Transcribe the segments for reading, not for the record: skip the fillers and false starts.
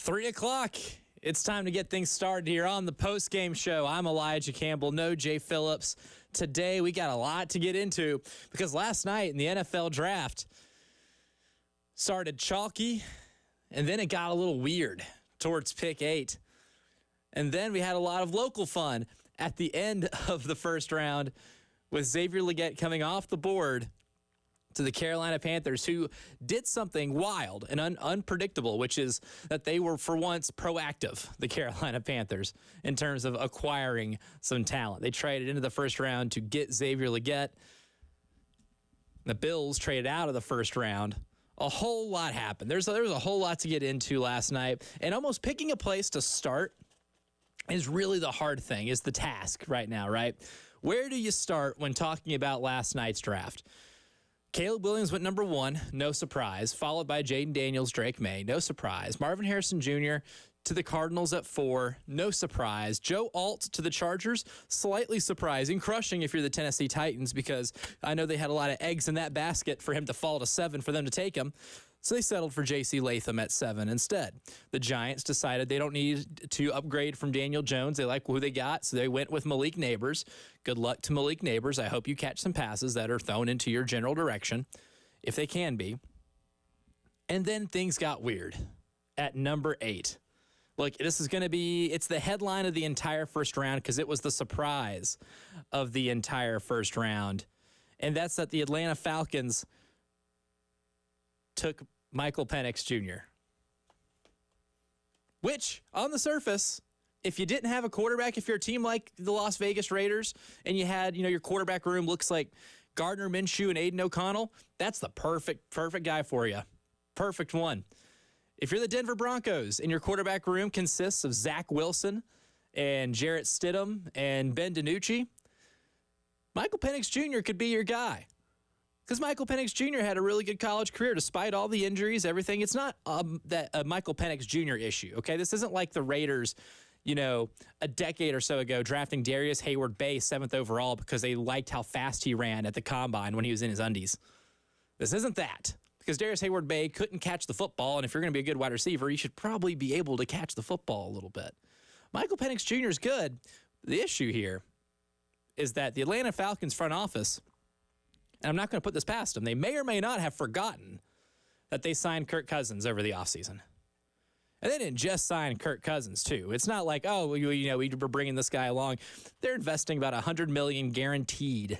3 o'clock. It's time to get things started here on the Postgame show. I'm Elijah Campbell, no Jay Phillips. Today we got a lot to get into because last night in the NFL draft started chalky and then it got a little weird towards pick 8. And then we had a lot of local fun at the end of the first round with Xavier Legette coming off the board to the Carolina Panthers, who did something wild and unpredictable, which is that they were, for once, proactive, the Carolina Panthers, in terms of acquiring some talent. They traded into the first round to get Xavier Legette. The Bills traded out of the first round. A whole lot happened. There was a whole lot to get into last night, and almost picking a place to start is really the hard thing, is the task right now, right? Where do you start when talking about last night's draft? Caleb Williams went number 1, no surprise, followed by Jaden Daniels, Drake May, no surprise. Marvin Harrison Jr. to the Cardinals at 4, no surprise. Joe Alt to the Chargers, slightly surprising, crushing if you're the Tennessee Titans, because I know they had a lot of eggs in that basket for him to fall to 7 for them to take him. So they settled for J.C. Latham at 7 instead. The Giants decided they don't need to upgrade from Daniel Jones. They like who they got, so they went with Malik Neighbors. Good luck to Malik Neighbors. I hope you catch some passes that are thrown into your general direction, if they can be. And then things got weird at number 8. Look, this is going to be, it's the headline of the entire first round because it was the surprise of the entire first round. And that's that the Atlanta Falcons took Michael Penix Jr., which, on the surface, if you didn't have a quarterback, if you're a team like the Las Vegas Raiders and you had, your quarterback room looks like Gardner Minshew and Aiden O'Connell, that's the perfect guy for you. Perfect one. If you're the Denver Broncos and your quarterback room consists of Zach Wilson and Jarrett Stidham and Ben DiNucci, Michael Penix Jr. could be your guy. Because Michael Penix Jr. had a really good college career despite all the injuries, everything. It's not that a Michael Penix Jr. issue, okay? This isn't like the Raiders, a decade or so ago drafting Darius Hayward-Bay 7th overall because they liked how fast he ran at the combine when he was in his undies. This isn't that. Because Darius Hayward-Bay couldn't catch the football, and if you're going to be a good wide receiver, you should probably be able to catch the football a little bit. Michael Penix Jr. is good. The issue here is that the Atlanta Falcons front office, and I'm not going to put this past them, they may or may not have forgotten that they signed Kirk Cousins over the offseason. And they didn't just sign Kirk Cousins, too. It's not like, we were bringing this guy along. They're investing about $100 million guaranteed.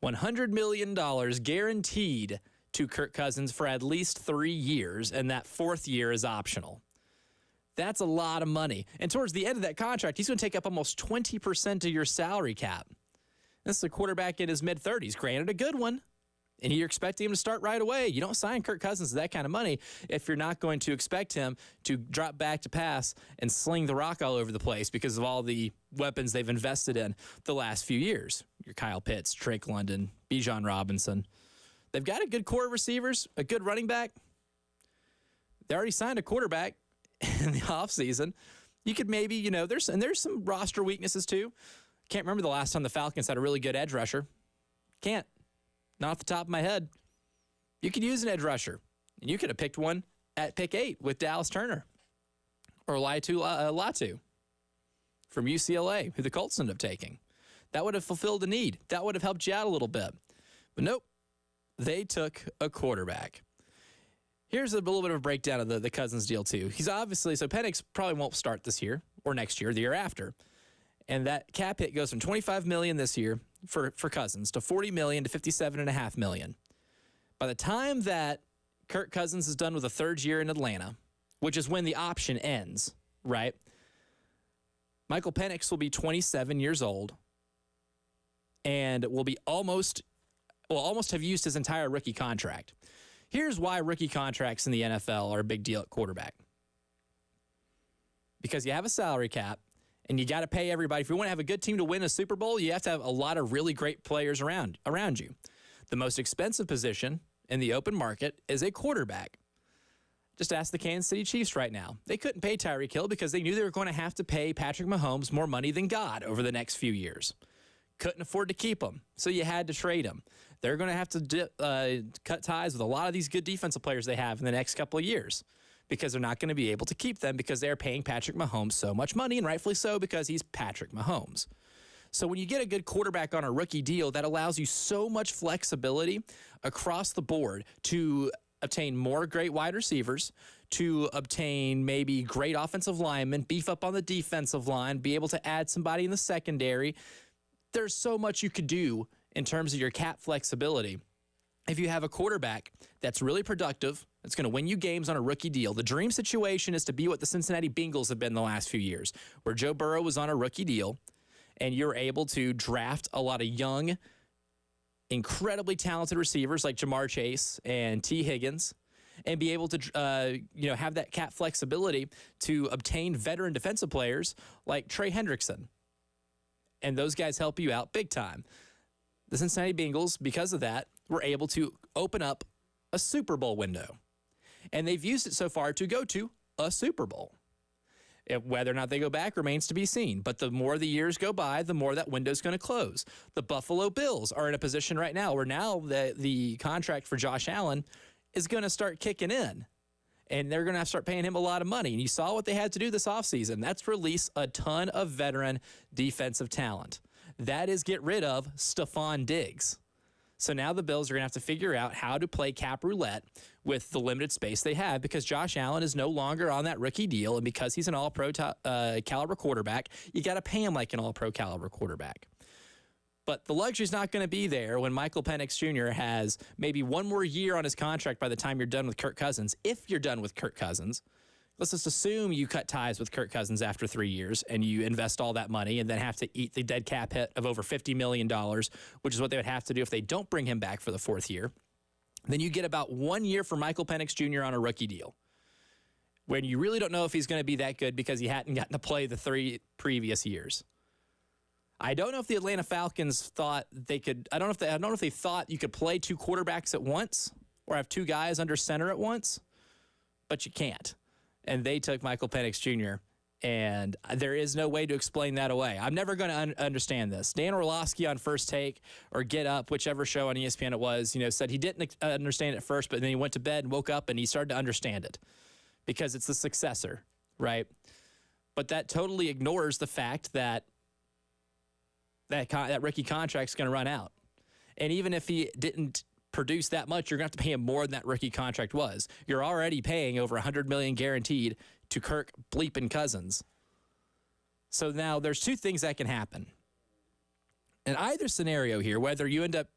$100 million guaranteed to Kirk Cousins for at least 3 years, and that 4th year is optional. That's a lot of money. And towards the end of that contract, he's going to take up almost 20% of your salary cap. This is a quarterback in his mid-30s, granted a good one, and you're expecting him to start right away. You don't sign Kirk Cousins to that kind of money if you're not going to expect him to drop back to pass and sling the rock all over the place because of all the weapons they've invested in the last few years. Your Kyle Pitts, Drake London, Bijan Robinson. They've got a good core of receivers, a good running back. They already signed a quarterback in the offseason. You could maybe, there's some roster weaknesses too. Can't remember the last time the Falcons had a really good edge rusher. Can't. Not off the top of my head. You could use an edge rusher. And you could have picked one at pick 8 with Dallas Turner. Or Latu from UCLA, who the Colts ended up taking. That would have fulfilled a need. That would have helped you out a little bit. But nope. They took a quarterback. Here's a little bit of a breakdown of the Cousins deal, too. He's obviously, so Penix probably won't start this year or next year, the year after. And that cap hit goes from $25 million this year for Cousins to $40 million to $57.5 million. By the time that Kirk Cousins is done with a 3rd year in Atlanta, which is when the option ends, right? Michael Penix will be 27 years old and will be almost have used his entire rookie contract. Here's why rookie contracts in the NFL are a big deal at quarterback. Because you have a salary cap, and you got to pay everybody. If you want to have a good team to win a Super Bowl, you have to have a lot of really great players around you. The most expensive position in the open market is a quarterback. Just ask the Kansas City Chiefs right now. They couldn't pay Tyreek Hill because they knew they were going to have to pay Patrick Mahomes more money than God over the next few years. Couldn't afford to keep him, so you had to trade him. They're going to have to cut ties with a lot of these good defensive players they have in the next couple of years because they're not going to be able to keep them because they're paying Patrick Mahomes so much money, and rightfully so because he's Patrick Mahomes. So when you get a good quarterback on a rookie deal, that allows you so much flexibility across the board to obtain more great wide receivers, to obtain maybe great offensive linemen, beef up on the defensive line, be able to add somebody in the secondary. There's so much you could do in terms of your cap flexibility. If you have a quarterback that's really productive, that's going to win you games on a rookie deal, the dream situation is to be what the Cincinnati Bengals have been the last few years, where Joe Burrow was on a rookie deal, and you're able to draft a lot of young, incredibly talented receivers like Jamar Chase and T. Higgins, and be able to have that cap flexibility to obtain veteran defensive players like Trey Hendrickson. And those guys help you out big time. The Cincinnati Bengals, because of that, were able to open up a Super Bowl window. And they've used it so far to go to a Super Bowl. Whether or not they go back remains to be seen. But the more the years go by, the more that window's going to close. The Buffalo Bills are in a position right now where now the contract for Josh Allen is going to start kicking in. And they're going to have to start paying him a lot of money. And you saw what they had to do this offseason. That's release a ton of veteran defensive talent. That is get rid of Stephon Diggs. So now the Bills are going to have to figure out how to play cap roulette with the limited space they have, because Josh Allen is no longer on that rookie deal, and because he's an all-pro caliber quarterback, you got to pay him like an all-pro caliber quarterback. But the luxury's not going to be there when Michael Penix Jr. has maybe one more year on his contract by the time you're done with Kirk Cousins. If you're done with Kirk Cousins, let's just assume you cut ties with Kirk Cousins after 3 years and you invest all that money and then have to eat the dead cap hit of over $50 million, which is what they would have to do if they don't bring him back for the fourth year. Then you get about 1 year for Michael Penix Jr. on a rookie deal, when you really don't know if he's going to be that good because he hadn't gotten to play the 3 previous years. I don't know if the Atlanta Falcons thought they could. I don't know if they thought you could play 2 quarterbacks at once or have 2 guys under center at once, but you can't. And they took Michael Penix Jr., and there is no way to explain that away. I'm never going to understand this. Dan Orlovsky on First Take or Get Up, whichever show on ESPN it was, said he didn't understand it at first, but then he went to bed and woke up and he started to understand it because it's the successor, right? But that totally ignores the fact that rookie contract's going to run out. And even if he didn't produce that much, you're going to have to pay him more than that rookie contract was. You're already paying over $100 million guaranteed to Kirk bleeping Cousins. So now there's 2 things that can happen. In either scenario here, whether you end up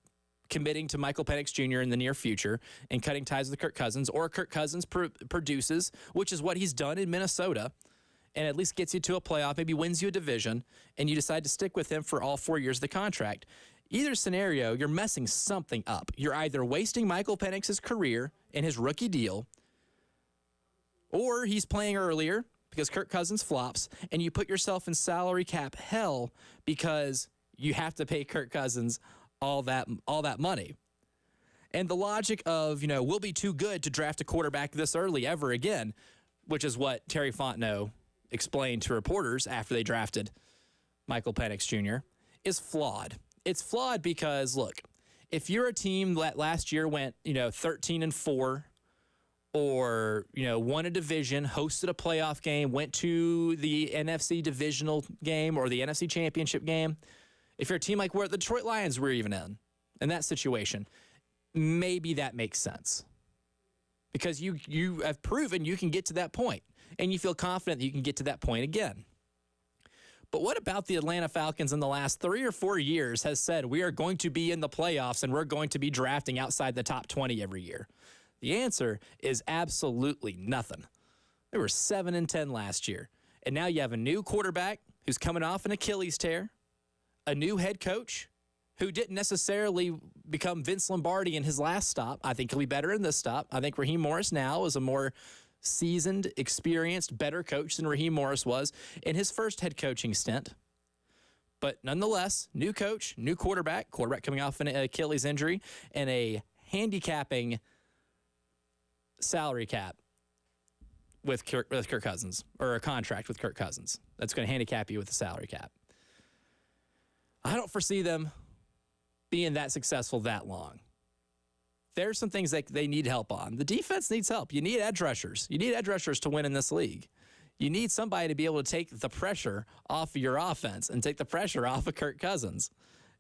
committing to Michael Penix Jr. in the near future and cutting ties with Kirk Cousins, or Kirk Cousins produces, which is what he's done in Minnesota, and at least gets you to a playoff, maybe wins you a division, and you decide to stick with him for all 4 years of the contract. Either scenario, you're messing something up. You're either wasting Michael Penix's career in his rookie deal, or he's playing earlier because Kirk Cousins flops, and you put yourself in salary cap hell because you have to pay Kirk Cousins all that money. And the logic of, we'll be too good to draft a quarterback this early ever again, which is what Terry Fontenot explained to reporters after they drafted Michael Penix Jr., is flawed. It's flawed because, look, if you're a team that last year went, 13-4, or, won a division, hosted a playoff game, went to the NFC divisional game or the NFC championship game, if you're a team like where the Detroit Lions were even in that situation, maybe that makes sense. Because you have proven you can get to that point, and you feel confident that you can get to that point again. But what about the Atlanta Falcons in the last 3 or 4 years has said we are going to be in the playoffs and we're going to be drafting outside the top 20 every year? The answer is absolutely nothing. They were 7-10 last year. And now you have a new quarterback who's coming off an Achilles tear, a new head coach who didn't necessarily become Vince Lombardi in his last stop. I think he'll be better in this stop. I think Raheem Morris now is a more seasoned, experienced, better coach than Raheem Morris was in his first head coaching stint. But nonetheless, new coach, new quarterback coming off an Achilles injury, and a handicapping salary cap with Kirk Cousins, or a contract with Kirk Cousins that's going to handicap you with the salary cap. I don't foresee them being that successful that long. there's some things that they need help on. The defense needs help. You need edge rushers. You need edge rushers to win in this league. You need somebody to be able to take the pressure off of your offense and take the pressure off of Kirk Cousins.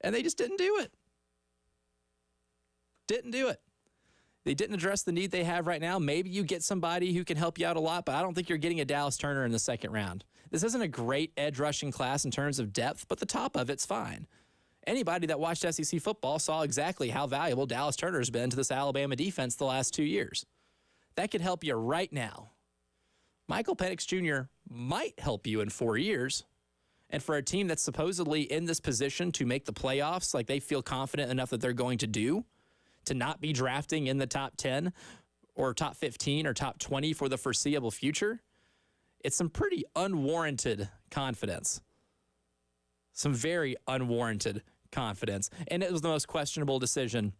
And they just didn't do it. Didn't do it. They didn't address the need they have right now. Maybe you get somebody who can help you out a lot, but I don't think you're getting a Dallas Turner in the second round. This isn't a great edge rushing class in terms of depth, but the top of it's fine. Anybody that watched SEC football saw exactly how valuable Dallas Turner's been to this Alabama defense the last 2 years. That could help you right now. Michael Penix Jr. might help you in 4 years. And for a team that's supposedly in this position to make the playoffs, like they feel confident enough that they're going to do, to not be drafting in the top 10 or top 15 or top 20 for the foreseeable future, it's some pretty unwarranted confidence. Some very unwarranted confidence. And it was the most questionable decision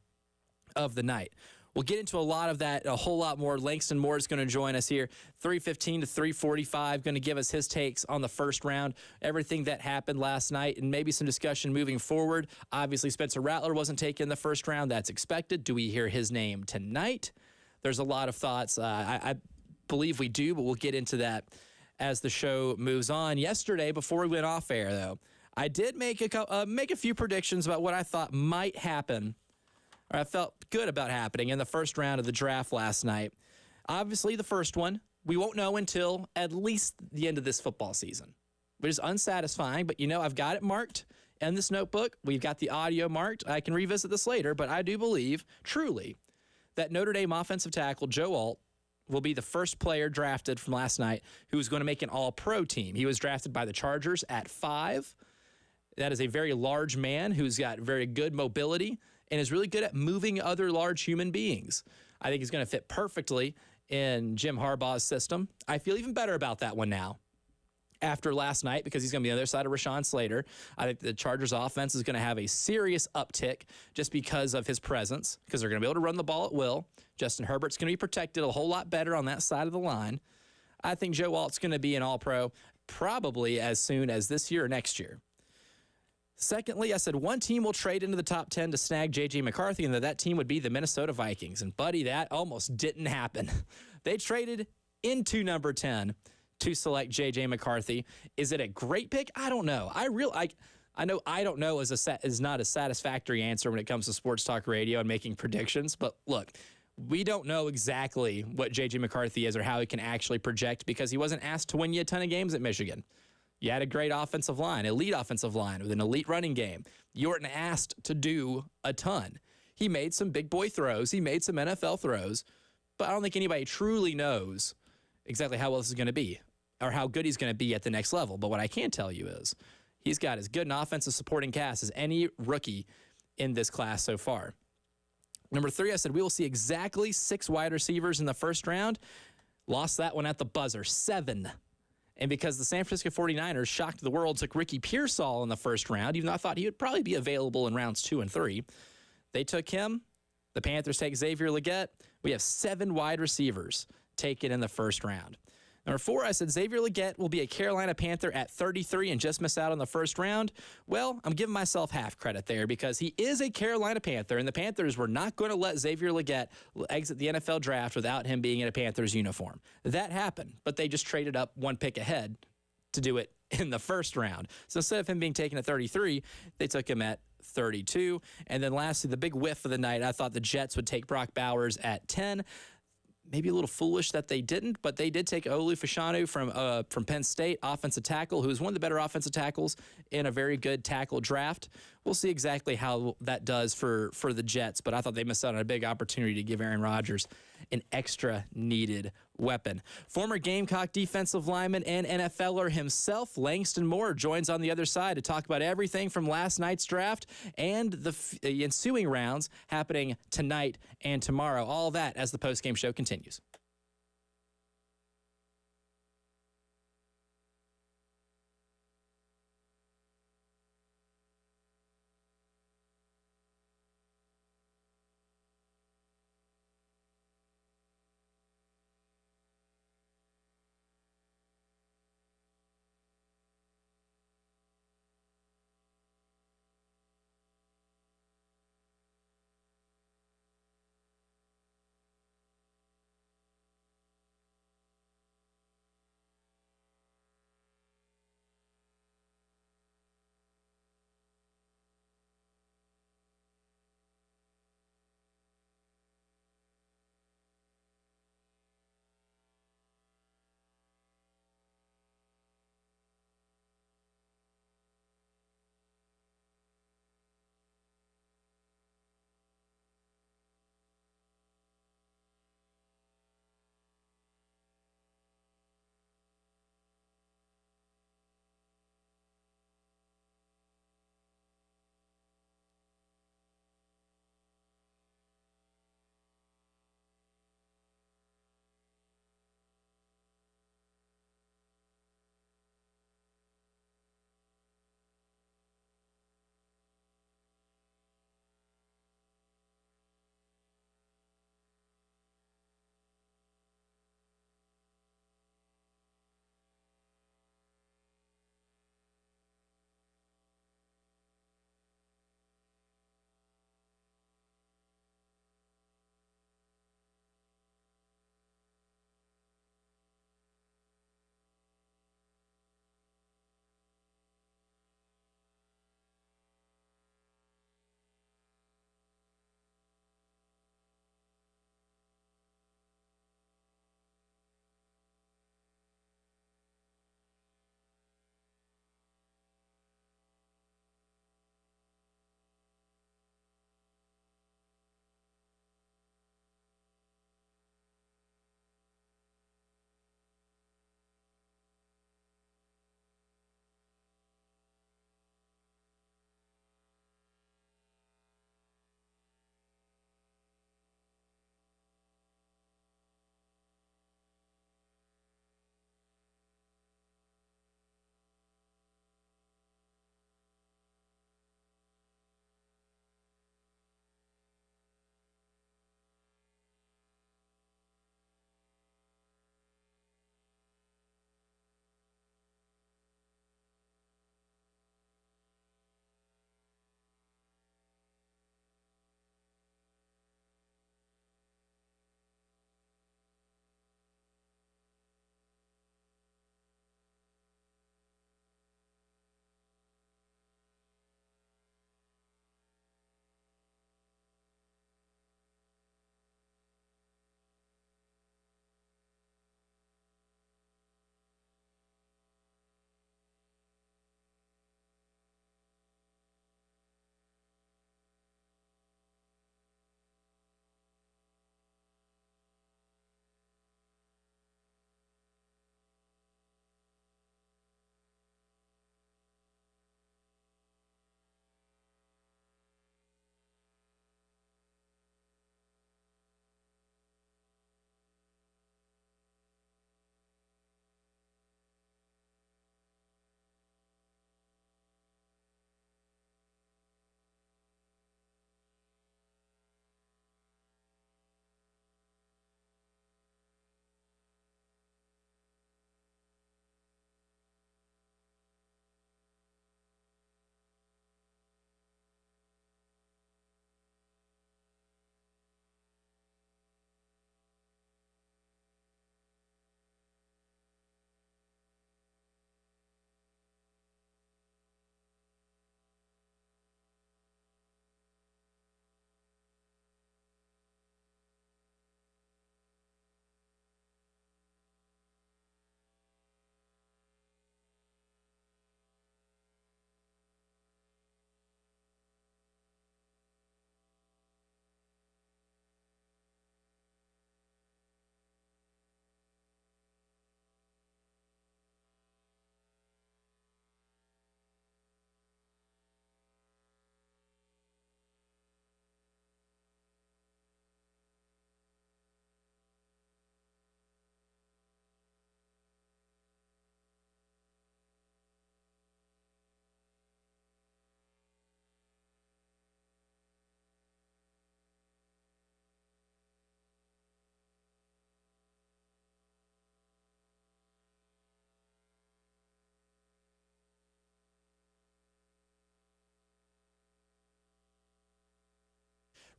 of the night. We'll get into a lot of that, a whole lot more. Langston Moore is going to join us here, 3:15 to 3:45, going to give us his takes on the first round, everything that happened last night, and maybe some discussion moving forward. Obviously, Spencer Rattler wasn't taken in the first round. That's expected. Do we hear his name tonight? There's a lot of thoughts. I believe we do, but we'll get into that as the show moves on. Yesterday, before we went off air, though, I did make a few predictions about what I thought might happen, or I felt good about happening in the first round of the draft last night. Obviously, the first one, we won't know until at least the end of this football season, which is unsatisfying, but I've got it marked in this notebook. We've got the audio marked. I can revisit this later, but I do believe, truly, that Notre Dame offensive tackle Joe Alt will be the first player drafted from last night who is going to make an all-pro team. He was drafted by the Chargers at 5. That is a very large man who's got very good mobility and is really good at moving other large human beings. I think he's going to fit perfectly in Jim Harbaugh's system. I feel even better about that one now after last night because he's going to be on the other side of Rashawn Slater. I think the Chargers offense is going to have a serious uptick just because of his presence, because they're going to be able to run the ball at will. Justin Herbert's going to be protected a whole lot better on that side of the line. I think Joe Alt's going to be an all-pro probably as soon as this year or next year. Secondly, I said one team will trade into the top 10 to snag J.J. McCarthy, and that team would be the Minnesota Vikings. And, buddy, that almost didn't happen. They traded into number 10 to select J.J. McCarthy. Is it a great pick? I don't know. I know I don't know is not a satisfactory answer when it comes to sports talk radio and making predictions. But, look, we don't know exactly what J.J. McCarthy is or how he can actually project because he wasn't asked to win you a ton of games at Michigan. You had a great offensive line, elite offensive line with an elite running game. You weren't asked to do a ton. He made some big boy throws. He made some NFL throws. But I don't think anybody truly knows exactly how well this is going to be or how good he's going to be at the next level. But what I can tell you is he's got as good an offensive supporting cast as any rookie in this class so far. Number 3, I said we will see exactly 6 wide receivers in the first round. Lost that one at the buzzer, 7. And because the San Francisco 49ers shocked the world, took Ricky Pearsall in the first round, even though I thought he would probably be available in rounds 2 and 3. They took him. The Panthers take Xavier Legette. We have 7 wide receivers taken in the first round. Number 4, I said Xavier Legette will be a Carolina Panther at 33 and just miss out on the first round. Well, I'm giving myself half credit there because he is a Carolina Panther, and the Panthers were not going to let Xavier Legette exit the NFL draft without him being in a Panthers uniform. That happened, but they just traded up 1 pick ahead to do it in the first round. So instead of him being taken at 33, they took him at 32. And then lastly, the big whiff of the night, I thought the Jets would take Brock Bowers at 10. Maybe a little foolish that they didn't, but they did take Olu Fashanu from Penn State, offensive tackle, who is one of the better offensive tackles in a very good tackle draft. We'll see exactly how that does for the Jets, but I thought they missed out on a big opportunity to give Aaron Rodgers an extra needed weapon. Former Gamecock defensive lineman and NFLer himself, Langston Moore, joins on the other side to talk about everything from last night's draft and the ensuing rounds happening tonight and tomorrow. All that as the postgame show continues.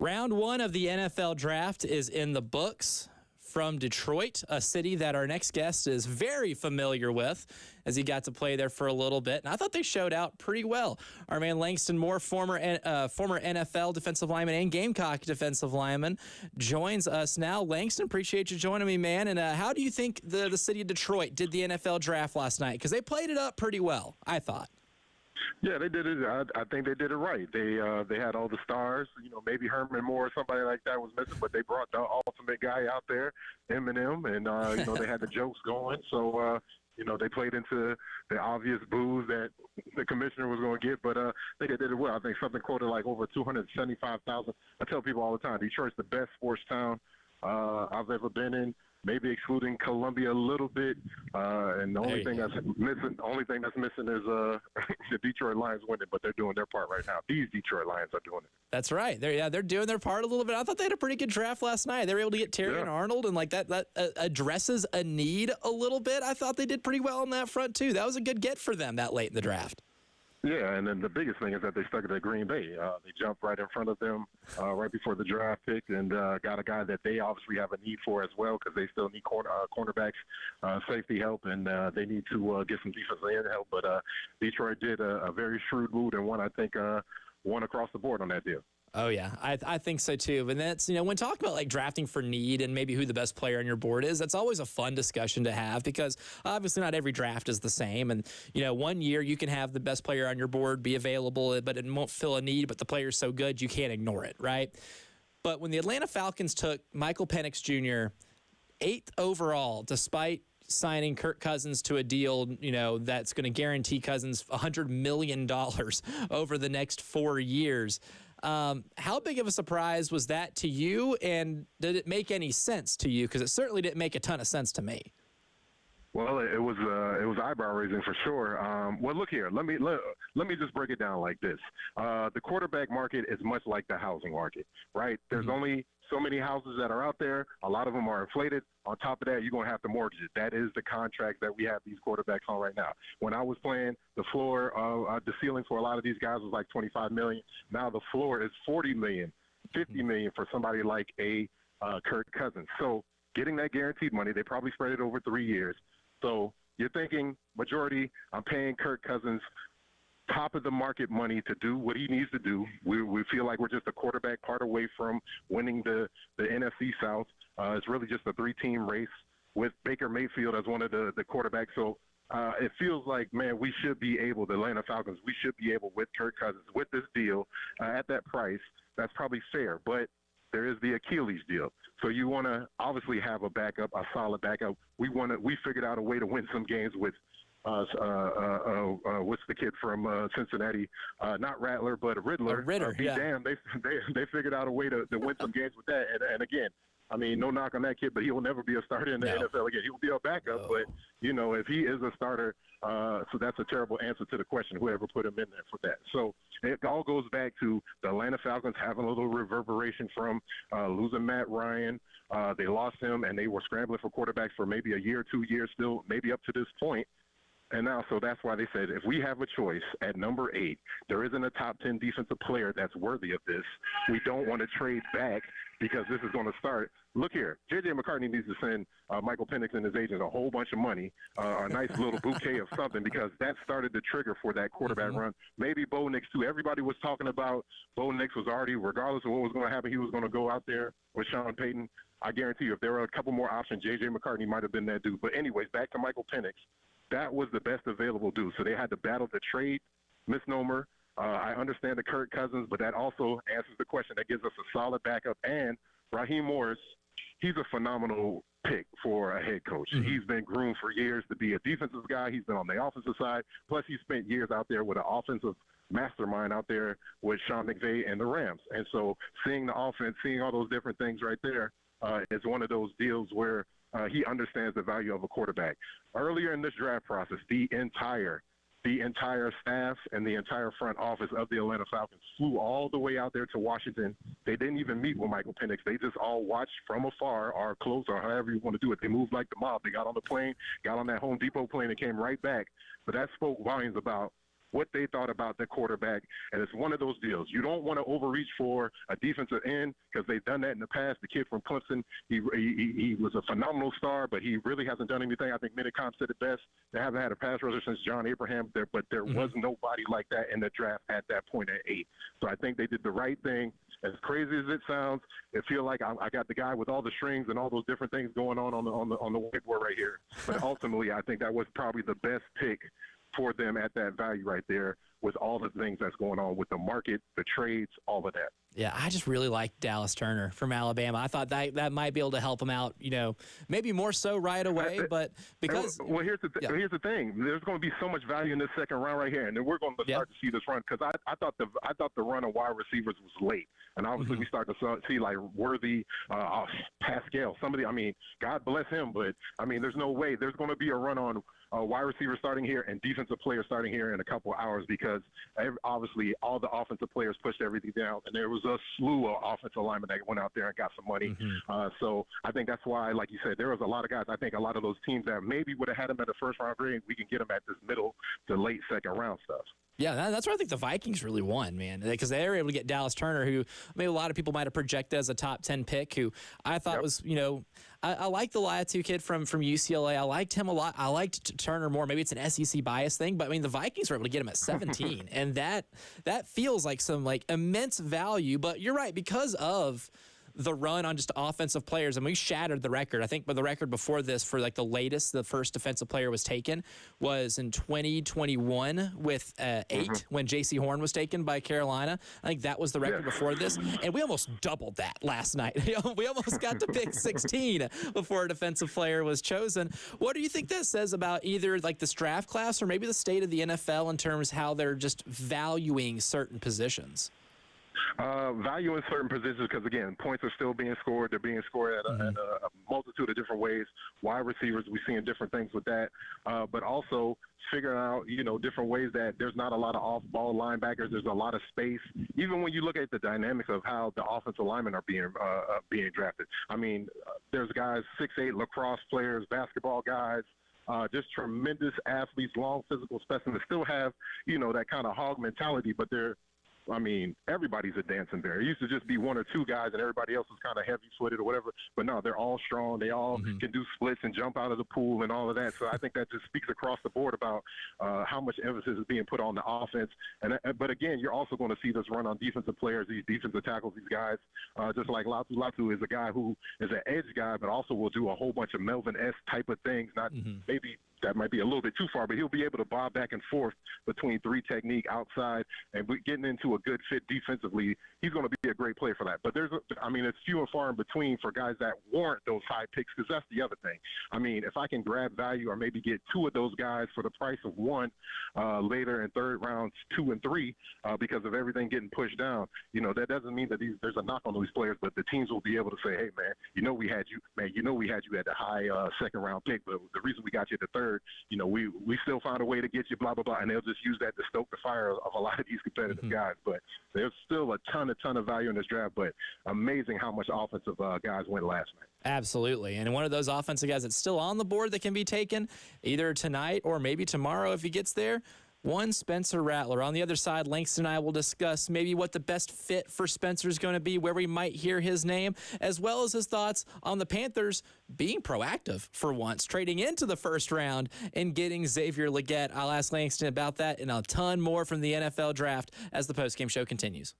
Round one of the NFL draft is in the books. From Detroit, a city that our next guest is very familiar with, as he got to play there for a little bit. And I thought they showed out pretty well. Our man Langston Moore, former NFL defensive lineman and Gamecock defensive lineman, joins us now. Langston, appreciate you joining me, man. And how do you think the city of Detroit did the NFL draft last night? Because they played it up pretty well, I thought. Yeah, they did it. I think they did it right. They had all the stars. Maybe Herman Moore or somebody like that was missing, but they brought the ultimate guy out there, Eminem, and they had the jokes going. So they played into the obvious boos that the commissioner was going to get, but I think they did it well. I think something quoted like over 275,000. I tell people all the time, Detroit's the best sports town I've ever been in. Maybe excluding Columbia a little bit, and the only thing that's missing is the Detroit Lions winning, but they're doing their part right now. These Detroit Lions are doing it. That's right. They're doing their part a little bit. I thought they had a pretty good draft last night. They were able to get Terry and Arnold, and like that addresses a need a little bit. I thought they did pretty well on that front too. That was a good get for them that late in the draft. Yeah, and then the biggest thing is that they stuck it at Green Bay. They jumped right in front of them right before the draft pick and got a guy that they obviously have a need for as well because they still need cornerbacks, safety help, and they need to get some defensive end help. But Detroit did a very shrewd move and I think, won across the board on that deal. Oh, yeah, I think so, too. And that's, when talking about, like, drafting for need and maybe who the best player on your board is, that's always a fun discussion to have because obviously not every draft is the same. And, 1 year you can have the best player on your board be available, but it won't fill a need, but the player's so good you can't ignore it, right? But when the Atlanta Falcons took Michael Penix Jr., 8th overall, despite signing Kirk Cousins to a deal, that's going to guarantee Cousins $100 million over the next 4 years, how big of a surprise was that to you, and did it make any sense to you? Because it certainly didn't make a ton of sense to me. Well, it was eyebrow raising for sure. Well, look here. Let me just break it down like this. The quarterback market is much like the housing market, right? There's only so many houses that are out there. A lot of them are inflated. On top of that, you're going to have to mortgage it. That is the contract that we have these quarterbacks on right now. When I was playing, the floor, the ceiling for a lot of these guys was like $25 million. Now the floor is $40 million, $50 million for somebody like a Kirk Cousins. So getting that guaranteed money, they probably spread it over 3 years. So you're thinking majority, I'm paying Kirk Cousins top of the market money to do what he needs to do. We feel like we're just a quarterback part away from winning the NFC South. It's really just a 3-team race with Baker Mayfield as one of the quarterbacks. So it feels like, man, we should be able, the Atlanta Falcons, we should be able with Kirk Cousins, with this deal at that price. That's probably fair. But there is the Achilles deal. So you want to obviously have a backup, a solid backup. We figured out a way to win some games with what's the kid from Cincinnati? Not Rattler, but Riddler. Ritter, yeah. Damn, they figured out a way to win some games with that. And again, I mean, no knock on that kid, but he will never be a starter in the NFL again. He will be a backup, but, if he is a starter, so that's a terrible answer to the question, whoever put him in there for that. So it all goes back to the Atlanta Falcons having a little reverberation from losing Matt Ryan. They lost him, and they were scrambling for quarterbacks for maybe a year, 2 years still, maybe up to this point. And now, so that's why they said, if we have a choice at number 8, there isn't a top 10 defensive player that's worthy of this. We don't want to trade back because this is going to start. Look here, J.J. McCartney needs to send Michael Penix and his agent a whole bunch of money, a nice little bouquet of something, because that started the trigger for that quarterback run. Maybe Bo Nix, too. Everybody was talking about Bo Nix was already, regardless of what was going to happen, he was going to go out there with Sean Payton. I guarantee you, if there were a couple more options, J.J. McCartney might have been that dude. But anyways, back to Michael Penix. That was the best available dude. So they had to battle the trade misnomer. I understand the Kirk Cousins, but that also answers the question. That gives us a solid backup. And Raheem Morris, he's a phenomenal pick for a head coach. He's been groomed for years to be a defensive guy. He's been on the offensive side. Plus, he spent years out there with an offensive mastermind out there with Sean McVay and the Rams. And so seeing the offense, seeing all those different things right there is one of those deals where he understands the value of a quarterback. Earlier in this draft process, the entire staff and the entire front office of the Atlanta Falcons flew all the way out there to Washington. They didn't even meet with Michael Penix. They just all watched from afar or close or however you want to do it. They moved like the mob. They got on the plane, got on that Home Depot plane and came right back. But that spoke volumes about what they thought about the quarterback. And it's one of those deals. You don't want to overreach for a defensive end because they've done that in the past. The kid from Clemson, he was a phenomenal star, but he really hasn't done anything. I think Minicom said it best. They haven't had a pass rusher since John Abraham, but there was nobody like that in the draft at that point at 8. So I think they did the right thing. As crazy as it sounds, it feels like I got the guy with all the strings and all those different things going on the whiteboard right here. But ultimately, I think that was probably the best pick for them at that value right there, with all the things that's going on with the market, the trades, all of that. Yeah, I just really like Dallas Turner from Alabama. I thought that might be able to help him out, maybe more so right away, but because... Well, here's the thing. There's going to be so much value in this second round right here, and then we're going to start to see this run, because I thought the run of wide receivers was late, and obviously we start to see, like, Worthy, Pascal, somebody, I mean, God bless him, but, I mean, there's no way. There's going to be a run on wide receiver starting here and defensive players starting here in a couple of hours, because obviously all the offensive players pushed everything down, and there was a slew of offensive linemen that went out there and got some money. So I think that's why, like you said, there was a lot of guys. I think a lot of those teams that maybe would have had them at the first round grade, we can get them at this middle to late second round stuff. Yeah, that's where I think the Vikings really won, man, because they were able to get Dallas Turner, who maybe a lot of people might have projected as a top 10 pick, who I thought was, I like the Laiatu kid from UCLA. I liked him a lot. I liked Turner more. Maybe it's an SEC bias thing, but I mean, the Vikings were able to get him at 17, and that feels like some immense value. But you're right, because of the run on just offensive players, and we shattered the record. I think, but the record before this for the first defensive player was taken was in 2021 with 8 when J.C. Horn was taken by Carolina. I think that was the record before this, and we almost doubled that last night. We almost got to pick 16 before a defensive player was chosen. What do you think that says about either like this draft class or maybe the state of the NFL in terms of how they're just valuing certain positions? Value in certain positions, because, again, points are still being scored. They're being scored at a multitude of different ways. Wide receivers, we're seeing different things with that. But also figuring out, different ways that there's not a lot of off-ball linebackers. There's a lot of space. Even when you look at the dynamics of how the offensive linemen are being drafted. I mean, there's guys, 6'8", lacrosse players, basketball guys, just tremendous athletes, long physical specimens, still have, that kind of hog mentality, but everybody's a dancing bear. It used to just be one or two guys and everybody else was kind of heavy-footed or whatever. But no, they're all strong. They all can do splits and jump out of the pool and all of that. So I think that just speaks across the board about how much emphasis is being put on the offense. But again, you're also going to see this run on defensive players, these defensive tackles, these guys. Just like Latu. Latu is a guy who is an edge guy, but also will do a whole bunch of Melvin-esque type of things. Not maybe that might be a little bit too far, but he'll be able to bob back and forth between 3 technique outside and getting into a good fit defensively. He's going to be a great player for that. But it's few and far in between for guys that warrant those high picks, because that's the other thing. I mean, if I can grab value or maybe get 2 of those guys for the price of 1 later in third rounds, 2 and 3, because of everything getting pushed down, that doesn't mean that there's a knock on these players, but the teams will be able to say, hey, man, we had you at the high second round pick, but the reason we got you at the third, we still found a way to get you, blah, blah, blah. And they'll just use that to stoke the fire of a lot of these competitive guys. But there's still a ton of value in this draft, but amazing how much offensive guys went last night. Absolutely. And one of those offensive guys that's still on the board that can be taken either tonight or maybe tomorrow if he gets there, one, Spencer Rattler. On the other side, Langston and I will discuss maybe what the best fit for Spencer is going to be, where we might hear his name, as well as his thoughts on the Panthers being proactive for once, trading into the first round and getting Xavier Legette. I'll ask Langston about that and a ton more from the NFL draft as the postgame show continues.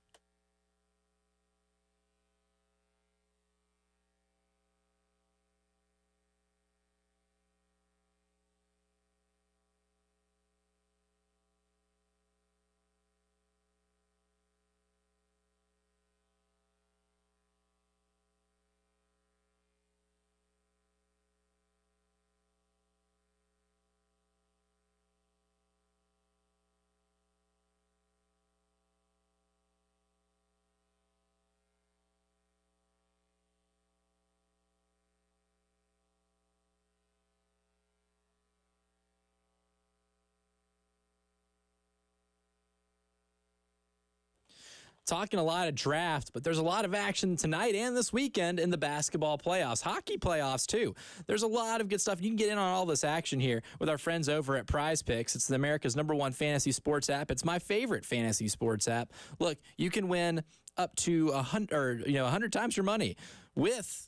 talking a lot of draft, but there's a lot of action tonight and this weekend in the basketball playoffs, hockey playoffs too. There's a lot of good stuff. You can get in on all this action here with our friends over at Prize Picks. It's America's #1 fantasy sports app. It's my favorite fantasy sports app. Look, you can win up to 100 times your money with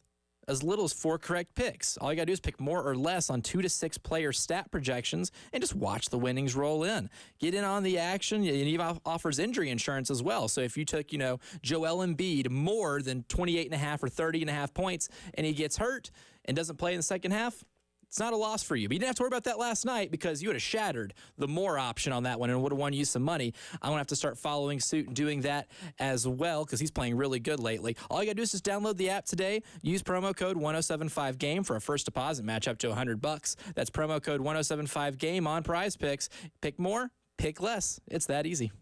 as little as 4 correct picks. All you got to do is pick more or less on 2 to 6 player stat projections and just watch the winnings roll in. Get in on the action, and he offers injury insurance as well. So if you took, Joel Embiid more than 28.5 or 30.5 points and he gets hurt and doesn't play in the second half, it's not a loss for you. But you didn't have to worry about that last night because you would have shattered the more option on that one and would have won you some money. I'm going to have to start following suit and doing that as well because he's playing really good lately. All you got to do is just download the app today. Use promo code 1075GAME for a first deposit match up to $100. That's promo code 1075GAME on Prize Picks. Pick more, pick less. It's that easy.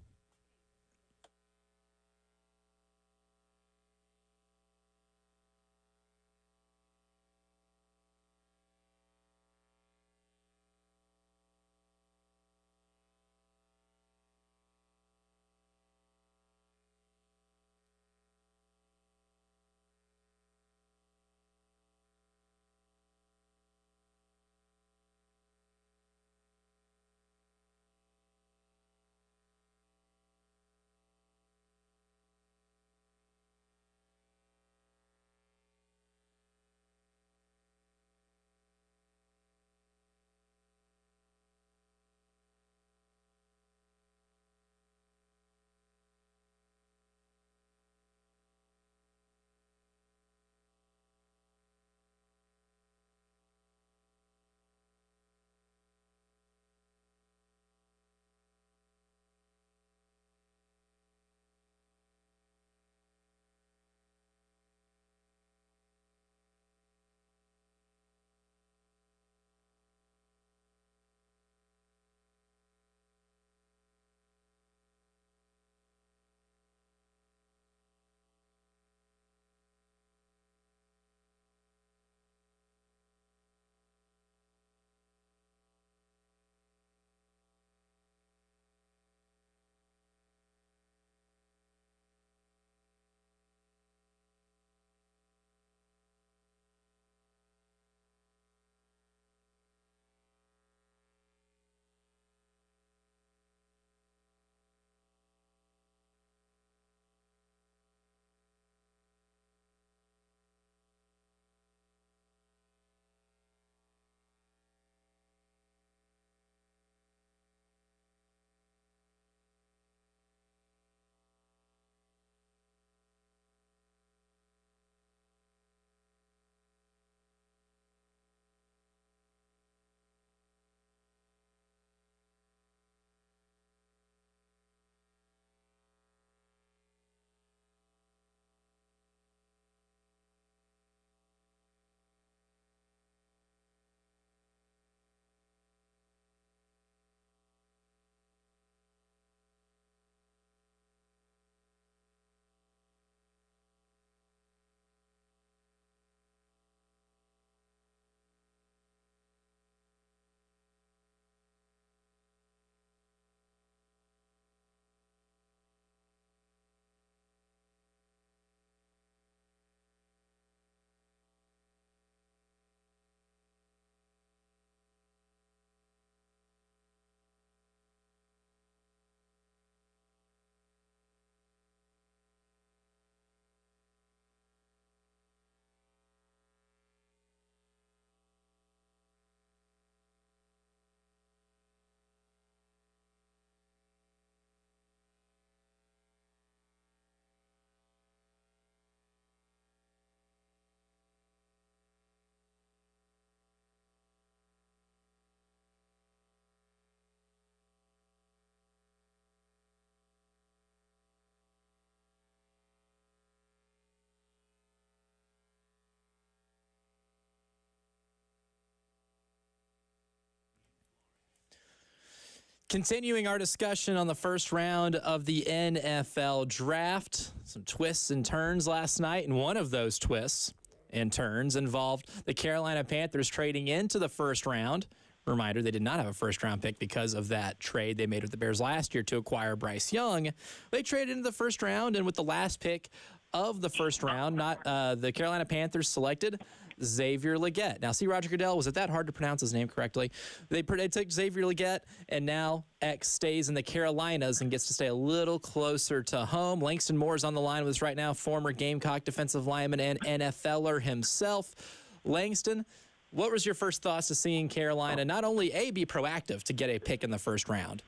Continuing our discussion on the first round of the NFL draft, some twists and turns last night, and one of those twists and turns involved the Carolina Panthers trading into the first round, Reminder, they did not have a first-round pick because of that trade they made with the Bears last year to acquire Bryce Young. They traded into the first round, and with the last pick of the first round, the Carolina Panthers selected Xavier Legette. Now, see, Roger Goodell, was it that hard to pronounce his name correctly? They took Xavier Legette, and now X stays in the Carolinas and gets to stay a little closer to home. Langston Moore is on the line with us right now, former Gamecock defensive lineman and NFLer himself. Langston, what was your first thoughts to seeing Carolina not only A, be proactive to get a pick in the first round,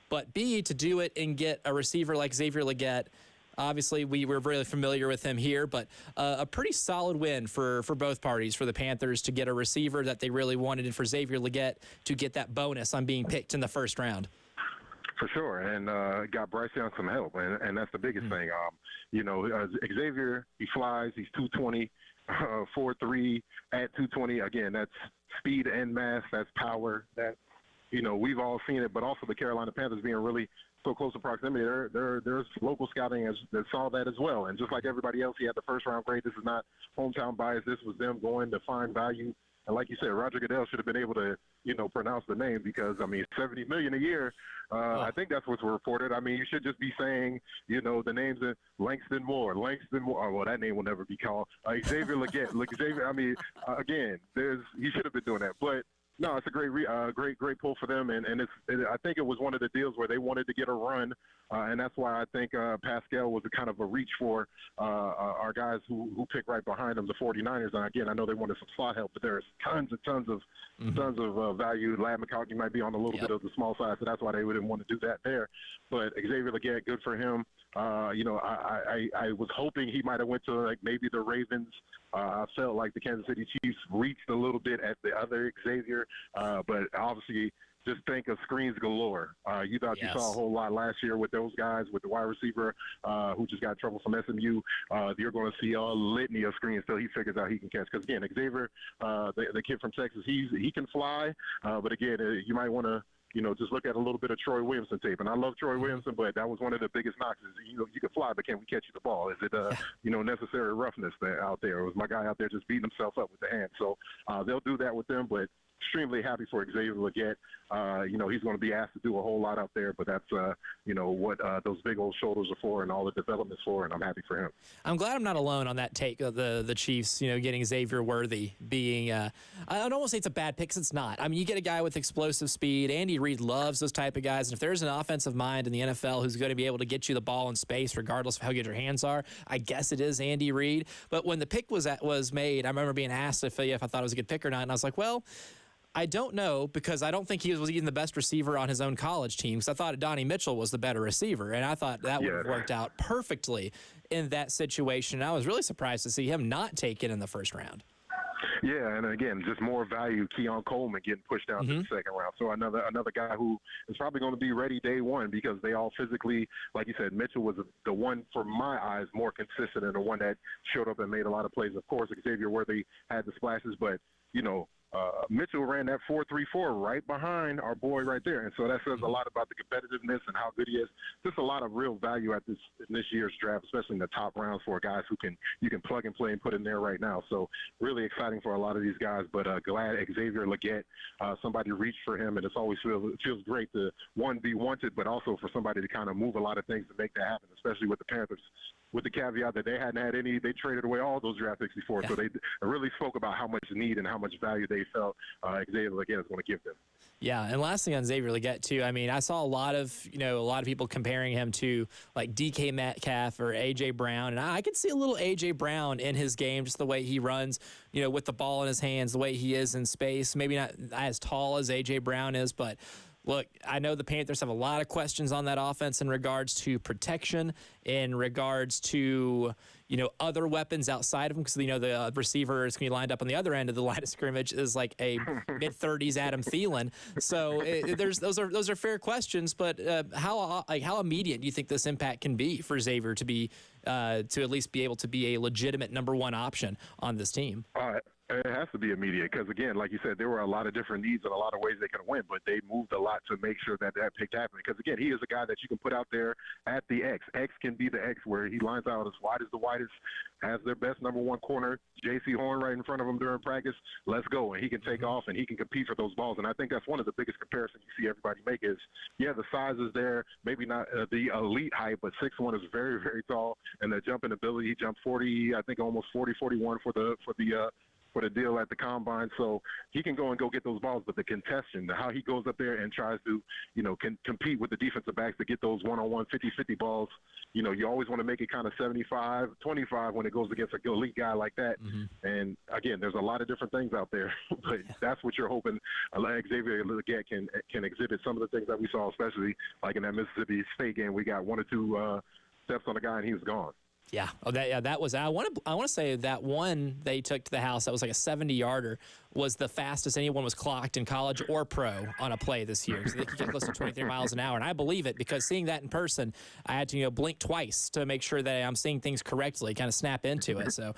but B, to do it and get a receiver like Xavier Legette? Obviously, we were really familiar with him here, but a pretty solid win for both parties, for the Panthers to get a receiver that they really wanted, and for Xavier Legette to get that bonus on being picked in the first round. For sure, and got Bryce Young some help, and that's the biggest thing. Xavier, he flies, he's 220, 4'3", at 220. Again, that's speed and mass, that's power. That, we've all seen it, but also the Carolina Panthers being really so close to proximity, there's local scouting that saw that as well. And just like everybody else, he had the first-round grade. This is not hometown bias. This was them going to find value. And like you said, Roger Goodell should have been able to, pronounce the name because, $70 million a year, I think that's what's reported. You should just be saying, the names of Langston Moore. Oh, well, that name will never be called. Xavier Legette. Xavier, again, he should have been doing that. But no, it's a great pull for them, and I think it was one of the deals where they wanted to get a run, and that's why I think Pascal was a kind of a reach for our guys who picked right behind them, the 49ers. And again, I know they wanted some slot help, but there's tons of value. Ladd McConkey might be on a little bit of the small side, so that's why they wouldn't want to do that there. But Xavier Legette, good for him. I was hoping he might have went to maybe the Ravens. I felt like the Kansas City Chiefs reached a little bit at the other Xavier, but obviously just think of screens galore. You thought you saw a whole lot last year with those guys, with the wide receiver who just got in trouble from SMU. You're going to see a litany of screens till he figures out he can catch. Because, again, Xavier, the kid from Texas, he can fly, but, again, you might want to, just look at a little bit of Troy Williamson tape. And I love Troy Williamson, but that was one of the biggest knocks is, you can fly, but can we catch you the ball? Is it, necessary roughness out there? Or was my guy out there just beating himself up with the hand? So they'll do that with them, but extremely happy for Xavier Legette. He's going to be asked to do a whole lot out there, but that's, what those big old shoulders are for and all the development's for, and I'm happy for him. I'm glad I'm not alone on that take of the Chiefs, getting Xavier Worthy being, I don't want to say it's a bad pick, because it's not. You get a guy with explosive speed. Andy Reid loves those type of guys, and if there's an offensive mind in the NFL who's going to be able to get you the ball in space regardless of how good your hands are, I guess it is Andy Reid. But when the pick was made, I remember being asked if I thought it was a good pick or not, and I was like, well, I don't know, because I don't think he was even the best receiver on his own college team, because I thought Donnie Mitchell was the better receiver, and I thought that would have worked out perfectly in that situation. And I was really surprised to see him not taken in the first round. Yeah, and again, just more value. Keon Coleman getting pushed down to the second round. So another guy who is probably going to be ready day one, because they all physically, like you said, Mitchell was the one, for my eyes, more consistent and the one that showed up and made a lot of plays. Of course, Xavier Worthy had the splashes, but, Mitchell ran that 4.34 right behind our boy right there. And so that says a lot about the competitiveness and how good he is. Just a lot of real value in this year's draft, especially in the top rounds for guys you can plug and play and put in there right now. So really exciting for a lot of these guys. But glad Xavier Legette, somebody reached for him, and it always feels great to, one, be wanted, but also for somebody to kind of move a lot of things to make that happen, especially with the Panthers, with the caveat that they hadn't had any. They traded away all those draft picks before. So they really spoke about how much need and how much value they felt Xavier Legette is going to give them. Yeah, and last thing on Xavier Legette, too, I saw a lot of people comparing him to, like, DK Metcalf or A.J. Brown, and I could see a little A.J. Brown in his game, just the way he runs, with the ball in his hands, the way he is in space. Maybe not as tall as A.J. Brown is, but look, I know the Panthers have a lot of questions on that offense in regards to protection, in regards to, other weapons outside of them, because, the receiver is going to be lined up on the other end of the line of scrimmage is like a mid-30s Adam Thielen. So those are fair questions, but how immediate do you think this impact can be for Xavier to be to at least be able to be a legitimate number one option on this team? It has to be immediate because, again, like you said, there were a lot of different needs and a lot of ways they could win, but they moved a lot to make sure that pick happened. Because, again, he is a guy that you can put out there at the X. X can be the X where he lines out as wide as the widest, has their best number one corner, J.C. Horn right in front of him during practice. Let's go. And he can take off and he can compete for those balls. And I think that's one of the biggest comparisons you see everybody make is, yeah, the size is there, maybe not the elite height, but 6'1" is very, very tall. And the jumping ability, he jumped 40, I think almost 40, 41 for the deal at the combine. So he can go and go get those balls, but the contention, how he goes up there and tries to, compete with the defensive backs to get those one-on-one 50-50 balls, you always want to make it kind of 75-25 when it goes against an elite guy like that. And, again, there's a lot of different things out there, but that's what you're hoping Xavier Legette can exhibit some of the things that we saw, especially like in that Mississippi State game. We got one or two steps on the guy and he was gone. Yeah. Oh, that was. I want to say that one they took to the house that was like a 70-yarder was the fastest anyone was clocked in college or pro on a play this year. So they could get close to 23 miles an hour, and I believe it because seeing that in person, I had to blink twice to make sure that I'm seeing things correctly, kind of snap into it. So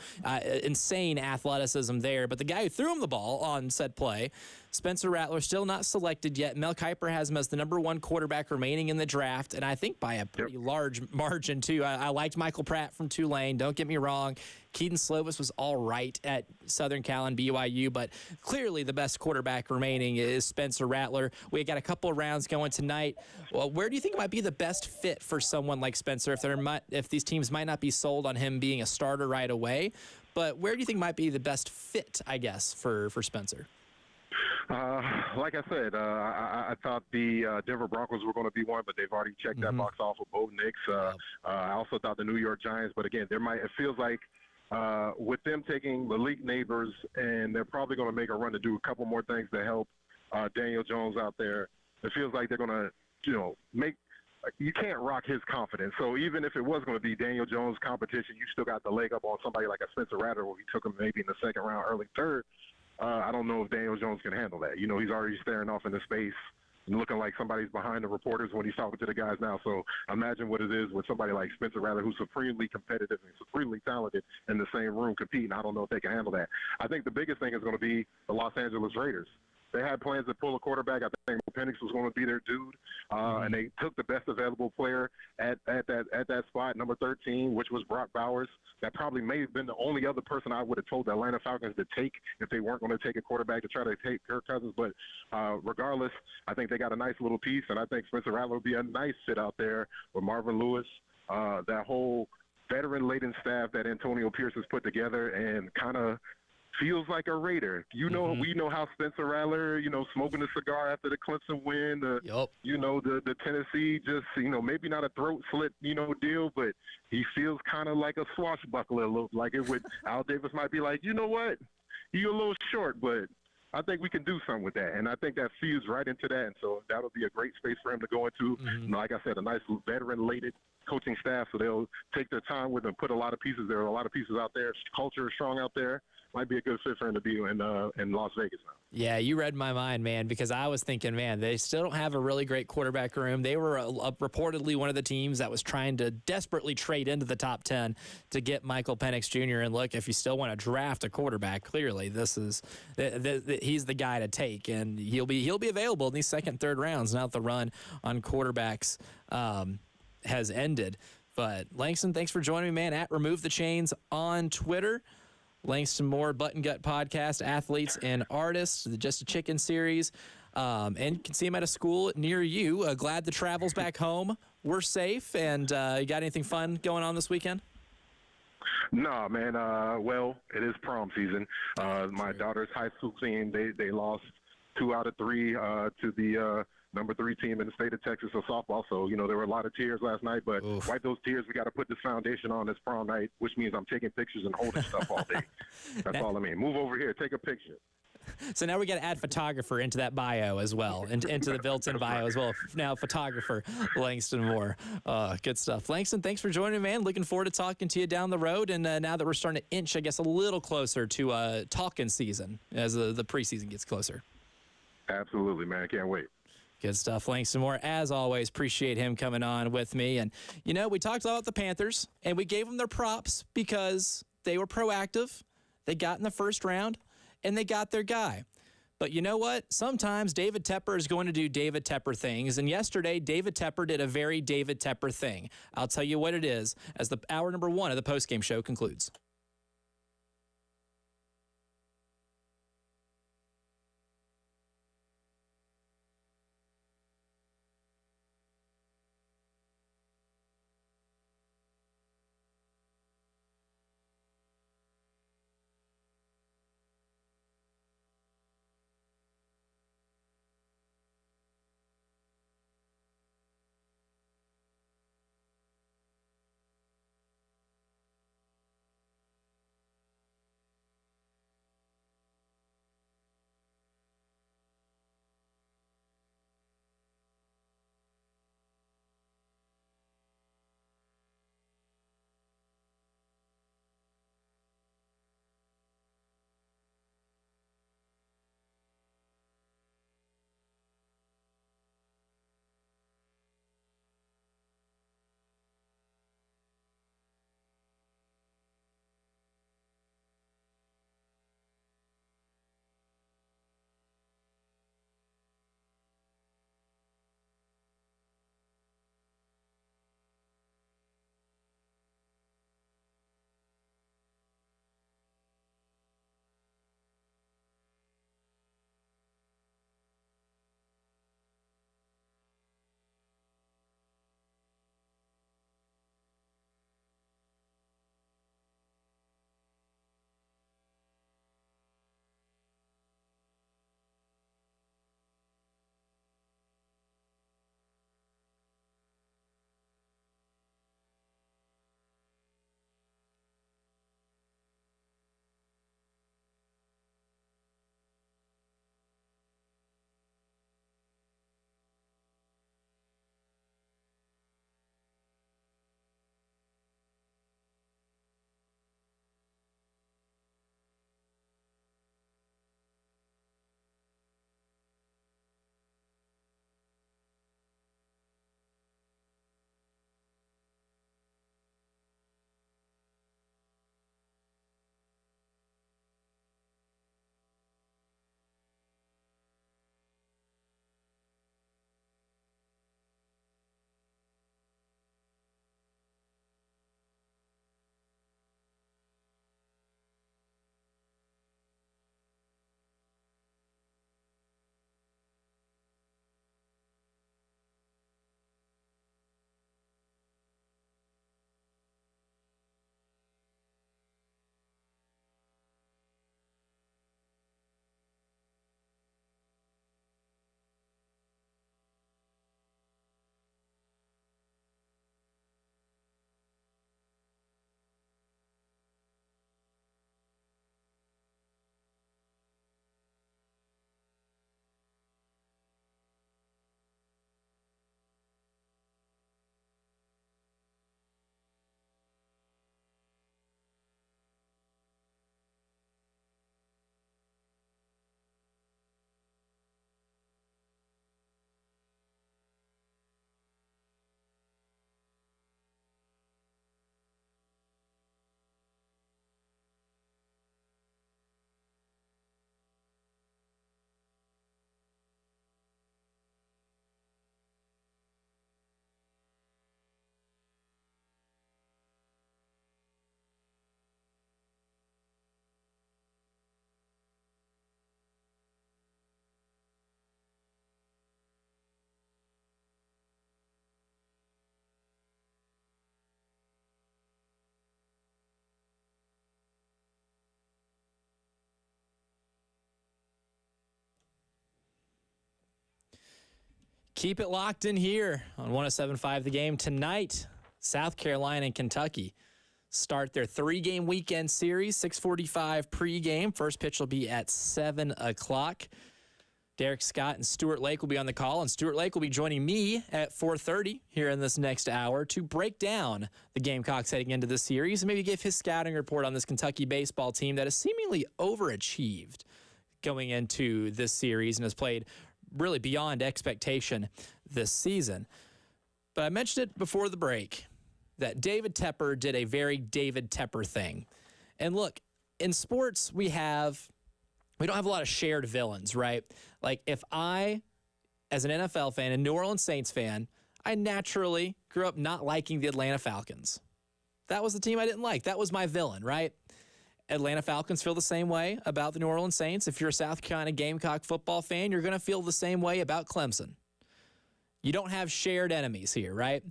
insane athleticism there. But the guy who threw him the ball on said play, Spencer Rattler, still not selected yet. Mel Kiper has him as the number one quarterback remaining in the draft, and I think by a pretty large margin, too. I liked Michael Pratt from Tulane. Don't get me wrong. Keaton Slovis was all right at Southern Cal and BYU, but clearly the best quarterback remaining is Spencer Rattler. We got a couple of rounds going tonight. Well, where do you think might be the best fit for someone like Spencer if these teams might not be sold on him being a starter right away? But where do you think might be the best fit, I guess, for Spencer? Like I said, I thought the Denver Broncos were going to be one, but they've already checked that box off with Bo Nix. I also thought the New York Giants, but again, it feels like with them taking Malik Neighbors, and they're probably going to make a run to do a couple more things to help Daniel Jones out there. It feels like they're going to, you can't rock his confidence. So even if it was going to be Daniel Jones' competition, you still got the leg up on somebody like a Spencer Rattler, where he took him maybe in the second round, early third. I don't know if Daniel Jones can handle that. He's already staring off into space and looking like somebody's behind the reporters when he's talking to the guys now. So imagine what it is with somebody like Spencer Rattler, who's supremely competitive and supremely talented in the same room competing. I don't know if they can handle that. I think the biggest thing is going to be the Los Angeles Raiders. They had plans to pull a quarterback. I think Penix was going to be their dude, and they took the best available player at that spot, number 13, which was Brock Bowers. That probably may have been the only other person I would have told the Atlanta Falcons to take if they weren't going to take a quarterback to try to take Kirk Cousins. But regardless, I think they got a nice little piece, and I think Spencer Rattler would be a nice fit out there with Marvin Lewis, that whole veteran-laden staff that Antonio Pierce has put together, and kind of feels like a Raider. We know how Spencer Rattler, smoking a cigar after the Clemson win, the Tennessee, just, maybe not a throat slit, deal, but he feels kind of like a swashbuckler. Like it would, Al Davis might be like, you know what, you're a little short, but I think we can do something with that. And I think that feeds right into that. And so that'll be a great space for him to go into. Like I said, a nice veteran-laden coaching staff, so they'll take their time with him, put a lot of pieces. There are a lot of pieces out there. Culture is strong out there. Might be a good fit for him to be in Las Vegas now. Yeah, you read my mind, man, because I was thinking, man, they still don't have a really great quarterback room. They were reportedly one of the teams that was trying to desperately trade into the top 10 to get Michael Penix Jr. And look, if you still want to draft a quarterback, clearly this is he's the guy to take, and he'll be available in these second, third rounds now that the run on quarterbacks has ended. But Langston, thanks for joining me, man, at Remove the Chains on Twitter. Langston Moore, Button Gut Podcast, Athletes and Artists, the Just a Chicken series. And you can see him at a school near you. Glad the travels back home were safe. And you got anything fun going on this weekend? No, man. Well, it is prom season. My daughter's high school team, they lost 2 out of 3 to the number 3 team in the state of Texas for softball. So, there were a lot of tears last night, but wipe those tears. We got to put this foundation on this prom night, which means I'm taking pictures and holding stuff all day. That's all I mean. Move over here. Take a picture. So now we got to add photographer into that bio as well, and into the built-in bio as well. Now photographer, Langston Moore. Good stuff. Langston, thanks for joining me, man. Looking forward to talking to you down the road. And now that we're starting to inch, I guess, a little closer to talking season as the preseason gets closer. Absolutely, man. I can't wait. Good stuff. Langston Moore, as always, appreciate him coming on with me. And, we talked about the Panthers, and we gave them their props because they were proactive. They got in the first round, and they got their guy. But you know what? Sometimes David Tepper is going to do David Tepper things. And yesterday, David Tepper did a very David Tepper thing. I'll tell you what it is as the hour number 1 of the postgame show concludes. Keep it locked in here on 107.5 The Game. Tonight, South Carolina and Kentucky start their 3-game weekend series, 6:45 pregame. First pitch will be at 7 o'clock. Derek Scott and Stuart Lake will be on the call, and Stuart Lake will be joining me at 4:30 here in this next hour to break down the Gamecocks heading into this series and maybe give his scouting report on this Kentucky baseball team that has seemingly overachieved going into this series and has played really beyond expectation this season. But I mentioned it before the break that David Tepper did a very David Tepper thing. And look, in sports, we have we don't have a lot of shared villains, right? Like if I, as an NFL fan and New Orleans Saints fan, I naturally grew up not liking the Atlanta Falcons. That was the team I didn't like. That was my villain, right? Atlanta Falcons feel the same way about the New Orleans Saints. If you're a South Carolina Gamecock football fan, you're going to feel the same way about Clemson. You don't have shared enemies here, right?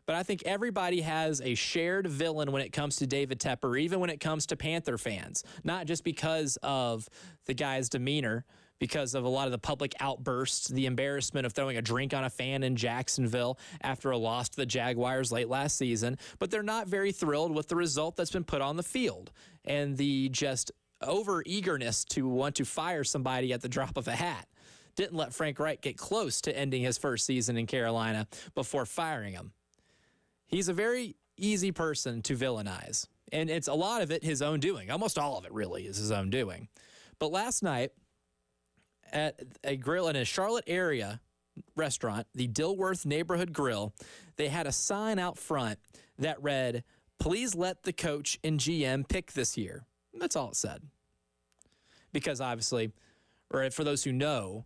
But I think everybody has a shared villain when it comes to David Tepper, even when it comes to Panther fans, not just because of the guy's demeanor, because of a lot of the public outbursts, the embarrassment of throwing a drink on a fan in Jacksonville after a loss to the Jaguars late last season, but they're not very thrilled with the result that's been put on the field and the just over-eagerness to want to fire somebody at the drop of a hat. Didn't let Frank Reich get close to ending his first season in Carolina before firing him. He's a very easy person to villainize, and it's a lot of it his own doing. Almost all of it really is his own doing. But last night, at a grill in a Charlotte area restaurant, the Dilworth Neighborhood Grill, they had a sign out front that read, "Please let the coach and GM pick this year." That's all it said. Because obviously, or for those who know,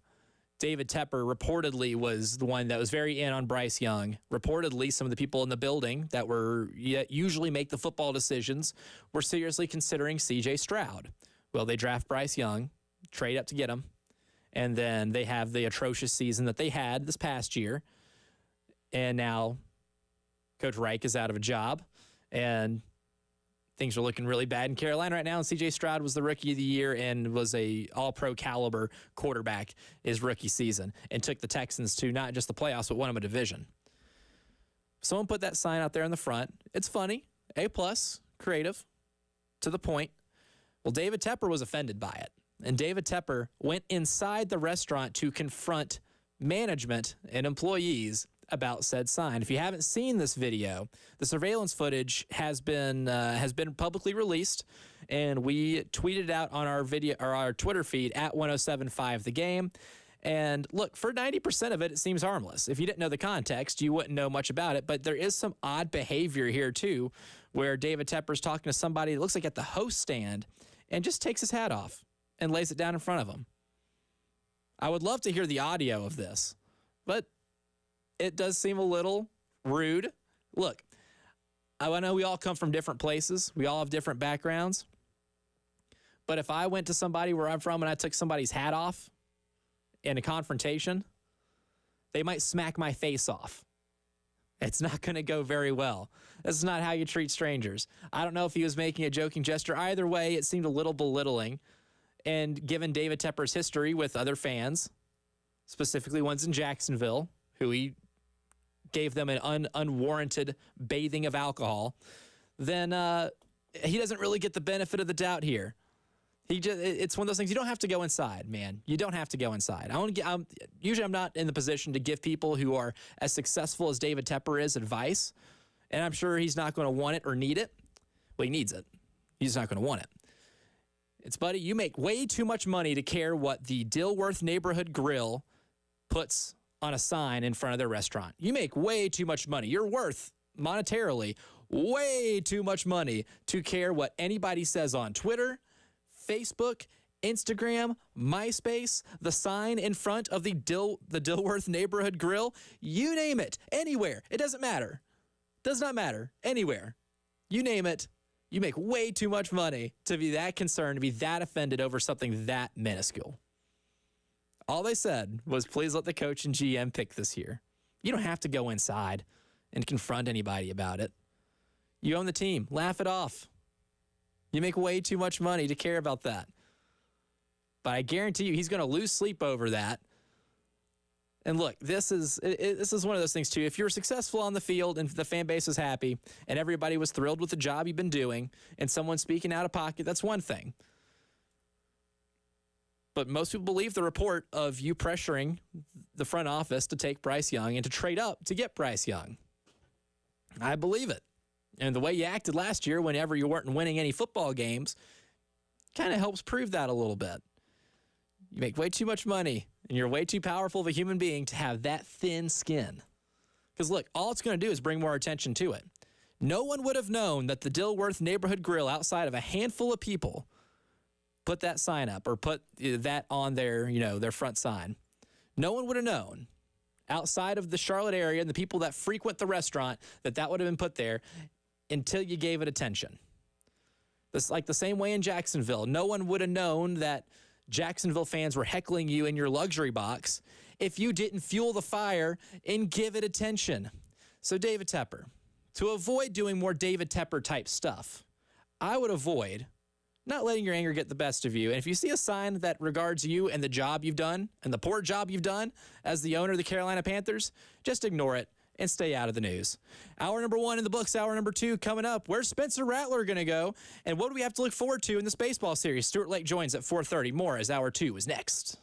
David Tepper reportedly was the one that was very in on Bryce Young. Reportedly, some of the people in the building that were usually make the football decisions were seriously considering C.J. Stroud. Well, they draft Bryce Young, trade up to get him, and then they have the atrocious season that they had this past year. And now Coach Reich is out of a job, and things are looking really bad in Carolina right now. And C.J. Stroud was the rookie of the year and was a all-pro caliber quarterback his rookie season and took the Texans to not just the playoffs, but won them a division. Someone put that sign out there in the front. It's funny, A+, creative, to the point. Well, David Tepper was offended by it. And David Tepper went inside the restaurant to confront management and employees about said sign. If you haven't seen this video, the surveillance footage has been publicly released, and we tweeted it out on our video or our Twitter feed at 1075 The Game. And look, for 90% of it, it seems harmless. If you didn't know the context, you wouldn't know much about it. But there is some odd behavior here too, where David Tepper's talking to somebody that looks like at the host stand and just takes his hat off and lays it down in front of him. I would love to hear the audio of this, but it does seem a little rude. Look, I know we all come from different places. We all have different backgrounds. But if I went to somebody where I'm from and I took somebody's hat off in a confrontation, they might smack my face off. It's not going to go very well. That's not how you treat strangers. I don't know if he was making a joking gesture. Either way, it seemed a little belittling. And given David Tepper's history with other fans, specifically ones in Jacksonville, who he gave them an unwarranted bathing of alcohol, then he doesn't really get the benefit of the doubt here. It's one of those things, you don't have to go inside, man. You don't have to go inside. Usually I'm not in the position to give people who are as successful as David Tepper is advice, and I'm sure he's not going to want it or need it. Well, he needs it. He's not going to want it. It's, buddy, you make way too much money to care what the Dilworth Neighborhood Grill puts on a sign in front of their restaurant. You make way too much money. You're worth, monetarily, way too much money to care what anybody says on Twitter, Facebook, Instagram, MySpace, the sign in front of the Dilworth Neighborhood Grill. You name it. Anywhere. It doesn't matter. Does not matter. Anywhere. You name it. You make way too much money to be that concerned, to be that offended over something that minuscule. All they said was, please let the coach and GM pick this year. You don't have to go inside and confront anybody about it. You own the team. Laugh it off. You make way too much money to care about that. But I guarantee you he's going to lose sleep over that. And look, this is one of those things, too. If you're successful on the field and the fan base is happy and everybody was thrilled with the job you've been doing and someone speaking out of pocket, that's one thing. But most people believe the report of you pressuring the front office to take Bryce Young and to trade up to get Bryce Young. I believe it. And the way you acted last year whenever you weren't winning any football games kind of helps prove that a little bit. You make way too much money, and you're way too powerful of a human being to have that thin skin. Because, look, all it's going to do is bring more attention to it. No one would have known that the Dilworth Neighborhood Grill, outside of a handful of people, put that sign up or put that on their, their front sign, no one would have known outside of the Charlotte area and the people that frequent the restaurant that would have been put there until you gave it attention. It's like the same way in Jacksonville. No one would have known that Jacksonville fans were heckling you in your luxury box if you didn't fuel the fire and give it attention. So David Tepper, to avoid doing more David Tepper type stuff, I would avoid not letting your anger get the best of you. And if you see a sign that regards you and the job you've done and the poor job you've done as the owner of the Carolina Panthers, just ignore it and stay out of the news. Hour number 1 in the books, hour number 2 coming up. Where's Spencer Rattler going to go? And what do we have to look forward to in this baseball series? Stuart Lake joins at 4:30. More as hour 2 is next.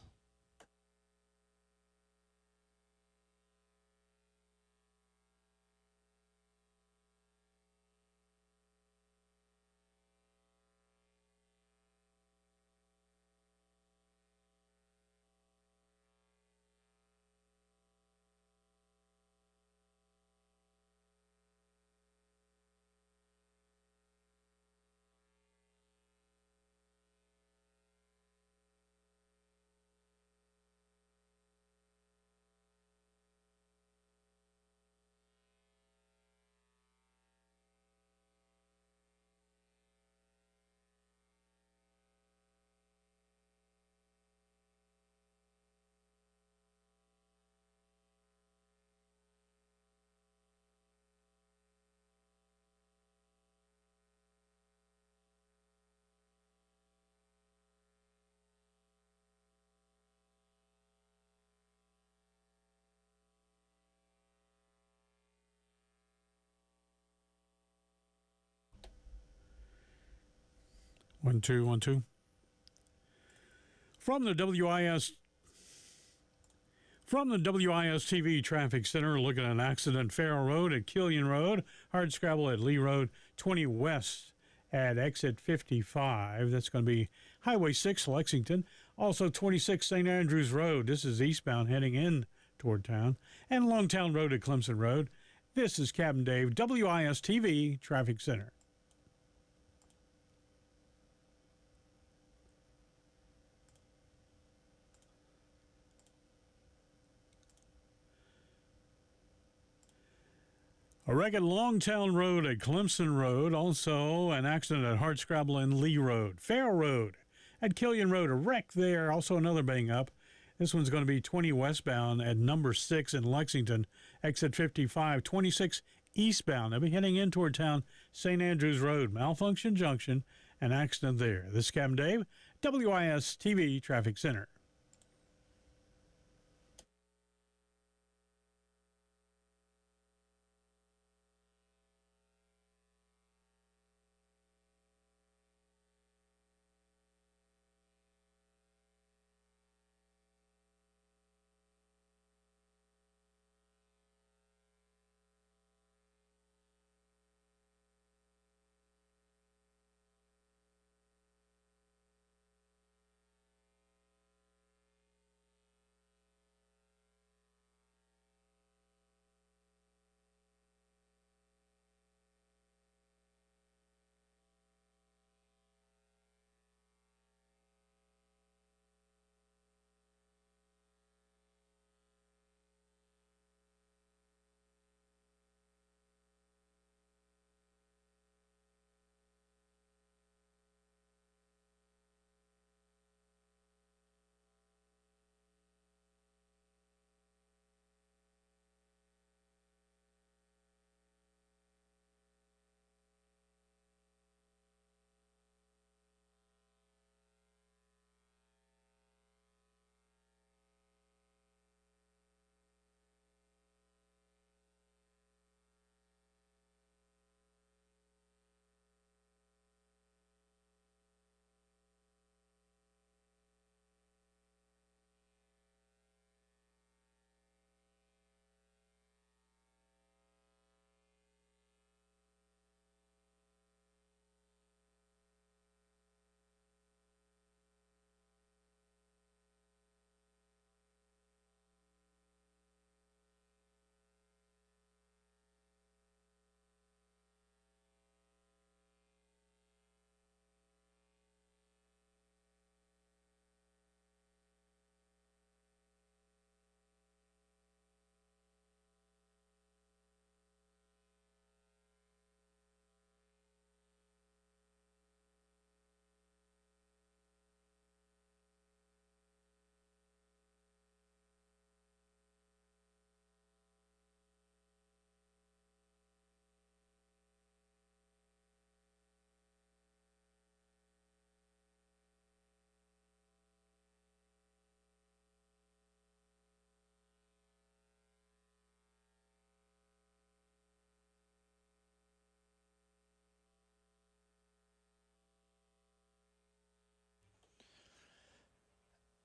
One, two, 1, 2. From the WIS TV Traffic Center, look at an accident. Farrell Road at Killian Road, hard scrabble at Lee Road, 20 West at exit 55. That's going to be Highway 6, Lexington. Also 26 St. Andrews Road. This is eastbound heading in toward town. And Longtown Road at Clemson Road. This is Captain Dave, WIS TV Traffic Center. A wreck at Longtown Road at Clemson Road. Also an accident at Hardscrabble and Lee Road. Farrell Road at Killian Road. A wreck there. Also another bang up. This one's going to be 20 westbound at number 6 in Lexington. Exit 55. 26 eastbound. They'll be heading in toward town. St. Andrews Road. Malfunction Junction. An accident there. This is Captain Dave. WIS TV Traffic Center.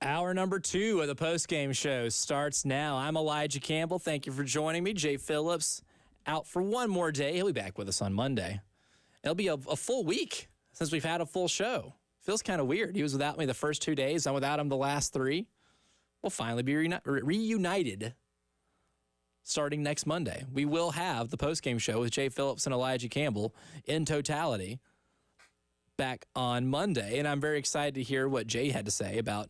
Hour number 2 of the postgame show starts now. I'm Elijah Campbell. Thank you for joining me. Jay Phillips out for one more day. He'll be back with us on Monday. It'll be a full week since we've had a full show. Feels kind of weird. He was without me the first 2 days. I'm without him the last 3. We'll finally be reunited starting next Monday. We will have the postgame show with Jay Phillips and Elijah Campbell in totality back on Monday. And I'm very excited to hear what Jay had to say about,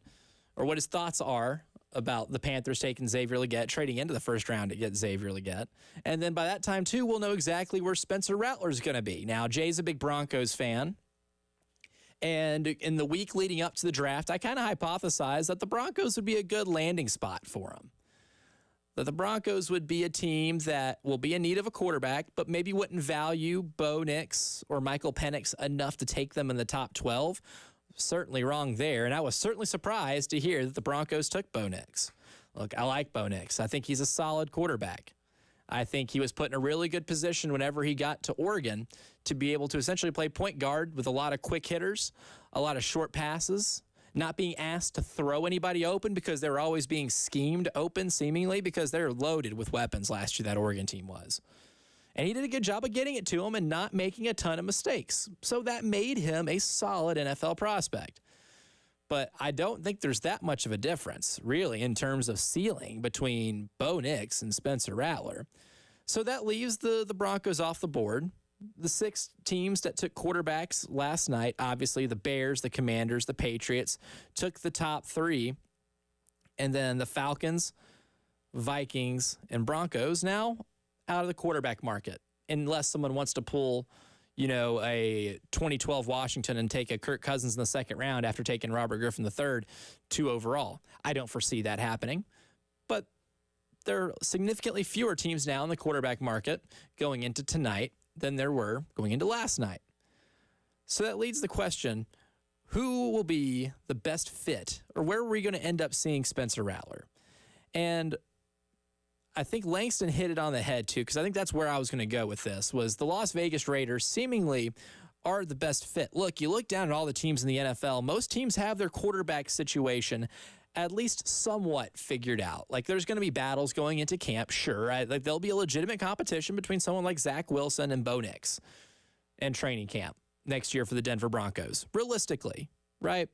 or what his thoughts are about the Panthers taking Xavier Legette, trading into the first round to get Xavier Legette. And then by that time, too, we'll know exactly where Spencer Rattler's going to be. Now, Jay's a big Broncos fan. And in the week leading up to the draft, I kind of hypothesized that the Broncos would be a good landing spot for him. That the Broncos would be a team that will be in need of a quarterback, but maybe wouldn't value Bo Nix or Michael Penix enough to take them in the top 12. Certainly wrong there, and I was certainly surprised to hear that the Broncos took Bo Nix. Look, I like Bo Nix. I think he's a solid quarterback. I think he was put in a really good position whenever he got to Oregon to be able to essentially play point guard with a lot of quick hitters, a lot of short passes, not being asked to throw anybody open because they're always being schemed open seemingly because they're loaded with weapons last year, that Oregon team was. And he did a good job of getting it to him and not making a ton of mistakes. So that made him a solid NFL prospect. But I don't think there's that much of a difference, really, in terms of ceiling between Bo Nix and Spencer Rattler. So that leaves the Broncos off the board. The 6 teams that took quarterbacks last night, obviously the Bears, the Commanders, the Patriots, took the top 3. And then the Falcons, Vikings, and Broncos now out of the quarterback market, unless someone wants to pull, a 2012 Washington and take a Kirk Cousins in the second round after taking Robert Griffin III 2 overall. I don't foresee that happening, but there are significantly fewer teams now in the quarterback market going into tonight than there were going into last night. So that leads the question, who will be the best fit, or where are we going to end up seeing Spencer Rattler? And I think Langston hit it on the head, too, because I think that's where I was going to go with this, was the Las Vegas Raiders seemingly are the best fit. Look, you look down at all the teams in the NFL, most teams have their quarterback situation at least somewhat figured out. Like, there's going to be battles going into camp, sure. Like, there'll be a legitimate competition between someone like Zach Wilson and Bo Nix in training camp next year for the Denver Broncos. Realistically, right?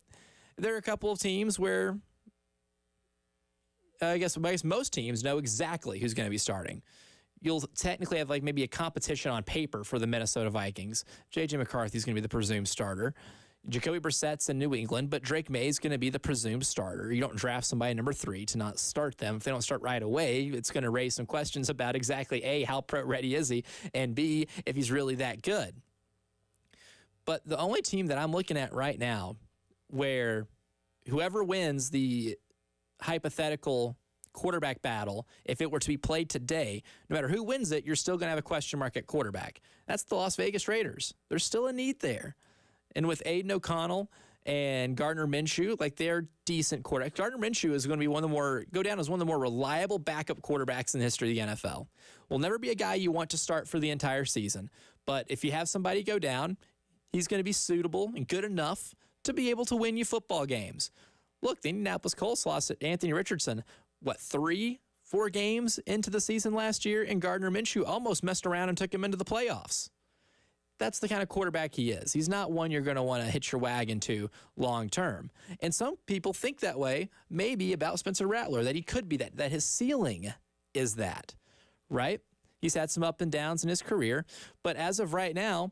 There are a couple of teams where I guess most teams know exactly who's going to be starting. You'll technically have maybe a competition on paper for the Minnesota Vikings. J.J. McCarthy's going to be the presumed starter. Jacoby Brissett's in New England, but Drake May's going to be the presumed starter. You don't draft somebody number 3 to not start them. If they don't start right away, it's going to raise some questions about exactly, A, how pro-ready is he, and B, if he's really that good. But the only team that I'm looking at right now where whoever wins the hypothetical quarterback battle, if it were to be played today, no matter who wins it, you're still going to have a question mark at quarterback. That's the Las Vegas Raiders. There's still a need there. And with Aiden O'Connell and Gardner Minshew, they're decent quarterbacks. Gardner Minshew is going to be go down as one of the more reliable backup quarterbacks in the history of the NFL. Will never be a guy you want to start for the entire season. But if you have somebody go down, he's going to be suitable and good enough to be able to win you football games. Look, the Indianapolis Colts lost Anthony Richardson, 3-4 games into the season last year, and Gardner Minshew almost messed around and took him into the playoffs. That's the kind of quarterback he is. He's not one you're going to want to hitch your wagon to long term. And some people think that way, maybe about Spencer Rattler, that he could be that his ceiling is that, right? He's had some up and downs in his career, but as of right now,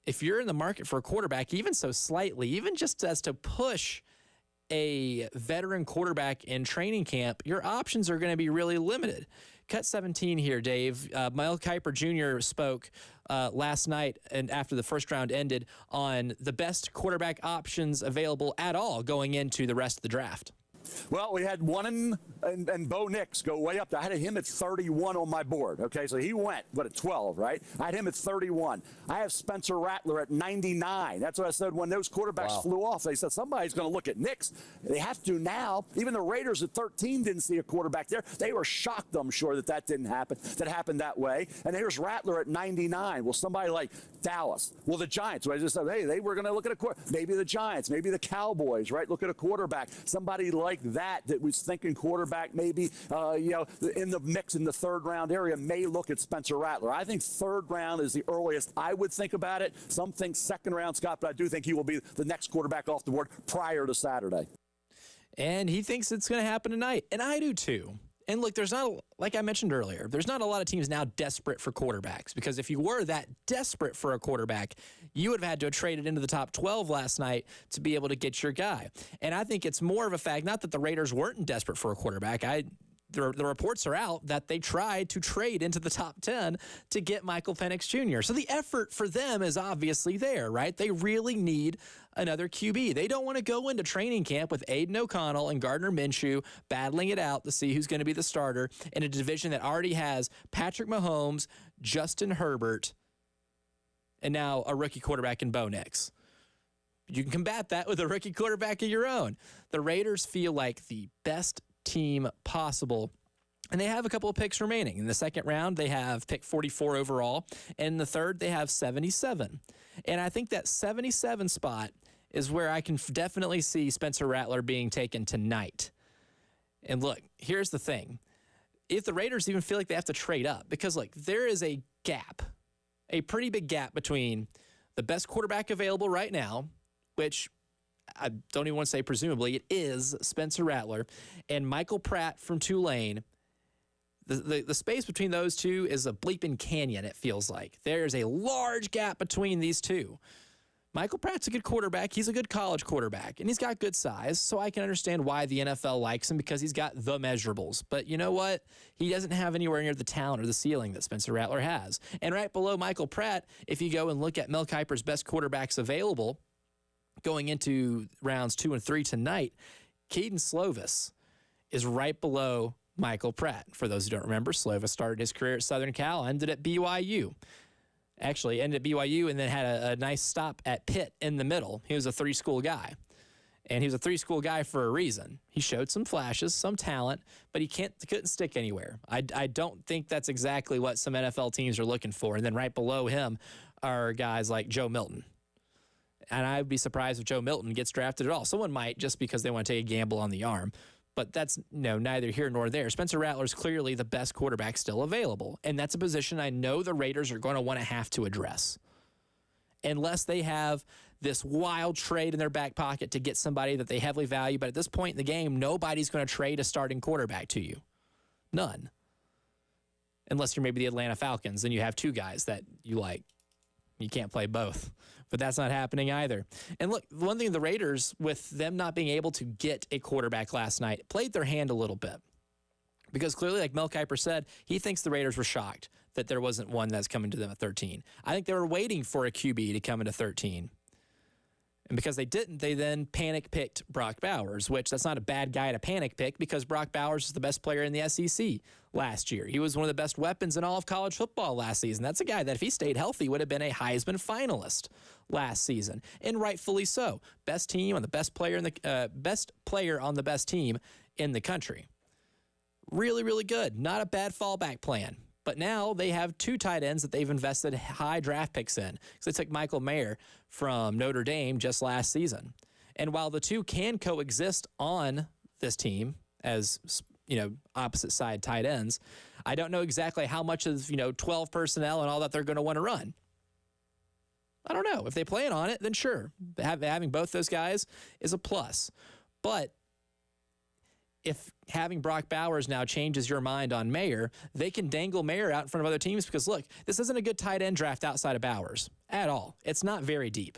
if you're in the market for a quarterback, even so slightly, even just as to push a veteran quarterback in training camp, your options are going to be really limited. Cut 17 here, Dave. Mel Kiper Jr. spoke last night and after the first round ended on the best quarterback options available at all going into the rest of the draft. Well, we had one and Bo Nix go way up there. I had him at 31 on my board. Okay, so he went, at 12, right? I had him at 31. I have Spencer Rattler at 99. That's what I said when those quarterbacks flew off. They said somebody's going to look at Nix. They have to now. Even the Raiders at 13 didn't see a quarterback there. They were shocked, I'm sure, that didn't happen, that happened that way. And here's Rattler at 99. Well, somebody like Dallas. Well, the Giants. I just said, hey, they were going to look at a quarterback. Maybe the Giants, maybe the Cowboys, right? Look at a quarterback. Somebody like that was thinking quarterback maybe, in the mix in the third round area may look at Spencer Rattler. I think third round is the earliest I would think about it. Some think second round, Scott, but I do think he will be the next quarterback off the board prior to Saturday. And he thinks it's going to happen tonight. And I do too. And look, there's not, like I mentioned earlier, there's not a lot of teams now desperate for quarterbacks, because if you were that desperate for a quarterback, you would have had to have traded into the top 12 last night to be able to get your guy. And I think it's more of a fact, not that the Raiders weren't desperate for a quarterback. The reports are out that they tried to trade into the top 10 to get Michael Penix Jr. So the effort for them is obviously there, right? They really need another QB. They don't want to go into training camp with Aiden O'Connell and Gardner Minshew battling it out to see who's going to be the starter in a division that already has Patrick Mahomes, Justin Herbert, and now a rookie quarterback in Bo Nix. You can combat that with a rookie quarterback of your own. The Raiders feel like the best team possible, and they have a couple of picks remaining. In the second round, they have pick 44 overall, and in the third, they have 77. And I think that 77 spot is where I can definitely see Spencer Rattler being taken tonight. And look, here's the thing. If the Raiders even feel like they have to trade up, because look, there is a gap, a pretty big gap between the best quarterback available right now, which I don't even want to say presumably, it is Spencer Rattler, and Michael Pratt from Tulane. The space between those two is a bleeping canyon, it feels like. There's a large gap between these two. Michael Pratt's a good quarterback. He's a good college quarterback, and he's got good size, so I can understand why the NFL likes him, because he's got the measurables. But you know what? He doesn't have anywhere near the talent or the ceiling that Spencer Rattler has. And right below Michael Pratt, if you go and look at Mel Kiper's best quarterbacks available going into rounds 2 and 3 tonight, Keaton Slovis is right below Michael Pratt. For those who don't remember, Slovis started his career at Southern Cal, ended at BYU. Actually, ended at BYU and then had a nice stop at Pitt in the middle. He was a three-school guy. And he was a three-school guy for a reason. He showed some flashes, some talent, but he couldn't stick anywhere. I don't think that's exactly what some NFL teams are looking for. And then right below him are guys like Joe Milton. And I'd be surprised if Joe Milton gets drafted at all. Someone might, just because they want to take a gamble on the arm. But that's neither here nor there. Spencer Rattler is clearly the best quarterback still available. And that's a position I know the Raiders are going to want to have to address. Unless they have this wild trade in their back pocket to get somebody that they heavily value. But at this point in the game, nobody's going to trade a starting quarterback to you. None. Unless you're maybe the Atlanta Falcons, then you have two guys that you like. You can't play both. But that's not happening either. And look, one thing the Raiders, with them not being able to get a quarterback last night, played their hand a little bit. Because clearly, like Mel Kiper said, he thinks the Raiders were shocked that there wasn't one that's coming to them at 13. I think they were waiting for a QB to come into 13. And because they didn't, they then panic-picked Brock Bowers, which that's not a bad guy to panic pick, because Brock Bowers is the best player in the SEC last year. He was one of the best weapons in all of college football last season. That's a guy that if he stayed healthy would have been a Heisman finalist last season, and rightfully so. Best team on the best player in the best player on the best team in the country. Really, really good. Not a bad fallback plan. But now they have two tight ends that they've invested high draft picks in. So they took Michael Mayer from Notre Dame just last season. And while the two can coexist on this team as, opposite side tight ends, I don't know exactly how much of, 12 personnel and all that they're going to want to run. I don't know. If they plan on it, then sure. Having both those guys is a plus. But if having Brock Bowers now changes your mind on Mayer, they can dangle Mayer out in front of other teams, because, look, this isn't a good tight end draft outside of Bowers at all. It's not very deep.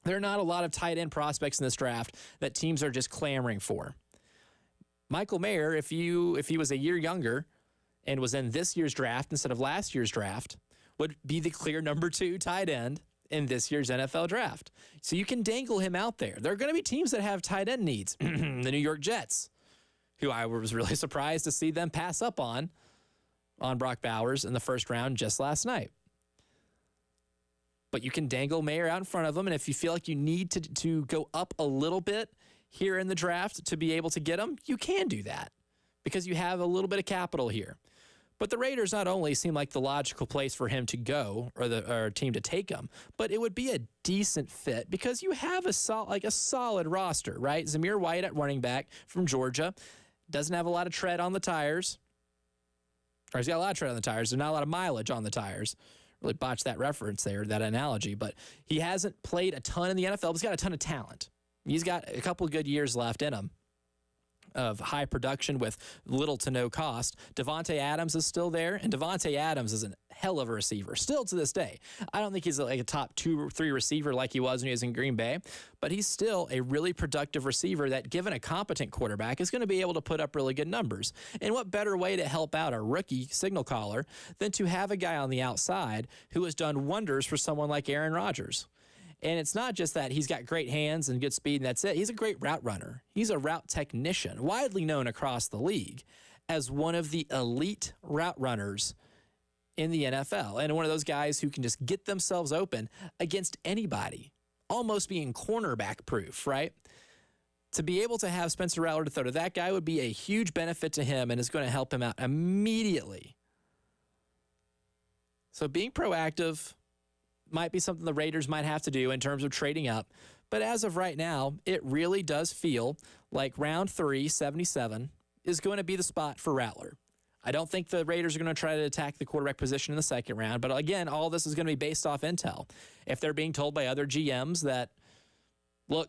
There are not a lot of tight end prospects in this draft that teams are just clamoring for. Michael Mayer, if he was a year younger and was in this year's draft instead of last year's draft, would be the clear number 2 tight end in this year's NFL draft. So you can dangle him out there. There are going to be teams that have tight end needs. The New York Jets, who I was really surprised to see them pass up on Brock Bowers in the first round just last night. But you can dangle Mayer out in front of them, and if you feel like you need to go up a little bit here in the draft to be able to get him, you can do that because you have a little bit of capital here. But the Raiders not only seem like the logical place for him to go or a team to take him, but it would be a decent fit because you have a solid roster, right? Zamir White at running back from Georgia doesn't have a lot of tread on the tires. Or he's got a lot of tread on the tires. There's not a lot of mileage on the tires. Really botched that reference there, that analogy. But he hasn't played a ton in the NFL, but he's got a ton of talent. He's got a couple of good years left in him of high production with little to no cost. Davante Adams is still there, and Davante Adams is a hell of a receiver, still to this day. I don't think he's like a top 2 or 3 receiver like he was when he was in Green Bay, but he's still a really productive receiver that, given a competent quarterback, is going to be able to put up really good numbers. And what better way to help out a rookie signal caller than to have a guy on the outside who has done wonders for someone like Aaron Rodgers? And it's not just that he's got great hands and good speed and that's it. He's a great route runner. He's a route technician, widely known across the league as one of the elite route runners in the NFL. And one of those guys who can just get themselves open against anybody, almost being cornerback proof, right? To be able to have Spencer Rattler to throw to that guy would be a huge benefit to him and is going to help him out immediately. So being proactive might be something the Raiders might have to do in terms of trading up. But as of right now, it really does feel like round 3, 77, is going to be the spot for Rattler. I don't think the Raiders are going to try to attack the quarterback position in the second round. But again, all this is going to be based off intel. If they're being told by other GMs that, look,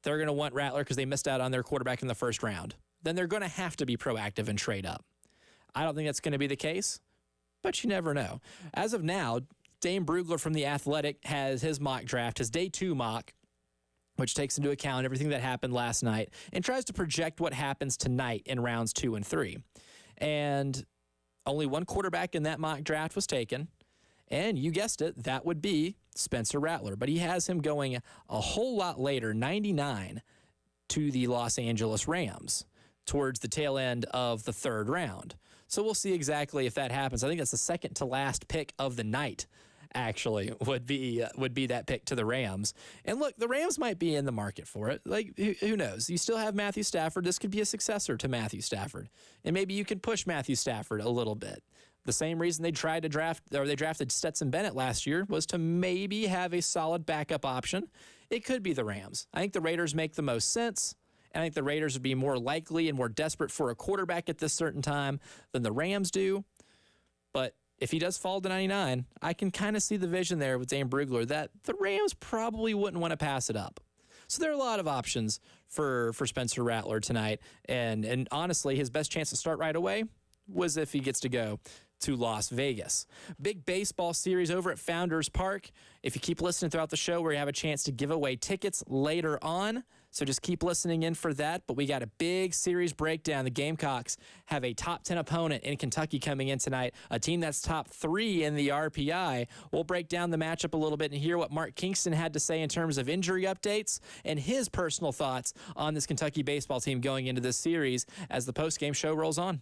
they're going to want Rattler because they missed out on their quarterback in the first round, then they're going to have to be proactive and trade up. I don't think that's going to be the case, but you never know. As of now, Dane Brugler from The Athletic has his mock draft, his day 2 mock, which takes into account everything that happened last night and tries to project what happens tonight in rounds 2 and 3. And only one quarterback in that mock draft was taken. And you guessed it, that would be Spencer Rattler. But he has him going a whole lot later, 99, to the Los Angeles Rams towards the tail end of the 3rd round. So we'll see exactly if that happens. I think that's the second to last pick of the night, actually, would be that pick to the Rams. And look, the Rams might be in the market for it. Like, who knows? You still have Matthew Stafford. This could be a successor to Matthew Stafford. And maybe you can push Matthew Stafford a little bit. The same reason they drafted Stetson Bennett last year was to maybe have a solid backup option. It could be the Rams. I think the Raiders make the most sense. And I think the Raiders would be more likely and more desperate for a quarterback at this certain time than the Rams do. But if he does fall to 99, I can kind of see the vision there with Dane Brugler that the Rams probably wouldn't want to pass it up. So there are a lot of options for Spencer Rattler tonight. And honestly, his best chance to start right away was if he gets to go to Las Vegas. Big baseball series over at Founders Park. If you keep listening throughout the show, we have a chance to give away tickets later on. So just keep listening in for that. But we got a big series breakdown. The Gamecocks have a top 10 opponent in Kentucky coming in tonight, a team that's top 3 in the RPI. We'll break down the matchup a little bit and hear what Mark Kingston had to say in terms of injury updates and his personal thoughts on this Kentucky baseball team going into this series as the postgame show rolls on.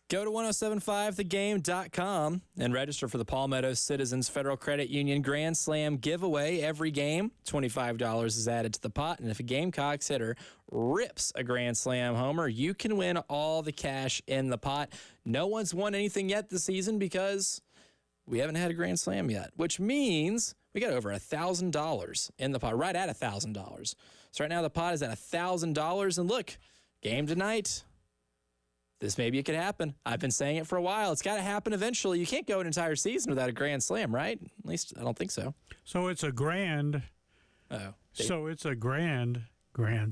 Go to 1075thegame.com and register for the Palmetto Citizens Federal Credit Union Grand Slam giveaway. Every game, $25 is added to the pot. And if a Gamecocks hitter rips a Grand Slam homer, you can win all the cash in the pot. No one's won anything yet this season because we haven't had a Grand Slam yet, which means we got over $1,000 in the pot, right at $1,000. So right now the pot is at $1,000. And look, game tonight. This maybe it could happen. I've been saying it for a while. It's got to happen eventually. You can't go an entire season without a Grand Slam, right? At least I don't think so. So it's a grand. So it's a grand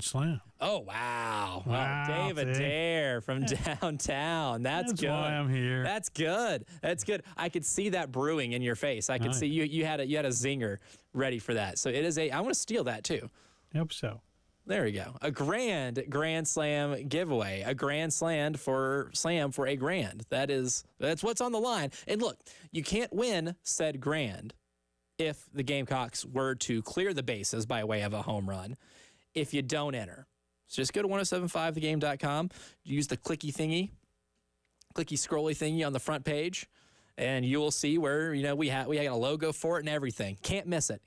Slam. Oh, wow. Wow, Dave Adair from downtown. That's good. Why I'm here. That's good. That's good. I could see that brewing in your face. I could see you had a zinger ready for that. So it is I want to steal that too. Hope so. There we go. A Grand Slam giveaway. A Grand Slam for a grand. That's what's on the line. And look, you can't win said grand if the Gamecocks were to clear the bases by way of a home run if you don't enter. So just go to 1075thegame.com, use the clicky scrolly thingy on the front page, and you will see where, we got a logo for it and everything. Can't miss it.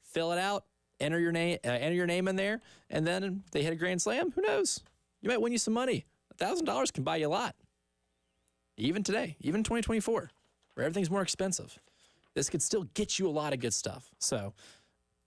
Fill it out. Enter your name in there, and then they hit a Grand Slam. Who knows? You might win you some money. $1,000 can buy you a lot. Even today, even 2024, where everything's more expensive, this could still get you a lot of good stuff. So,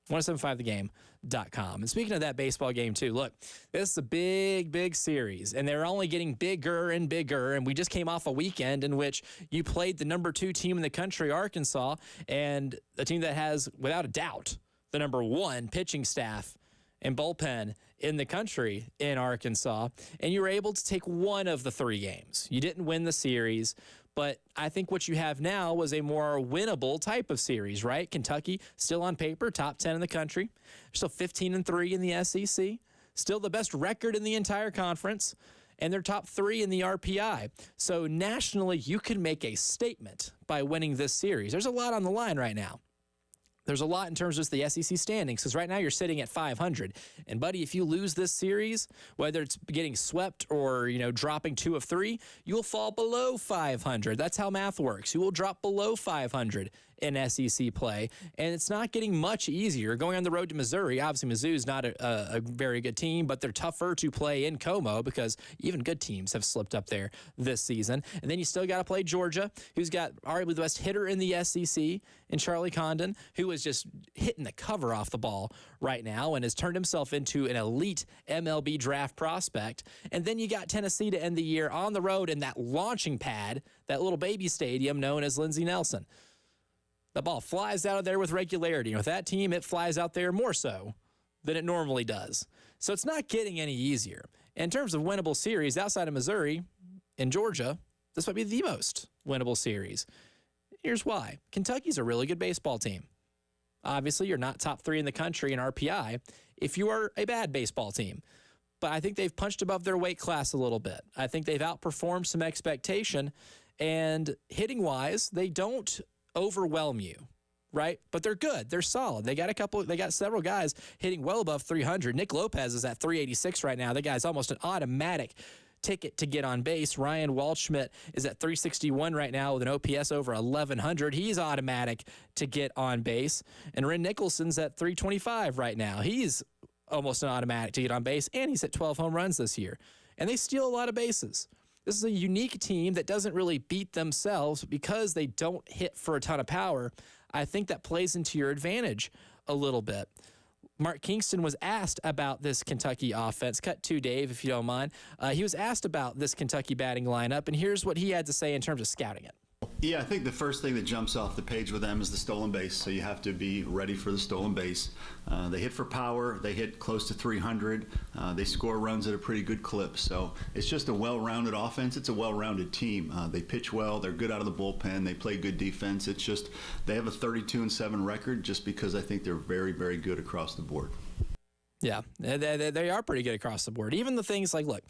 1075thegame.com. And speaking of that baseball game too, look, this is a big series, and they're only getting bigger and bigger. And we just came off a weekend in which you played the number 2 team in the country, Arkansas, and a team that has, without a doubt, the number 1 pitching staff and bullpen in the country in Arkansas, and you were able to take one of the 3 games. You didn't win the series, but I think what you have now was a more winnable type of series, right? Kentucky, still on paper, top 10 in the country. Still 15-3 in the SEC. Still the best record in the entire conference, and they're top 3 in the RPI. So nationally, you can make a statement by winning this series. There's a lot on the line right now. There's a lot in terms of the SEC standings, because right now you're sitting at 500. And, buddy, if you lose this series, whether it's getting swept or, dropping 2 of 3, you'll fall below 500. That's how math works. You will drop below 500 in SEC play, and it's not getting much easier. Going on the road to Missouri, obviously Mizzou's not a very good team, but they're tougher to play in Como because even good teams have slipped up there this season. And then you still got to play Georgia, who's got arguably the best hitter in the SEC in Charlie Condon, who is just hitting the cover off the ball right now and has turned himself into an elite MLB draft prospect. And then you got Tennessee to end the year on the road in that launching pad, that little baby stadium known as Lindsey Nelson. The ball flies out of there with regularity. And with that team, it flies out there more so than it normally does. So it's not getting any easier. In terms of winnable series, outside of Missouri and Georgia, this might be the most winnable series. Here's why. Kentucky's a really good baseball team. Obviously, you're not top 3 in the country in RPI if you are a bad baseball team. But I think they've punched above their weight class a little bit. I think they've outperformed some expectation. And hitting-wise, they don't overwhelm you, right? But they're good. They're solid. They got several guys hitting well above 300. Nick Lopez is at 386 right now. The guy's almost an automatic ticket to get on base. Ryan Waldschmidt is at 361 right now with an OPS over 1100. He's automatic to get on base. And Ren Nicholson's at 325 right now. He's almost an automatic to get on base, and he's at 12 home runs this year. And they steal a lot of bases. This is a unique team that doesn't really beat themselves because they don't hit for a ton of power. I think that plays into your advantage a little bit. Mark Kingston was asked about this Kentucky offense. Cut to Dave, if you don't mind. He was asked about this Kentucky batting lineup, and here's what he had to say in terms of scouting it. Yeah, I think the first thing that jumps off the page with them is the stolen base, so you have to be ready for the stolen base. They hit for power. They hit close to 300. They score runs at a pretty good clip, so it's just a well-rounded offense. It's a well-rounded team. They pitch well. They're good out of the bullpen. They play good defense. It's just they have a 32-7 record just because I think they're very, very good across the board. Yeah, they are pretty good across the board. Even the things like, look,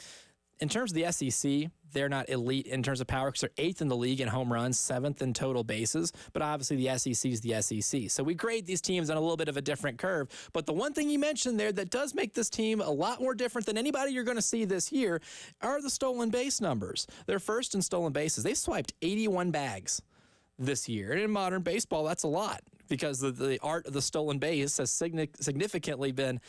in terms of the SEC, they're not elite in terms of power because they're 8th in the league in home runs, 7th in total bases. But obviously the SEC is the SEC. So we grade these teams on a little bit of a different curve. But the one thing you mentioned there that does make this team a lot more different than anybody you're going to see this year are the stolen base numbers. They're first in stolen bases. They swiped 81 bags this year. And in modern baseball, that's a lot because the art of the stolen base has significantly been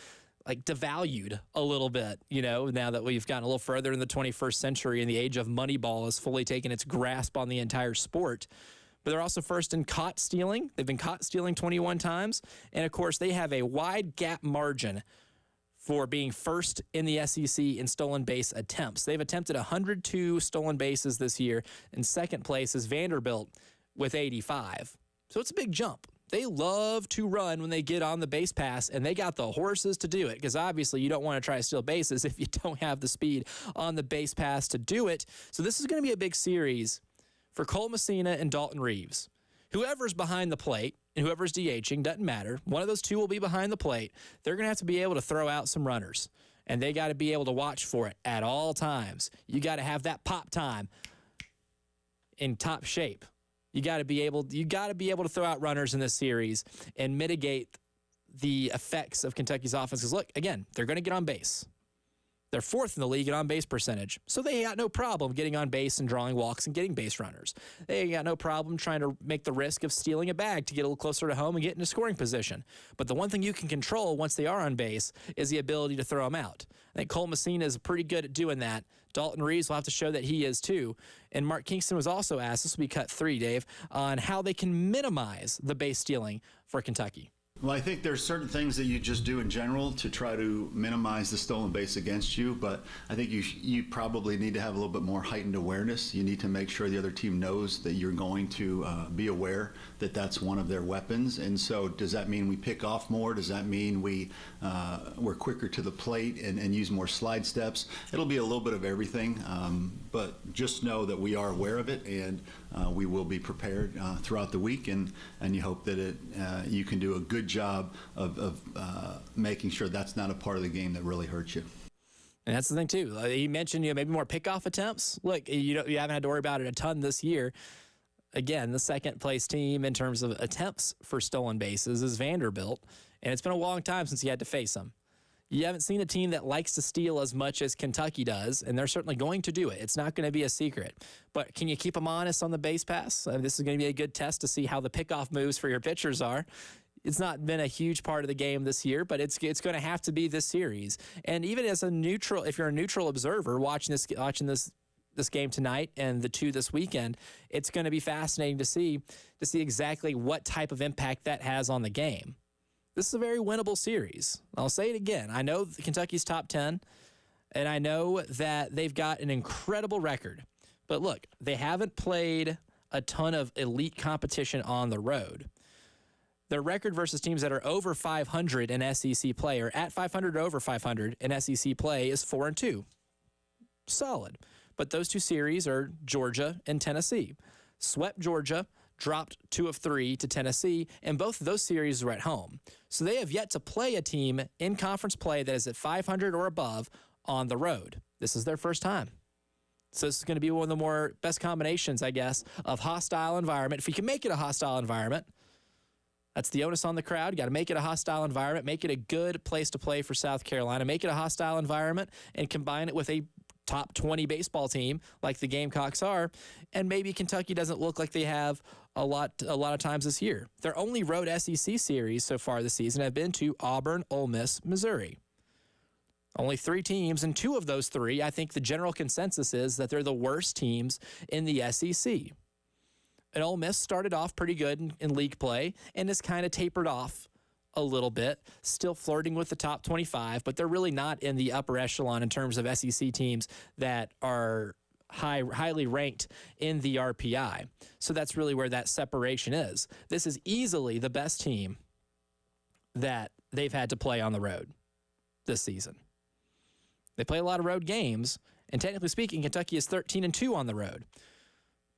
devalued a little bit, now that we've gotten a little further in the 21st century and the age of Moneyball has fully taken its grasp on the entire sport. But they're also first in caught stealing. They've been caught stealing 21 times. And, of course, they have a wide gap margin for being first in the SEC in stolen base attempts. They've attempted 102 stolen bases this year. In second place is Vanderbilt with 85. So it's a big jump. They love to run when they get on the base pass, and they got the horses to do it because obviously you don't want to try to steal bases if you don't have the speed on the base pass to do it. So this is going to be a big series for Cole Messina and Dalton Reeves. Whoever's behind the plate and whoever's DHing, doesn't matter. One of those two will be behind the plate. They're going to have to be able to throw out some runners, and they got to be able to watch for it at all times. You got to have that pop time in top shape. You got to be able to throw out runners in this series and mitigate the effects of Kentucky's offense. Because look, again, they're going to get on base. They're 4th in the league in on-base percentage, so they got no problem getting on base and drawing walks and getting base runners. They got no problem trying to make the risk of stealing a bag to get a little closer to home and get into scoring position. But the one thing you can control once they are on base is the ability to throw them out. I think Cole Messina is pretty good at doing that. Dalton Reeves will have to show that he is too. And Mark Kingston was also asked, this will be cut 3, Dave, on how they can minimize the base stealing for Kentucky. Well, I think there's certain things that you just do in general to try to minimize the stolen base against you, but I think you probably need to have a little bit more heightened awareness. You need to make sure the other team knows that you're going to be aware that that's one of their weapons. And so does that mean we pick off more? Does that mean we're quicker to the plate and use more slide steps? It'll be a little bit of everything, but just know that we are aware of it, and we will be prepared throughout the week, and you hope that you can do a good job of making sure that's not a part of the game that really hurts you. And that's the thing too. You mentioned maybe more pickoff attempts. Look, you haven't had to worry about it a ton this year. Again, the second place team in terms of attempts for stolen bases is Vanderbilt, and it's been a long time since you had to face them. You haven't seen a team that likes to steal as much as Kentucky does, and they're certainly going to do it. It's not going to be a secret. But can you keep them honest on the base pass? This is going to be a good test to see how the pickoff moves for your pitchers are. It's not been a huge part of the game this year, but it's going to have to be this series. And even as a neutral, if you're a neutral observer watching this game tonight and the 2 this weekend, it's going to be fascinating to see exactly what type of impact that has on the game. This is a very winnable series. I'll say it again. I know Kentucky's top 10, and I know that they've got an incredible record. But look, they haven't played a ton of elite competition on the road. Their record versus teams that are over 500 in SEC play, or at 500 or over 500 in SEC play, is 4-2. Solid. But those 2 series are Georgia and Tennessee. Swept Georgia, dropped 2 of 3 to Tennessee, and both of those series were at home. So they have yet to play a team in conference play that is at 500 or above on the road. This is their first time. So this is going to be one of the more best combinations, I guess, of hostile environment. If you can make it a hostile environment, that's the onus on the crowd. You got to make it a hostile environment, make it a good place to play for South Carolina, make it a hostile environment, and combine it with a top 20 baseball team like the Gamecocks are, and maybe Kentucky doesn't look like they have a lot of times this year. Their only road SEC series so far this season have been to Auburn, Ole Miss, Missouri. Only 3 teams, and 2 of those 3, I think the general consensus is that they're the worst teams in the SEC. And Ole Miss started off pretty good in league play and has kind of tapered off a little bit, still flirting with the top 25, but they're really not in the upper echelon in terms of SEC teams that are highly ranked in the RPI. So that's really where that separation is. This is easily the best team that they've had to play on the road this season. They play a lot of road games, and technically speaking, Kentucky is 13-2 on the road.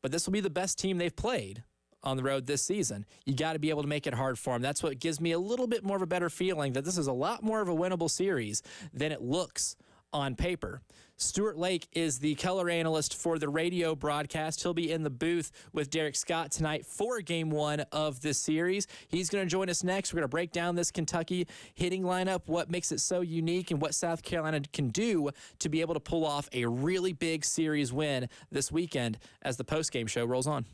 But this will be the best team they've played on the road this season. You got to be able to make it hard for them. That's what gives me a little bit more of a better feeling that this is a lot more of a winnable series than it looks on paper. Stuart Lake is the color analyst for the radio broadcast. He'll be in the booth with Derek Scott tonight for Game 1 of this series. He's going to join us next. We're going to break down this Kentucky hitting lineup, what makes it so unique, and what South Carolina can do to be able to pull off a really big series win this weekend as the postgame show rolls on.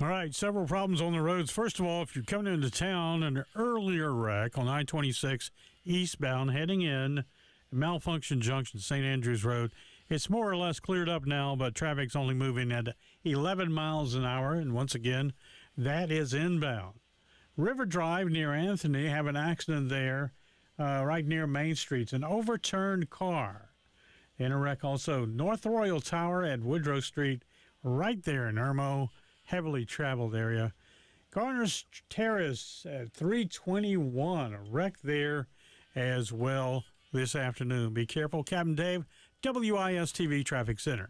All right, several problems on the roads. First of all, if you're coming into town, an earlier wreck on I-26 eastbound heading in Malfunction Junction, St. Andrews Road. It's more or less cleared up now, but traffic's only moving at 11 miles an hour, and once again, that is inbound. River Drive near Anthony, have an accident there right near Main Street. It's an overturned car. In a wreck also, North Royal Tower at Woodrow Street, right there in Irmo. Heavily traveled area. Garner's Terrace at 321, a wreck there as well this afternoon. Be careful. Captain Dave, WIS-TV Traffic Center.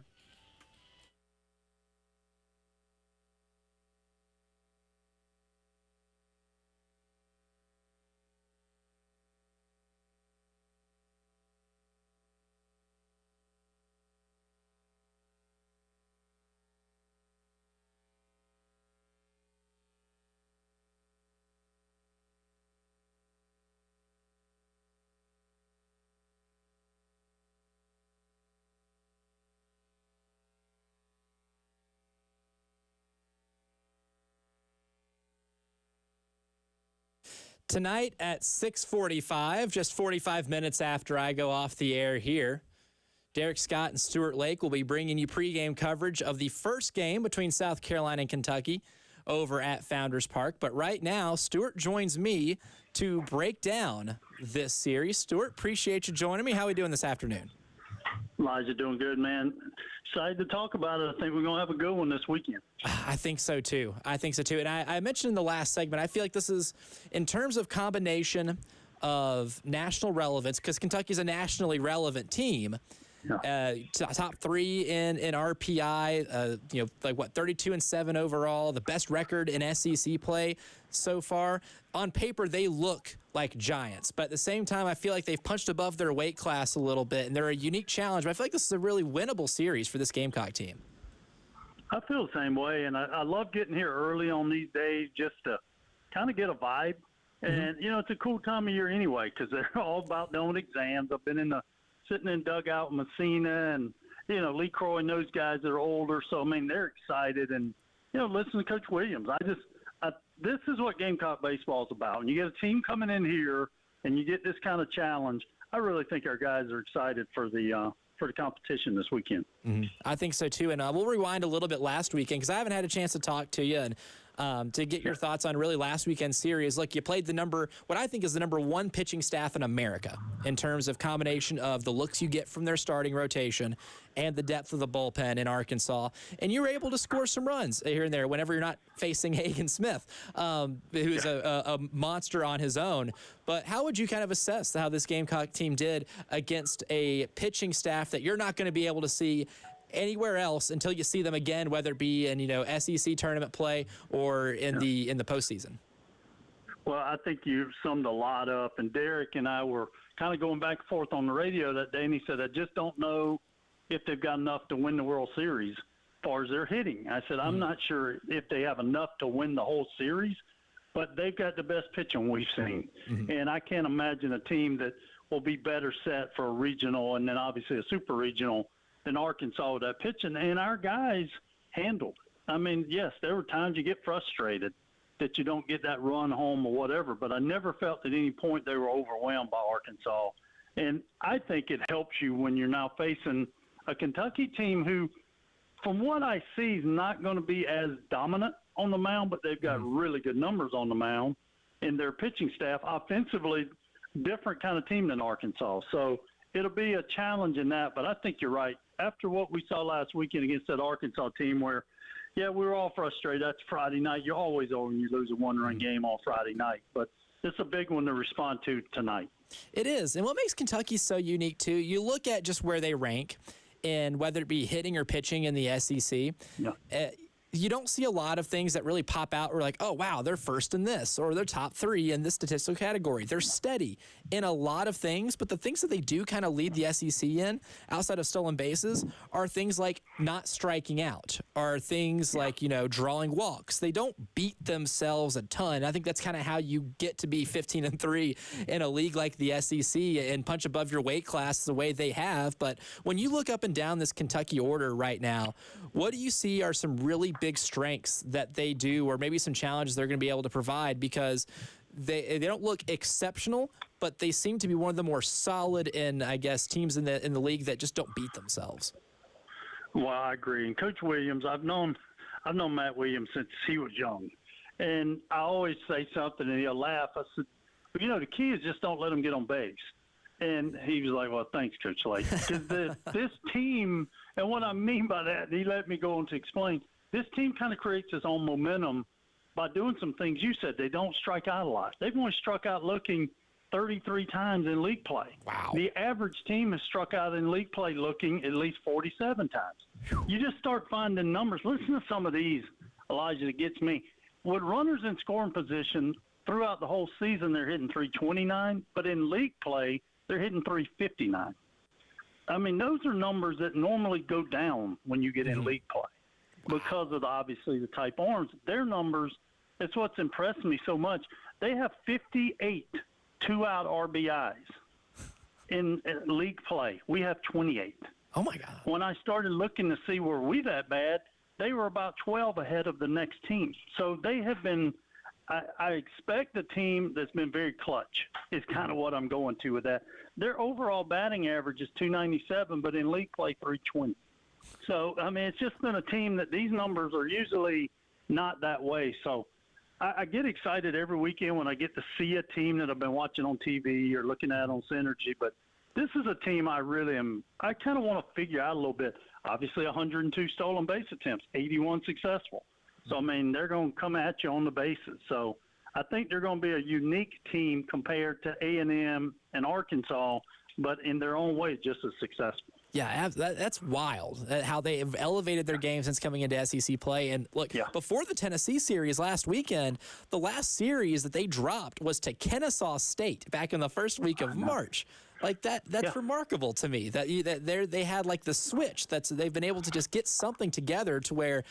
Tonight at 6:45, just 45 minutes after I go off the air here, Derek Scott and Stuart Lake will be bringing you pregame coverage of the first game between South Carolina and Kentucky over at Founders Park. But right now, Stuart joins me to break down this series. Stuart, appreciate you joining me. How are we doing this afternoon? Elijah, doing good, man. Excited to talk about it. I think we're going to have a good one this weekend. I think so, too. And I mentioned in the last segment, I feel like this is, in terms of combination of national relevance, because Kentucky's a nationally relevant team, top three in RPI, 32-7 overall, the best record in SEC play so far. On paper, they look like giants, but at the same time, I feel like they've punched above their weight class a little bit, and they're a unique challenge. But I feel like this is a really winnable series for this Gamecock team. I feel the same way, and I love getting here early on these days just to kind of get a vibe. And, it's a cool time of year anyway because they're all about doing exams. I've been sitting in dugout with Messina and, Lee Croy and those guys that are older. So, they're excited. And, listen to Coach Williams. This is what Gamecock baseball is about. And you get a team coming in here and you get this kind of challenge. I really think our guys are excited for the competition this weekend. I think so, too. And we'll rewind a little bit last weekend because I haven't had a chance to talk to you and to get your thoughts on really last weekend's series. Look, you played what I think is the number one pitching staff in America in terms of combination of the looks you get from their starting rotation and the depth of the bullpen in Arkansas. And you were able to score some runs here and there whenever you're not facing Hagen Smith, who's a monster on his own. But how would you kind of assess how this Gamecock team did against a pitching staff that you're not going to be able to see anywhere else until you see them again, whether it be in SEC tournament play or in the postseason? Well, I think you summed a lot up, and Derek and I were kind of going back and forth on the radio that day, and he said, I just don't know if they've got enough to win the World Series as far as their hitting. I said, I'm not sure if they have enough to win the whole series, but they've got the best pitching we've seen. And I can't imagine a team that will be better set for a regional and then obviously a super regional than Arkansas with that pitching. And our guys handled it. Yes, there were times you get frustrated that you don't get that run home or whatever, but I never felt at any point they were overwhelmed by Arkansas. And I think it helps you when you're now facing a Kentucky team who, from what I see, is not going to be as dominant on the mound, but they've got really good numbers on the mound. And their pitching staff, offensively, different kind of team than Arkansas. So it'll be a challenge in that, but I think you're right. After what we saw last weekend against that Arkansas team where, we were all frustrated. That's Friday night. You're always over when you lose a one-run game on Friday night. But it's a big one to respond to tonight. It is. And what makes Kentucky so unique, too, you look at just where they rank, and whether it be hitting or pitching in the SEC, you don't see a lot of things that really pop out or like, oh, wow, they're first in this or they're top three in this statistical category. They're steady in a lot of things, but the things that they do kind of lead the SEC in outside of stolen bases are things like not striking out, are things like, drawing walks. They don't beat themselves a ton. I think that's kind of how you get to be 15-3 in a league like the SEC and punch above your weight class the way they have. But when you look up and down this Kentucky order right now, what do you see are some really big strengths that they do, or maybe some challenges they're going to be able to provide, because they don't look exceptional, but they seem to be one of the more solid teams in the league that just don't beat themselves. Well, I agree. And Coach Williams, I've known Matt Williams since he was young, and I always say something and he'll laugh. I said, the key is just don't let him get on base. And he was like, well, thanks, Coach Lake. Because this team, and what I mean by that, he let me go on to explain, this team kind of creates its own momentum by doing some things. You said they don't strike out a lot. They've only struck out looking 33 times in league play. Wow. The average team has struck out in league play looking at least 47 times. You just start finding numbers. Listen to some of these, Elijah, that gets me. With runners in scoring position, throughout the whole season, they're hitting 329, but in league play, they're hitting 359. I mean, those are numbers that normally go down when you get in league play because of, obviously, the type arms. Their numbers, that's what's impressed me so much. They have 58 two-out RBIs in league play. We have 28. Oh, my God. When I started looking to see were we that bad, they were about 12 ahead of the next team. So they have been I expect a team that's been very clutch is kind of what I'm going to with that. Their overall batting average is 297, but in league play 320. So, I mean, it's just been a team that these numbers are usually not that way. So I get excited every weekend when I get to see a team that I've been watching on TV or looking at on Synergy. But this is a team I kind of want to figure out a little bit. Obviously, 102 stolen base attempts, 81 successful. So, I mean, they're going to come at you on the bases. So, I think they're going to be a unique team compared to A&M and Arkansas, but in their own way, just as successful. Yeah, that's wild how they have elevated their game since coming into SEC play. And look, before the Tennessee series last weekend, the last series that they dropped was to Kennesaw State back in the first week of March. Like that's remarkable to me that they had like the switch. They've been able to just get something together to where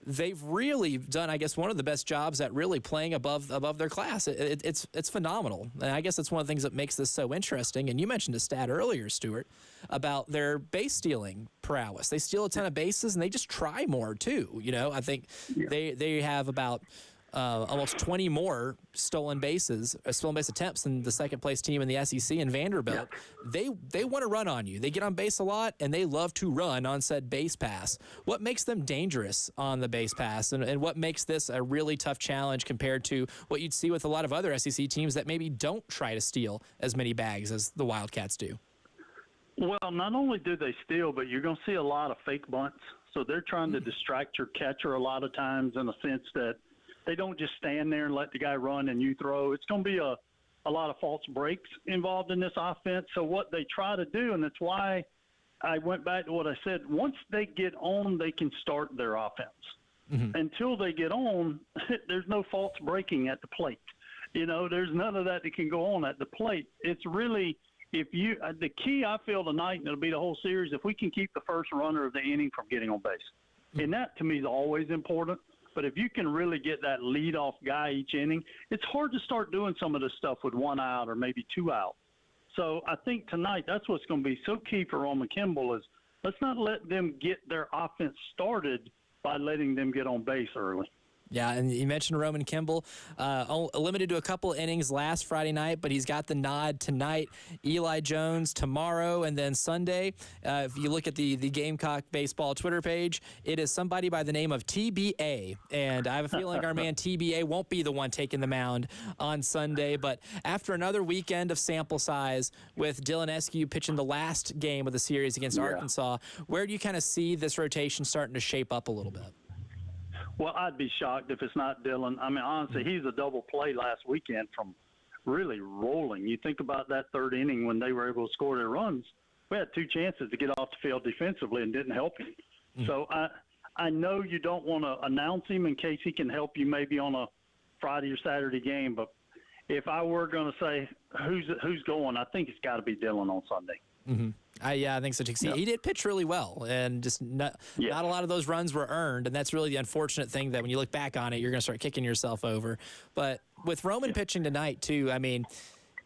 they've really done, I guess, one of the best jobs at really playing above their class. It's phenomenal, and I guess that's one of the things that makes this so interesting. And you mentioned a stat earlier, Stuart, about their base stealing prowess. They steal a ton of bases, and they just try more too. You know, I think they have about almost 20 more stolen base attempts than the second place team in the SEC and Vanderbilt. Yeah. They want to run on you. They get on base a lot, and they love to run on said base pass. What makes them dangerous on the base pass, and what makes this a really tough challenge compared to what you'd see with a lot of other SEC teams that maybe don't try to steal as many bags as the Wildcats do? Well, not only do they steal, but you're going to see a lot of fake bunts. So they're trying to distract your catcher a lot of times in the sense that they don't just stand there and let the guy run and you throw. It's going to be a lot of false breaks involved in this offense. So what they try to do, and that's why I went back to what I said, once they get on, they can start their offense. Mm-hmm. Until they get on, there's no false breaking at the plate. You know, there's none of that can go on at the plate. It's really the key I feel tonight, and it'll be the whole series, if we can keep the first runner of the inning from getting on base. Mm-hmm. And that, to me, is always important. But if you can really get that leadoff guy each inning, it's hard to start doing some of this stuff with one out or maybe two out. So I think tonight that's what's going to be so key for Roman Kimball is let's not let them get their offense started by letting them get on base early. Yeah, and you mentioned Roman Kimball, limited to a couple innings last Friday night, but he's got the nod tonight. Eli Jones tomorrow, and then Sunday. If you look at the Gamecock Baseball Twitter page, it is somebody by the name of TBA, and I have a feeling our man TBA won't be the one taking the mound on Sunday. But after another weekend of sample size with Dylan Eskew pitching the last game of the series against Arkansas, where do you kind of see this rotation starting to shape up a little bit? Well, I'd be shocked if it's not Dylan. I mean, honestly, he's a double play last weekend from really rolling. You think about that third inning when they were able to score their runs. We had two chances to get off the field defensively and didn't help him. Mm-hmm. So I know you don't want to announce him in case he can help you maybe on a Friday or Saturday game. But if I were going to say who's going, I think it's got to be Dylan on Sunday. Mm-hmm. I think so too. See, he did pitch really well, and just not a lot of those runs were earned, and that's really the unfortunate thing that when you look back on it, you're going to start kicking yourself over. But with Roman pitching tonight too, I mean,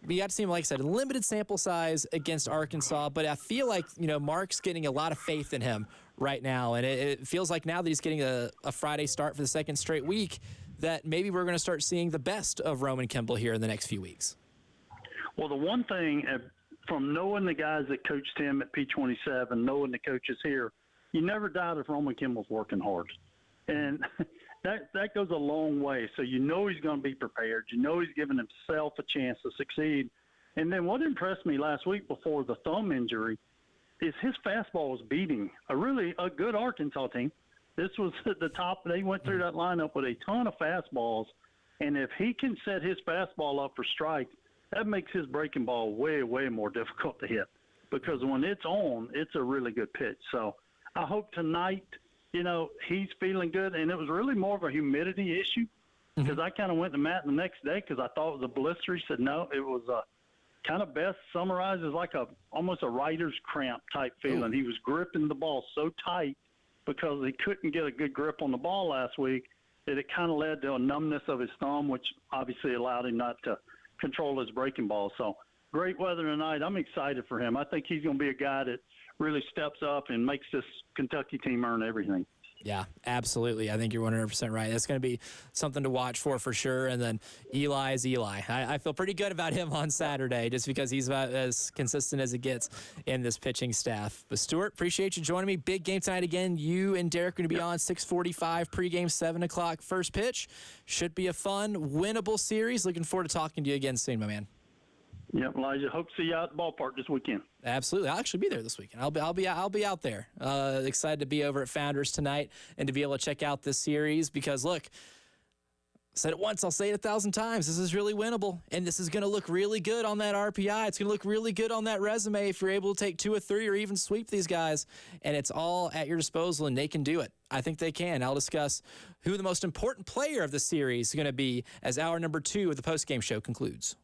we got to see him, like I said, a limited sample size against Arkansas, but I feel like, Mark's getting a lot of faith in him right now, and it feels like now that he's getting a Friday start for the second straight week, that maybe we're going to start seeing the best of Roman Kimball here in the next few weeks. Well, the one thing from knowing the guys that coached him at P27, knowing the coaches here, you never doubt if Roman Kimball's working hard. And that goes a long way. So you know he's going to be prepared. You know he's giving himself a chance to succeed. And then what impressed me last week before the thumb injury is his fastball was beating a good Arkansas team. This was at the top. They went through that lineup with a ton of fastballs. And if he can set his fastball up for strike, that makes his breaking ball way, way more difficult to hit because when it's on, it's a really good pitch. So I hope tonight, he's feeling good. And it was really more of a humidity issue because I kind of went to Matt the next day because I thought it was a blister. He said, no, it was kind of best summarized as like almost a writer's cramp type feeling. He was gripping the ball so tight because he couldn't get a good grip on the ball last week that it kind of led to a numbness of his thumb, which obviously allowed him not to control his breaking ball. So great weather tonight. I'm excited for him. I think he's going to be a guy that really steps up and makes this Kentucky team earn everything. Yeah, absolutely. I think you're 100% right. That's going to be something to watch for sure. And then Eli is Eli. I feel pretty good about him on Saturday just because he's about as consistent as it gets in this pitching staff. But, Stuart, appreciate you joining me. Big game tonight again. You and Derek are going to be on 6:45, pregame 7 o'clock, first pitch. Should be a fun, winnable series. Looking forward to talking to you again soon, my man. Yep, Elijah. Hope to see you out at the ballpark this weekend. Absolutely. I'll actually be there this weekend. I'll be out there. Excited to be over at Founders tonight and to be able to check out this series because, look, I said it once, I'll say it 1,000 times. This is really winnable, and this is going to look really good on that RPI. It's going to look really good on that resume if you're able to take 2 or 3 or even sweep these guys, and it's all at your disposal, and they can do it. I think they can. I'll discuss who the most important player of the series is going to be as hour number 2 of the postgame show concludes.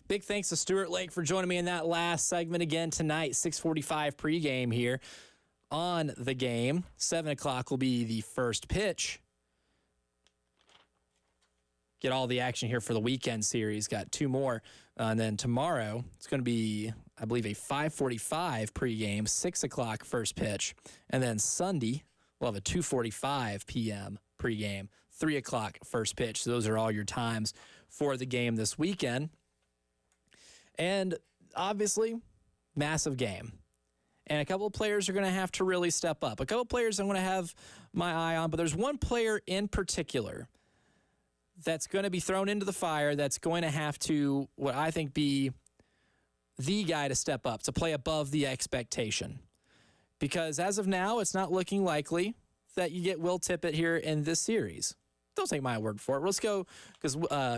Big thanks to Stuart Lake for joining me in that last segment again tonight. 6:45 pregame here on the game. 7 o'clock will be the first pitch. Get all the action here for the weekend series. Got 2 more. And then tomorrow, it's going to be, I believe, a 5:45 pregame, 6 o'clock first pitch. And then Sunday, we'll have a 2:45 p.m. pregame, 3 o'clock first pitch. So those are all your times for the game this weekend. And obviously, massive game. And a couple of players are going to have to really step up. A couple of players I'm going to have my eye on, but there's one player in particular that's going to be thrown into the fire that's going to have to, what I think, be the guy to step up, to play above the expectation. Because as of now, it's not looking likely that you get Will Tippett here in this series. Don't take my word for it. Let's go, because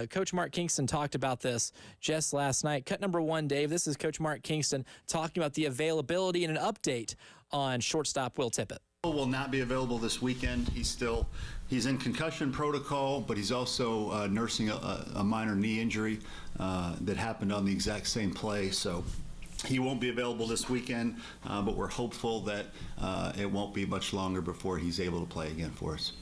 Coach Mark Kingston talked about this just last night. Cut number 1, Dave. This is Coach Mark Kingston talking about the availability and an update on shortstop Will Tippett. Will not be available this weekend. He's in concussion protocol, but he's also nursing a minor knee injury that happened on the exact same play. So he won't be available this weekend, but we're hopeful that it won't be much longer before he's able to play again for us.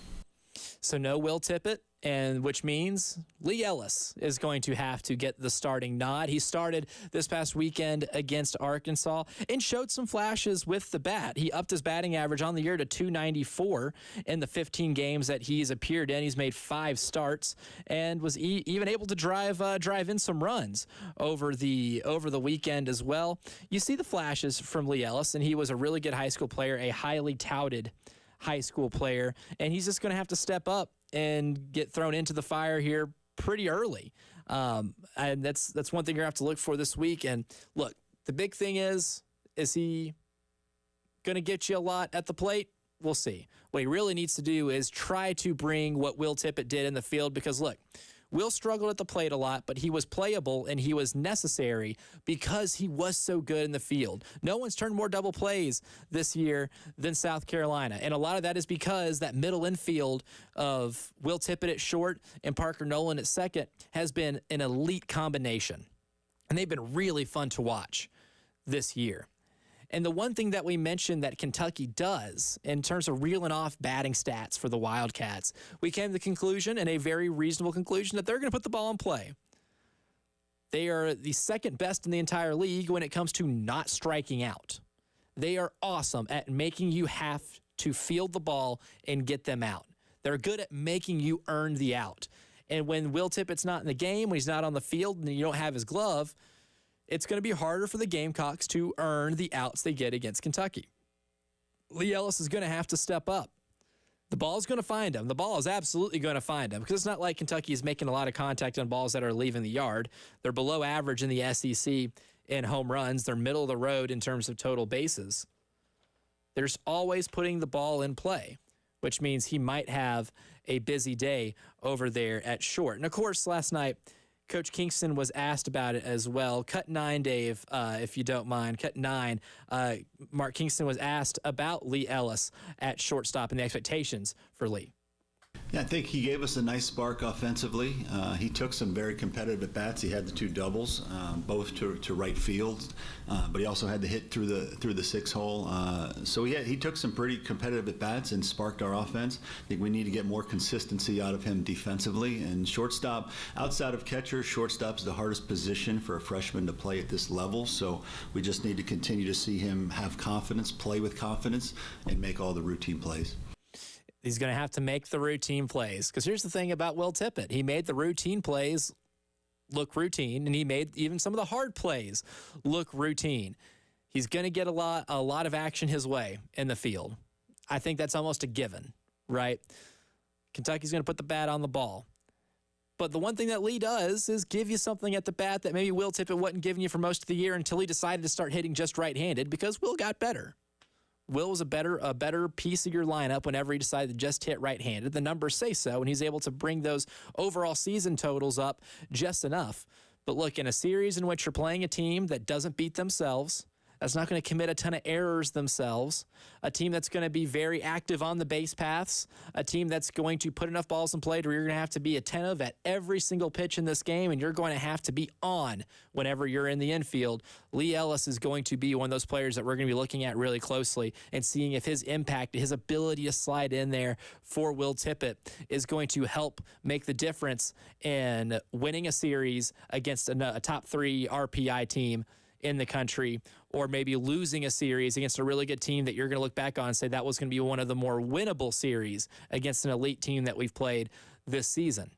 So no Will Tippett, and which means Lee Ellis is going to have to get the starting nod. He started this past weekend against Arkansas and showed some flashes with the bat. He upped his batting average on the year to .294 in the 15 games that he's appeared in. He's made 5 starts and was even able to drive in some runs over the weekend as well. You see the flashes from Lee Ellis, and he was a really good high school player, a highly touted high school player, and he's just going to have to step up and get thrown into the fire here pretty early. And that's one thing you're going to have to look for this week. And look, the big thing is he going to get you a lot at the plate? We'll see. What he really needs to do is try to bring what Will Tippett did in the field, because look, Will struggled at the plate a lot, but he was playable and he was necessary because he was so good in the field. No one's turned more double plays this year than South Carolina, and a lot of that is because that middle infield of Will Tippett at short and Parker Nolan at second has been an elite combination, and they've been really fun to watch this year. And the one thing that we mentioned that Kentucky does in terms of reeling off batting stats for the Wildcats, we came to the conclusion, and a very reasonable conclusion, that they're going to put the ball in play. They are the second best in the entire league when it comes to not striking out. They are awesome at making you have to field the ball and get them out. They're good at making you earn the out. And when Will Tippett's not in the game, when he's not on the field and you don't have his glove, it's going to be harder for the Gamecocks to earn the outs they get against Kentucky. Lee Ellis is going to have to step up. The ball is going to find him. The ball is absolutely going to find him, because it's not like Kentucky is making a lot of contact on balls that are leaving the yard. They're below average in the SEC in home runs. They're middle of the road in terms of total bases. There's always putting the ball in play, which means he might have a busy day over there at short. And, of course, last night, Coach Kingston was asked about it as well. Cut 9, Dave, if you don't mind. Cut 9. Mark Kingston was asked about Lee Ellis at shortstop and the expectations for Lee. Yeah, I think he gave us a nice spark offensively. He took some very competitive at-bats. He had the 2 doubles, both to right field, but he also had the hit through the 6-hole. So he took some pretty competitive at-bats and sparked our offense. I think we need to get more consistency out of him defensively. And shortstop, outside of catcher, shortstop's the hardest position for a freshman to play at this level. So we just need to continue to see him have confidence, play with confidence, and make all the routine plays. He's going to have to make the routine plays, because here's the thing about Will Tippett. He made the routine plays look routine, and he made even some of the hard plays look routine. He's going to get a lot of action his way in the field. I think that's almost a given, right? Kentucky's going to put the bat on the ball. But the one thing that Lee does is give you something at the bat that maybe Will Tippett wasn't giving you for most of the year until he decided to start hitting just right-handed, because Will got better. Will was a better piece of your lineup whenever he decided to just hit right-handed. The numbers say so, and he's able to bring those overall season totals up just enough. But look, in a series in which you're playing a team that doesn't beat themselves, that's not going to commit a ton of errors themselves, a team that's going to be very active on the base paths, a team that's going to put enough balls in play to where you're going to have to be attentive at every single pitch in this game, and you're going to have to be on whenever you're in the infield. Lee Ellis is going to be one of those players that we're going to be looking at really closely and seeing if his impact, his ability to slide in there for Will Tippett is going to help make the difference in winning a series against a top 3 RPI team in the country, or maybe losing a series against a really good team that you're going to look back on and say that was going to be one of the more winnable series against an elite team that we've played this season.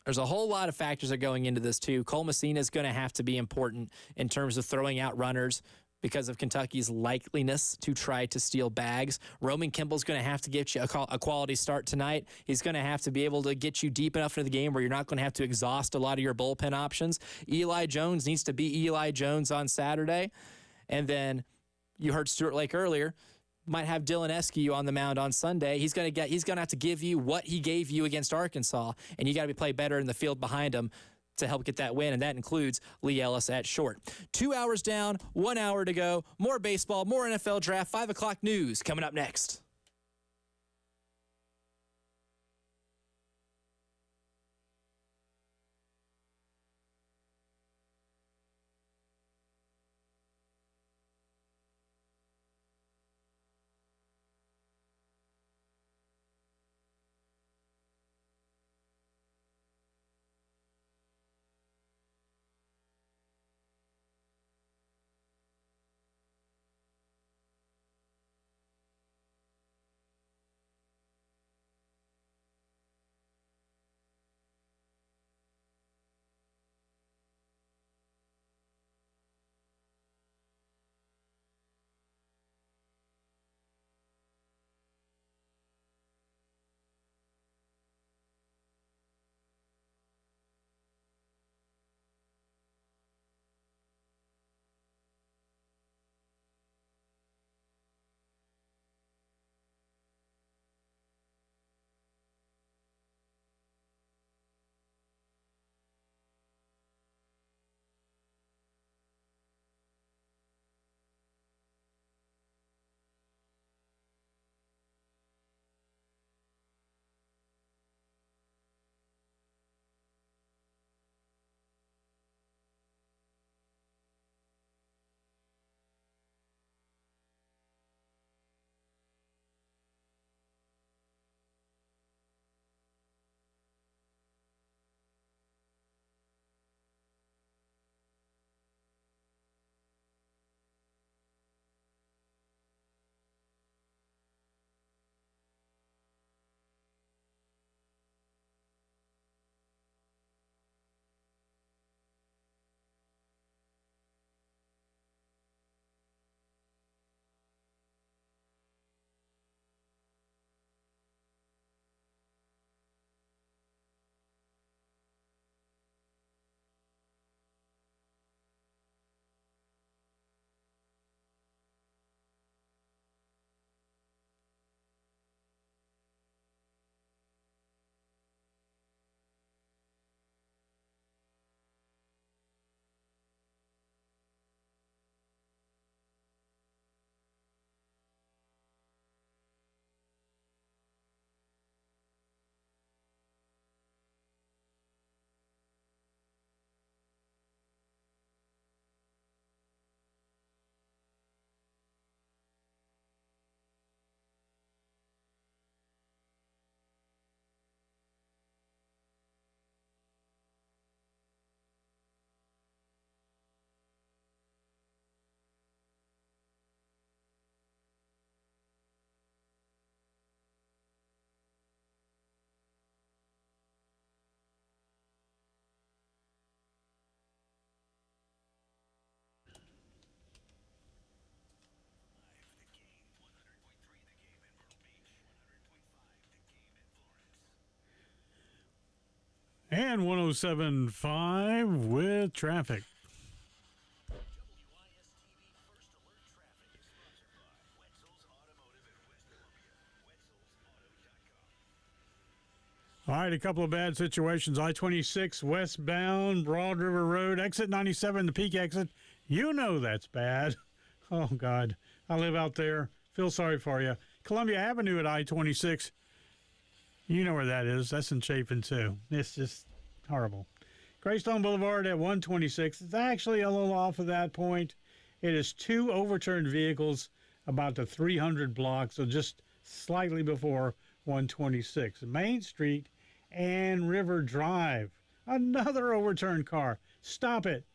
There's a whole lot of factors that are going into this too. Cole Messina is going to have to be important in terms of throwing out runners because of Kentucky's likeliness to try to steal bags. Roman Kimball's going to have to get you a quality start tonight. He's going to have to be able to get you deep enough into the game where you're not going to have to exhaust a lot of your bullpen options. Eli Jones needs to be Eli Jones on Saturday. And then you heard Stuart Lake earlier, might have Dylan Eskew on the mound on Sunday. He's going to have to give you what he gave you against Arkansas, and you got to play better in the field behind him to help get that win, and that includes Lee Ellis at short. 2 hours down, 1 hour to go. More baseball, more NFL draft, 5 o'clock news coming up next. And 107.5 with traffic. All right, a couple of bad situations. I-26 westbound, Broad River Road, exit 97, the peak exit. You know that's bad. Oh, God. I live out there. Feel sorry for you. Columbia Avenue at I-26. You know where that is. That's in Chapin, too. It's just horrible. Greystone Boulevard at 126. It's actually a little off of that point. It is 2 overturned vehicles about the 300 block, so just slightly before 126. Main Street and River Drive. Another overturned car. Stop it.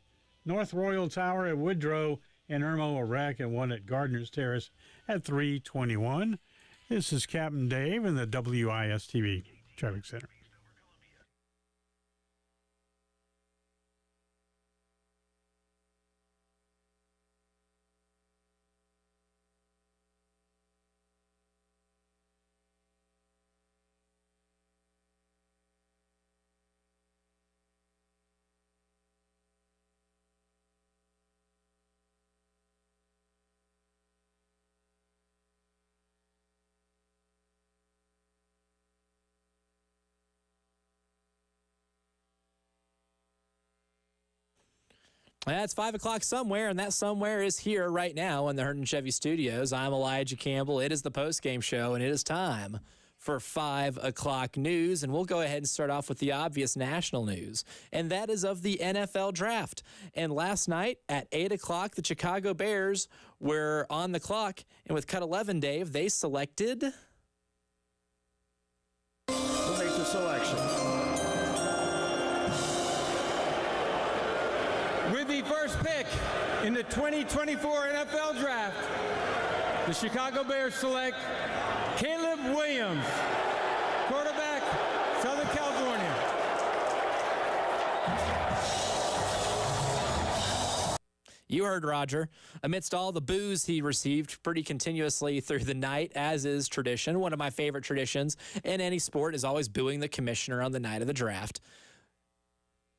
North Royal Tower at Woodrow and Irmo a wreck, and one at Gardner's Terrace at 321. This is Captain Dave in the WIS-TV Traffic Center. It's 5 o'clock somewhere, and that somewhere is here right now in the Herndon Chevy Studios. I'm Elijah Campbell. It is the postgame show, and it is time for 5 o'clock news. And we'll go ahead and start off with the obvious national news, and that is of the NFL draft. And last night at 8 o'clock, the Chicago Bears were on the clock, and with cut 11, Dave, they selected... We'll make the selection. With the first pick in the 2024 NFL Draft, the Chicago Bears select Caleb Williams, quarterback, Southern California. You heard Roger. Amidst all the boos he received pretty continuously through the night, as is tradition. One of my favorite traditions in any sport is always booing the commissioner on the night of the draft.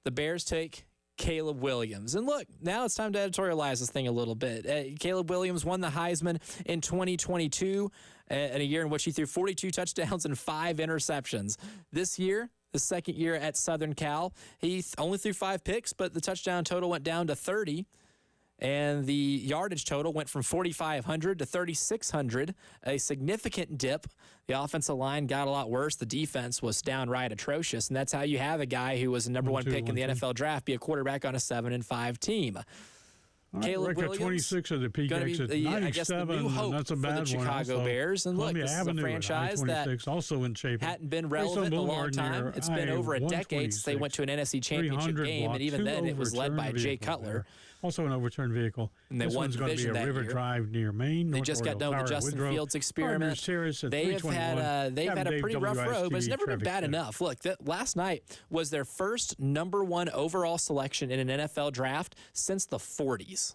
The Bears take Caleb Williams. And look, now it's time to editorialize this thing a little bit. Caleb Williams won the Heisman in 2022, in a year in which he threw 42 touchdowns and 5 interceptions. This year, the second year at Southern Cal, he only threw 5 picks, but the touchdown total went down to 30. And the yardage total went from 4,500 to 3,600, a significant dip. The offensive line got a lot worse. The defense was downright atrocious, and that's how you have a guy who was the number one pick in the NFL draft be a quarterback on a 7-5 team. Right, Caleb Rick Williams, at 26 of the PKX at 97, I guess the new hope that's a for bad the Chicago one. Bears. And look, this is a franchise that also in Chapin. hadn't been relevant in a long time. It's been over a decade since they went to an NFC Championship game, and even then it was led by Jay Cutler. Also an overturned vehicle. And they won division that year. River Drive near Maine. They just got done with the Justin Fields experiment. They've had a pretty rough road, but it's never been bad enough. Look, last night was their first number 1 overall selection in an NFL draft since the 40s.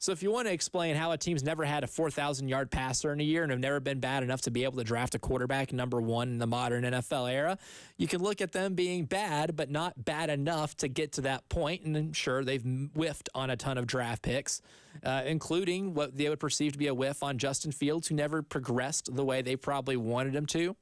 So if you want to explain how a team's never had a 4,000-yard passer in a year and have never been bad enough to be able to draft a quarterback number 1 in the modern NFL era, you can look at them being bad, but not bad enough to get to that point. And I'm sure they've whiffed on a ton of draft picks, including what they would perceive to be a whiff on Justin Fields, who never progressed the way they probably wanted him to.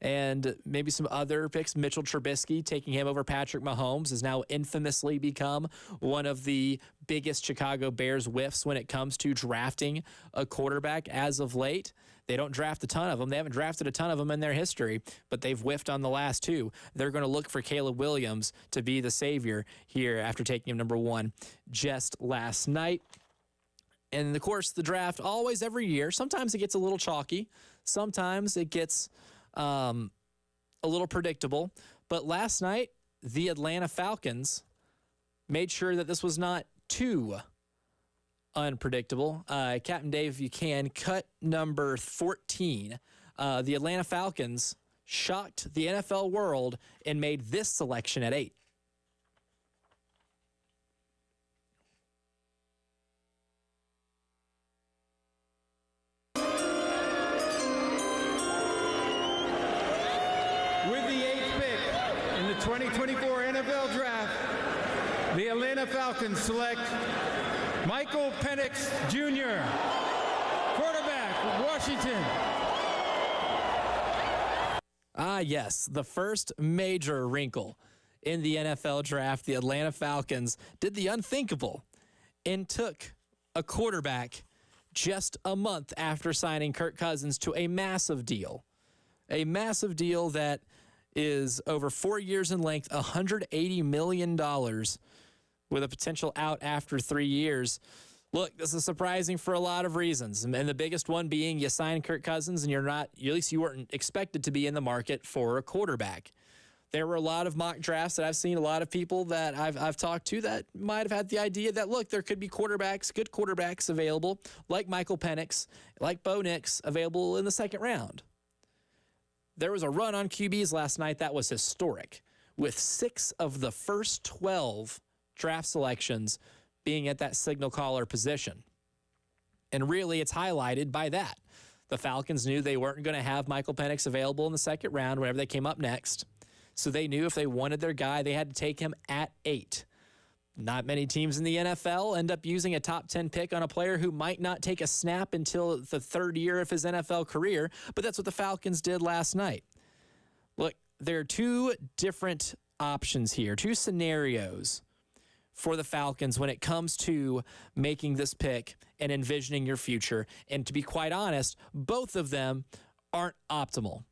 And maybe some other picks. Mitchell Trubisky, taking him over Patrick Mahomes, has now infamously become one of the biggest Chicago Bears whiffs when it comes to drafting a quarterback as of late. They don't draft a ton of them. They haven't drafted a ton of them in their history, but they've whiffed on the last 2. They're going to look for Caleb Williams to be the savior here after taking him number 1 just last night. And, of course, the draft always every year. Sometimes it gets a little chalky. Sometimes it gets a little predictable. But last night, the Atlanta Falcons made sure that this was not too unpredictable. Captain Dave, if you can, cut number 14. The Atlanta Falcons shocked the NFL world and made this selection at 8. With the 8th pick in the 2024 NFL Draft, the Atlanta Falcons select Michael Penix Jr., quarterback, Washington. Yes, the first major wrinkle in the NFL Draft. The Atlanta Falcons did the unthinkable and took a quarterback just a month after signing Kirk Cousins to a massive deal that is over 4 years in length, $180 million with a potential out after 3 years. Look, this is surprising for a lot of reasons. And the biggest one being you sign Kirk Cousins and at least you weren't expected to be in the market for a quarterback. There were a lot of mock drafts that I've seen, a lot of people that I've talked to that might have had the idea that, look, there could be good quarterbacks available, like Michael Penix, like Bo Nix, available in the second round. There was a run on QBs last night that was historic, with 6 of the first 12 draft selections being at that signal caller position. And really, it's highlighted by that. The Falcons knew they weren't going to have Michael Penix available in the second round whenever they came up next. So they knew if they wanted their guy, they had to take him at 8. Not many teams in the NFL end up using a top 10 pick on a player who might not take a snap until the third year of his NFL career, but that's what the Falcons did last night. Look, there are 2 different options here, 2 scenarios for the Falcons when it comes to making this pick and envisioning your future. And to be quite honest, both of them aren't optimal.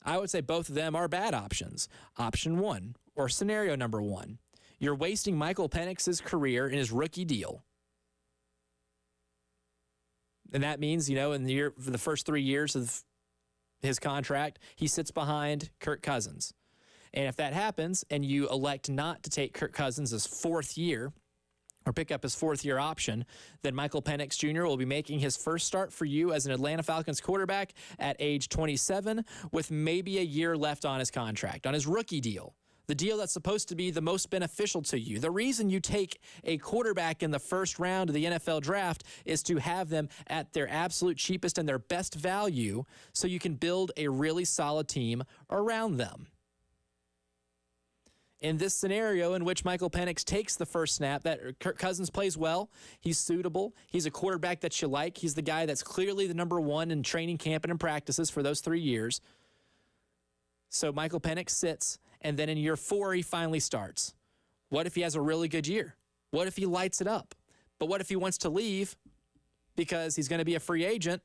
I would say both of them are bad options. Option 1, or scenario number 1, you're wasting Michael Penix's career in his rookie deal. And that means, in for the first 3 years of his contract, he sits behind Kirk Cousins. And if that happens and you elect not to take Kirk Cousins' 4th year or pick up his 4th year option, then Michael Penix Jr. will be making his first start for you as an Atlanta Falcons quarterback at age 27 with maybe a year left on his contract, on his rookie deal, the deal that's supposed to be the most beneficial to you. The reason you take a quarterback in the first round of the NFL draft is to have them at their absolute cheapest and their best value so you can build a really solid team around them. In this scenario in which Michael Penix takes the first snap, that Kirk Cousins plays well, he's suitable, he's a quarterback that you like, he's the guy that's clearly the number 1 in training camp and in practices for those 3 years. So Michael Penix sits, and then in year 4, he finally starts. What if he has a really good year? What if he lights it up? But what if he wants to leave because he's going to be a free agent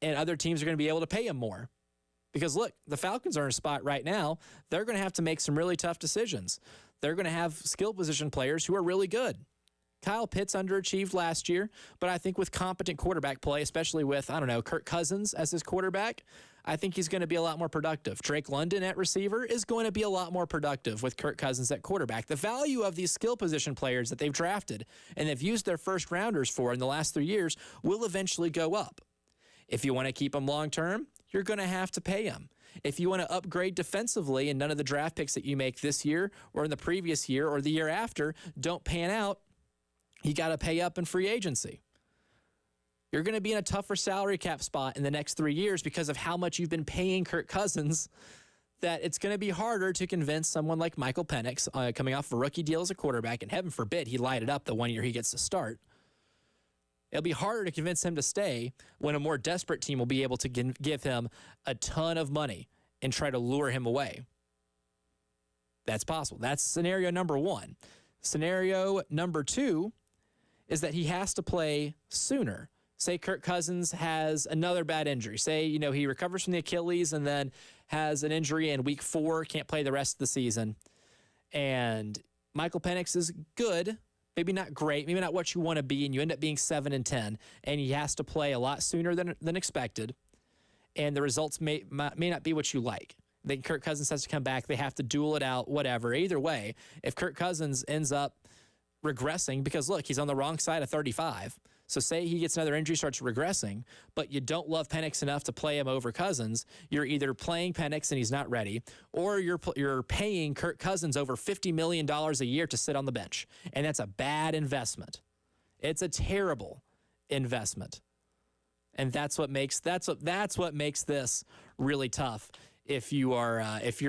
and other teams are going to be able to pay him more? Because, look, the Falcons are in a spot right now. They're going to have to make some really tough decisions. They're going to have skill position players who are really good. Kyle Pitts underachieved last year, but I think with competent quarterback play, especially with, Kirk Cousins as his quarterback, I think he's going to be a lot more productive. Drake London at receiver is going to be a lot more productive with Kirk Cousins at quarterback. The value of these skill position players that they've drafted and they've used their first rounders for in the last 3 years will eventually go up. If you want to keep them long term, you're going to have to pay him. If you want to upgrade defensively and none of the draft picks that you make this year or in the previous year or the year after don't pan out, you got to pay up in free agency. You're going to be in a tougher salary cap spot in the next 3 years because of how much you've been paying Kirk Cousins, that it's going to be harder to convince someone like Michael Penix coming off a rookie deal as a quarterback, and heaven forbid he light it up the 1 year he gets to start. It'll be harder to convince him to stay when a more desperate team will be able to give him a ton of money and try to lure him away. That's possible. That's scenario number 1. Scenario number 2 is that he has to play sooner. Say Kirk Cousins has another bad injury. Say, he recovers from the Achilles and then has an injury in week 4, can't play the rest of the season. And Michael Penix is good, maybe not great, maybe not what you want to be, and you end up being 7-10, and he has to play a lot sooner than expected, and the results may not be what you like. Then Kirk Cousins has to come back. They have to duel it out, whatever. Either way, if Kirk Cousins ends up regressing, because, look, he's on the wrong side of 35, so say he gets another injury, starts regressing, but you don't love Penix enough to play him over Cousins, you're either playing Penix and he's not ready, or you're paying Kirk Cousins over $50 million a year to sit on the bench, and that's a bad investment. It's a terrible investment, and that's what makes this really tough. If you're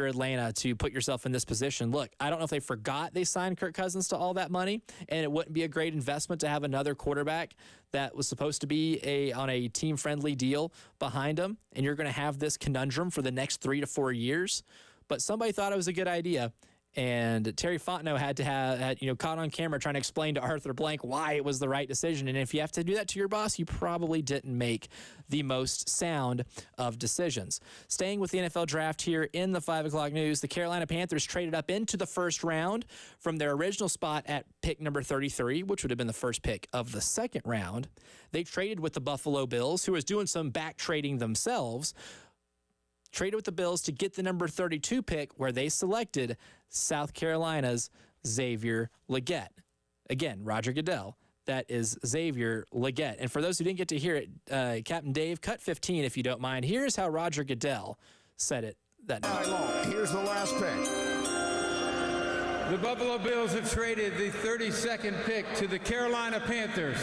Atlanta, to put yourself in this position. Look, I don't know if they forgot they signed Kirk Cousins to all that money, and it wouldn't be a great investment to have another quarterback that was supposed to be on a team-friendly deal behind him, and you're going to have this conundrum for the next 3 to 4 years. But somebody thought it was a good idea, And Terry Fontenot had to have, caught on camera trying to explain to Arthur Blank why it was the right decision. And if you have to do that to your boss, you probably didn't make the most sound of decisions. Staying with the NFL draft here in the 5 o'clock news, the Carolina Panthers traded up into the first round from their original spot at pick number 33, which would have been the first pick of the second round. They traded with the Buffalo Bills, who was doing some back trading themselves, traded with the Bills to get the number 32 pick, where they selected South Carolina's Xavier Legette. Again, Roger Goodell. That is Xavier Legette. And for those who didn't get to hear it, Captain Dave, cut 15 if you don't mind. Here's how Roger Goodell said it that night. Here's the last pick. The Buffalo Bills have traded the 32nd pick to the Carolina Panthers.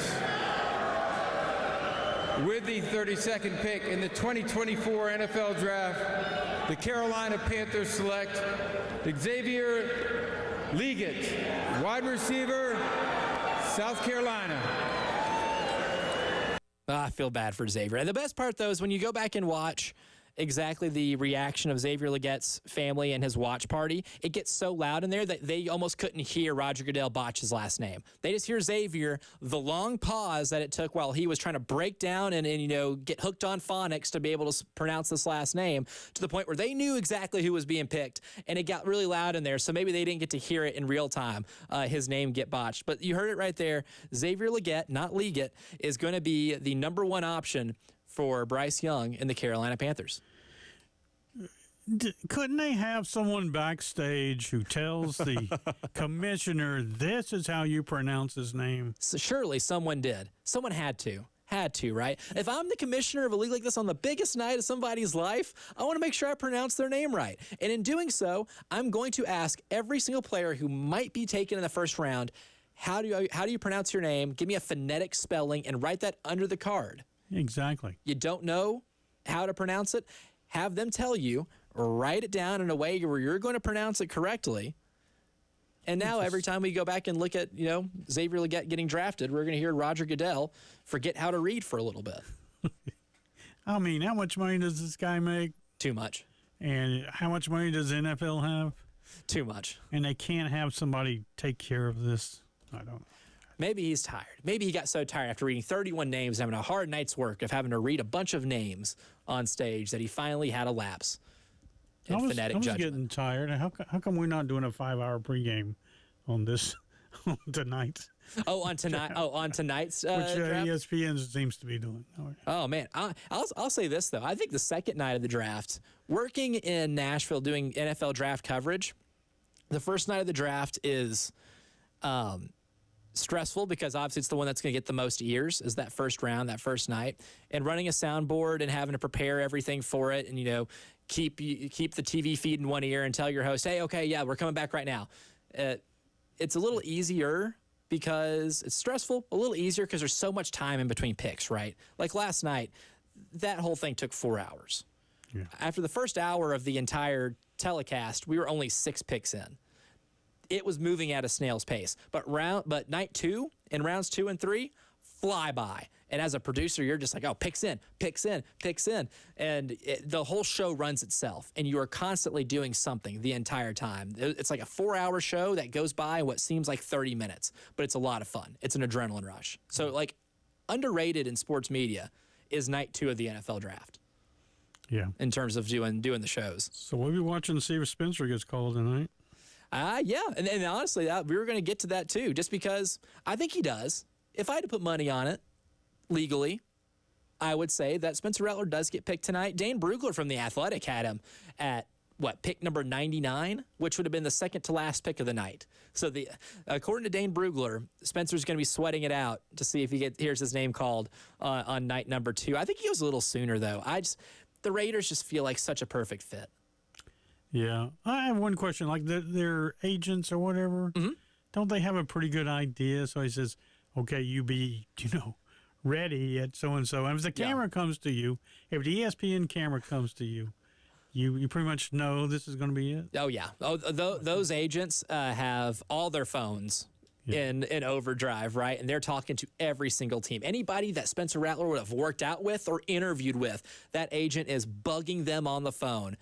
With the 32nd pick in the 2024 NFL Draft, the Carolina Panthers select Xavier Legette, wide receiver, South Carolina. I feel bad for Xavier. And the best part, though, is when you go back and watch exactly the reaction of Xavier Legette's family and his watch party, it gets so loud in there that they almost couldn't hear Roger Goodell botch his last name. They just hear Xavier, the long pause that it took while he was trying to break down and get hooked on phonics to be able to pronounce this last name, to the point where they knew exactly who was being picked, and it got really loud in there, so maybe they didn't get to hear it in real time, his name get botched. But you heard it right there. Xavier Legette, not Legette, is going to be the number one option for Bryce Young and the Carolina Panthers. Couldn't they have someone backstage who tells the commissioner, this is how you pronounce his name? So surely someone did. Someone had to, right? If I'm the commissioner of a league like this on the biggest night of somebody's life, I want to make sure I pronounce their name right. And in doing so, I'm going to ask every single player who might be taken in the first round, how do you pronounce your name? Give me a phonetic spelling and write that under the card. Exactly. You don't know how to pronounce it? Have them tell you, write it down in a way where you're going to pronounce it correctly. And now every time we go back and look at, Xavier Legette getting drafted, we're going to hear Roger Goodell forget how to read for a little bit. I mean, how much money does this guy make? Too much. And how much money does the NFL have? Too much. And they can't have somebody take care of this? I don't know. Maybe he's tired. Maybe he got so tired after reading 31 names, having a hard night's work of having to read a bunch of names on stage, that he finally had a lapse in phonetic judgment. I was getting tired. How come we're not doing a 5-hour pregame on this tonight? On tonight's which draft? ESPN seems to be doing. Oh man, I'll say this though. I think the second night of the draft, working in Nashville doing NFL draft coverage, the first night of the draft is stressful, because obviously it's the one that's going to get the most ears, is that first round, that first night, and running a soundboard and having to prepare everything for it, and keep the TV feed in one ear and tell your host, hey, okay, yeah, we're coming back right now. It's a little easier because it's stressful, a little easier because there's so much time in between picks, right? Like last night, that whole thing took 4 hours. Yeah. After the first hour of the entire telecast, we were only 6 picks in. It was moving at a snail's pace. But night 2 and rounds 2 and 3 fly by. And as a producer, you're just like, oh, picks in. And the whole show runs itself. And you are constantly doing something the entire time. It's like a 4-hour show that goes by in what seems like 30 minutes. But it's a lot of fun. It's an adrenaline rush. So, underrated in sports media is night 2 of the NFL draft. Yeah. In terms of doing the shows. So we'll be watching to see if Spencer gets called tonight. Yeah, and honestly, we were going to get to that too, just because I think he does. If I had to put money on it, legally, I would say that Spencer Rattler does get picked tonight. Dane Brugler from The Athletic had him at, pick number 99, which would have been the second to last pick of the night. So according to Dane Brugler, Spencer's going to be sweating it out to see if he hears his name called on night number 2. I think he goes a little sooner, though. The Raiders just feel like such a perfect fit. Yeah. I have one question. Like their agents or whatever, don't they have a pretty good idea? So he says, okay, you be, ready at so-and-so. And if the camera comes to you, if the ESPN camera comes to you, you pretty much know this is going to be it? Oh, yeah. Those agents have all their phones in overdrive, right? And they're talking to every single team. Anybody that Spencer Rattler would have worked out with or interviewed with, that agent is bugging them on the phone.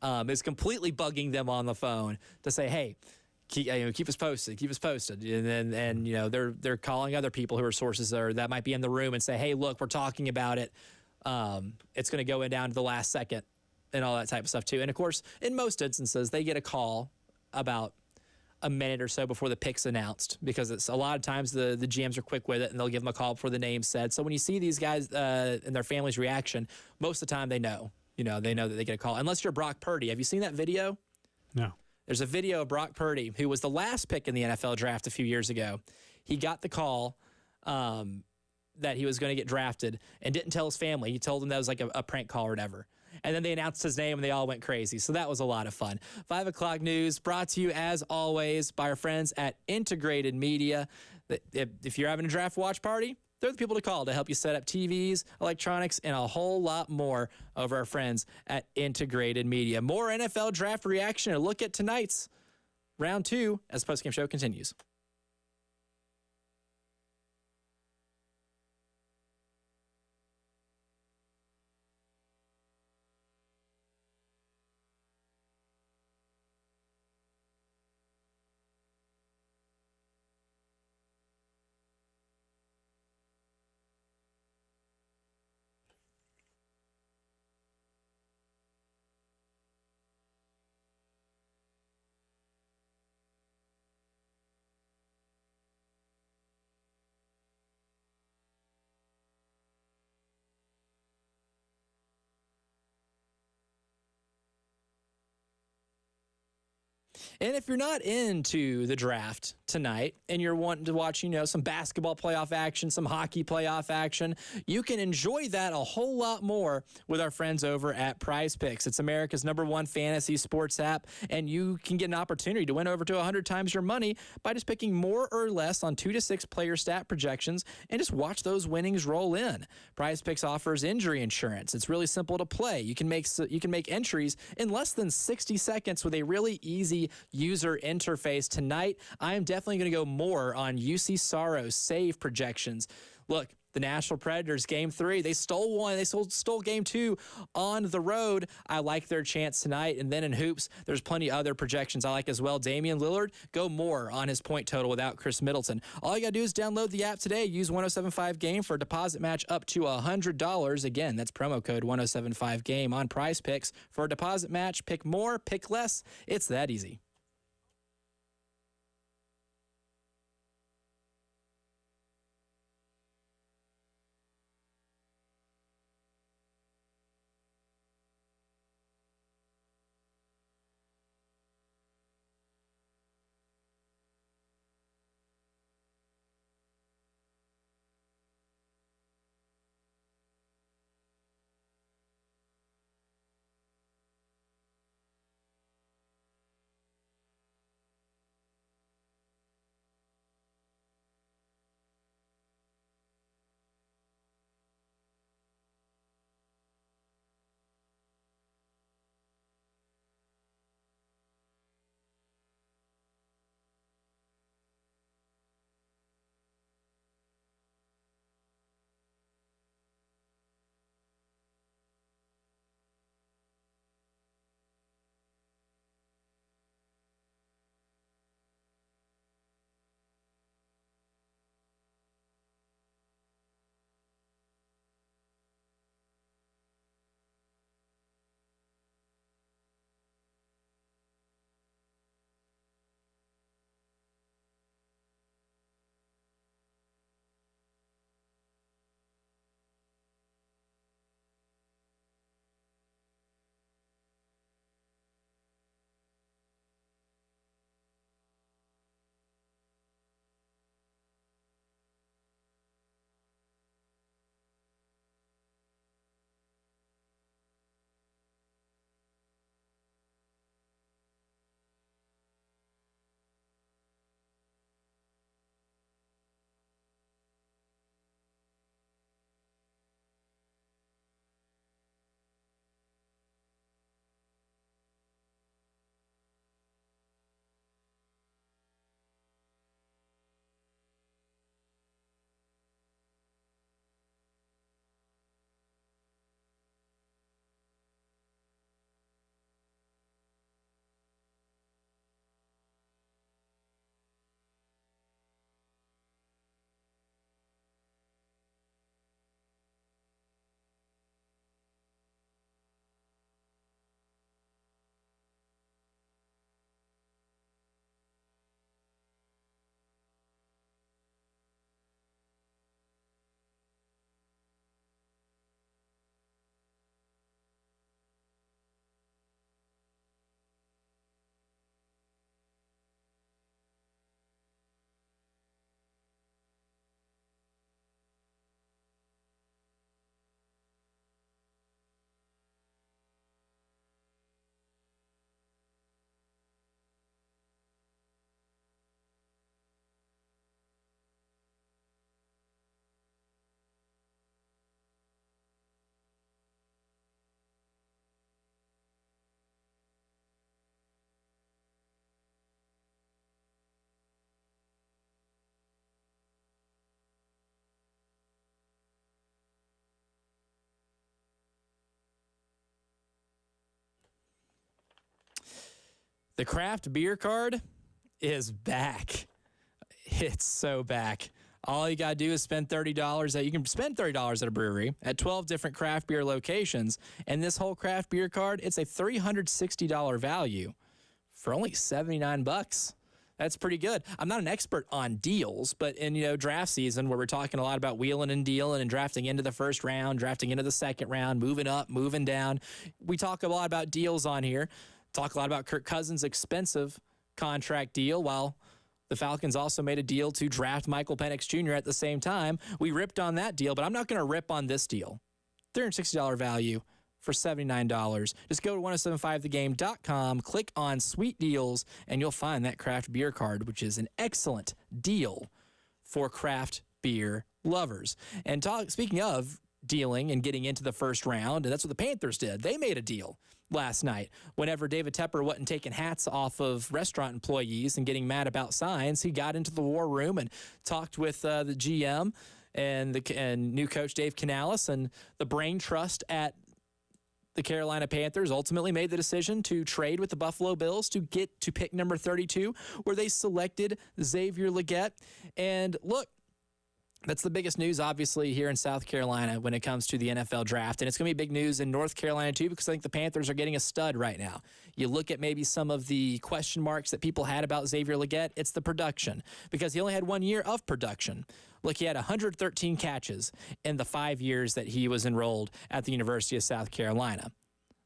is completely bugging them on the phone to say, hey, keep us posted. And then they're calling other people who are sources that might be in the room and say, hey, look, we're talking about it. It's going to go in down to the last second and all that type of stuff too. And of course, in most instances, they get a call about a minute or so before the pick's announced, because it's a lot of times the GMs are quick with it and they'll give them a call before the name's said. So when you see these guys and their family's reaction, most of the time they know that they get a call. Unless you're Brock Purdy. Have you seen that video? No. There's a video of Brock Purdy, who was the last pick in the NFL draft a few years ago. He got the call that he was going to get drafted and didn't tell his family. He told them that was like a prank call or whatever. And then they announced his name and they all went crazy. So that was a lot of fun. 5 o'clock news brought to you, as always, by our friends at Integrated Media. If you're having a draft watch party, they're the people to call to help you set up TVs, electronics, and a whole lot more over our friends at Integrated Media. More NFL draft reaction and a look at tonight's round 2 as the postgame show continues. And if you're not into the draft tonight and you're wanting to watch, some basketball playoff action, some hockey playoff action, you can enjoy that a whole lot more with our friends over at Prize Picks. It's America's #1 fantasy sports app, and you can get an opportunity to win over to 100 times your money by just picking more or less on 2 to 6 player stat projections and just watch those winnings roll in. Prize Picks offers injury insurance. It's really simple to play. You can make entries in less than 60 seconds with a really easy user interface. Tonight, I am definitely going to go more on UC Sorrow's save projections. Look, the Nashville Predators, Game 3, they stole one. They stole Game 2 on the road. I like their chance tonight. And then in hoops, there's plenty of other projections I like as well. Damian Lillard, go more on his point total without Chris Middleton. All you got to do is download the app today. Use 1075-GAME for a deposit match up to $100. Again, that's promo code 1075-GAME on Prize Picks for a deposit match. Pick more, pick less. It's that easy. The craft beer card is back. It's so back. All you got to do is spend $30. You can spend $30 at a brewery at 12 different craft beer locations. And this whole craft beer card, it's a $360 value for only $79. That's pretty good. I'm not an expert on deals, but in draft season where we're talking a lot about wheeling and dealing and drafting into the first round, drafting into the second round, moving up, moving down, we talk a lot about deals on here. Talk a lot about Kirk Cousins' expensive contract deal, while the Falcons also made a deal to draft Michael Penix Jr. at the same time. We ripped on that deal, but I'm not going to rip on this deal. $360 value for $79. Just go to 1075thegame.com, click on Sweet Deals, and you'll find that craft beer card, which is an excellent deal for craft beer lovers. And speaking of dealing and getting into the first round, and that's what the Panthers did. They made a deal last night. Whenever David Tepper wasn't taking hats off of restaurant employees and getting mad about signs, he got into the war room and talked with the GM and new coach Dave Canales, and the brain trust at the Carolina Panthers ultimately made the decision to trade with the Buffalo Bills to get to pick number 32, where they selected Xavier Legette. And look, that's the biggest news, obviously, here in South Carolina when it comes to the NFL draft. And it's going to be big news in North Carolina, too, because I think the Panthers are getting a stud right now. You look at maybe some of the question marks that people had about Xavier Legette, it's the production, because he only had 1 year of production. Look, he had 113 catches in the 5 years that he was enrolled at the University of South Carolina.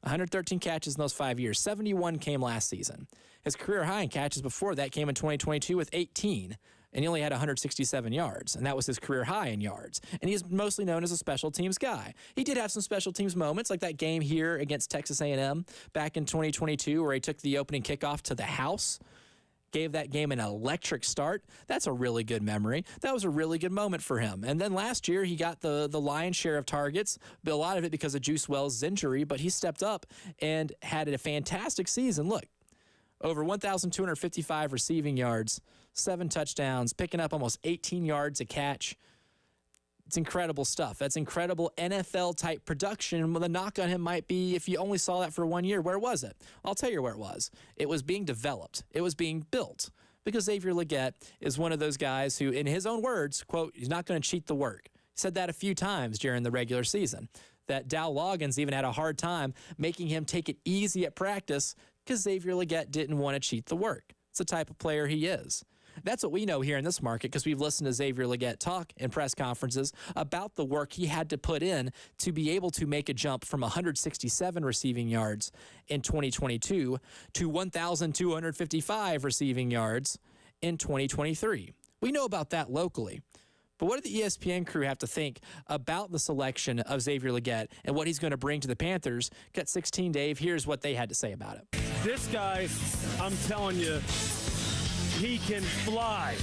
113 catches in those 5 years. 71 came last season. His career high in catches before that came in 2022 with 18. And he only had 167 yards, and that was his career high in yards. And he's mostly known as a special teams guy. He did have some special teams moments, like that game here against Texas A&M back in 2022 where he took the opening kickoff to the house, gave that game an electric start. That's a really good memory. That was a really good moment for him. And then last year, he got the lion's share of targets, but a lot of it because of Juice Wells' injury, but he stepped up and had a fantastic season. Look, over 1,255 receiving yards, 7 touchdowns, picking up almost 18 yards a catch. It's incredible stuff. That's incredible NFL-type production. Well, the knock on him might be if you only saw that for 1 year, where was it? I'll tell you where it was. It was being developed. It was being built. Because Xavier Legette is one of those guys who, in his own words, quote, he's not going to cheat the work. He said that a few times during the regular season. That Dow Loggins even had a hard time making him take it easy at practice because Xavier Legette didn't want to cheat the work. It's the type of player he is. That's what we know here in this market because we've listened to Xavier Legette talk in press conferences about the work he had to put in to be able to make a jump from 167 receiving yards in 2022 to 1,255 receiving yards in 2023. We know about that locally. But what did the ESPN crew have to think about the selection of Xavier Legette and what he's going to bring to the Panthers? Cut 16, Dave. Here's what they had to say about it. This guy, I'm telling you, he can fly.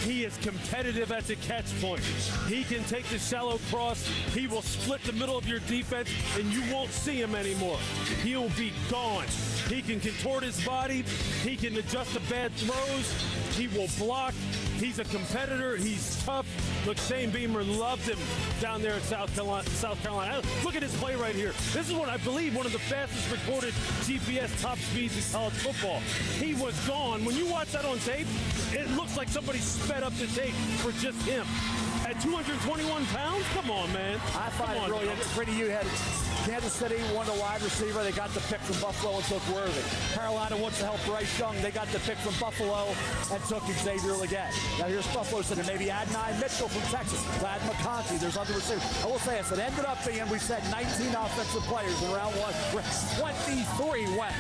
He is competitive at the catch point. He can take the shallow cross. He will split the middle of your defense, and you won't see him anymore. He'll be gone. He can contort his body. He can adjust to bad throws. He will block. He's a competitor. He's tough. Look, Shane Beamer loved him down there in South Carolina. Look at his play right here. This is what I believe one of the fastest recorded GPS top speeds in college football. He was gone. When you watch that on tape, it looks like somebody sped up the tape for just him. At 221 pounds? Come on, man. I find it really pretty. You had Kansas City wanted a wide receiver. They got the pick from Buffalo and took Worthy. Carolina wants to help Bryce Young. They got the pick from Buffalo and took Xavier Legette. Now here's Buffalo saying maybe Adonai Mitchell from Texas. Glad McConkey. There's other receivers. I will say this. It ended up being, we said 19 offensive players in round one. 23 went.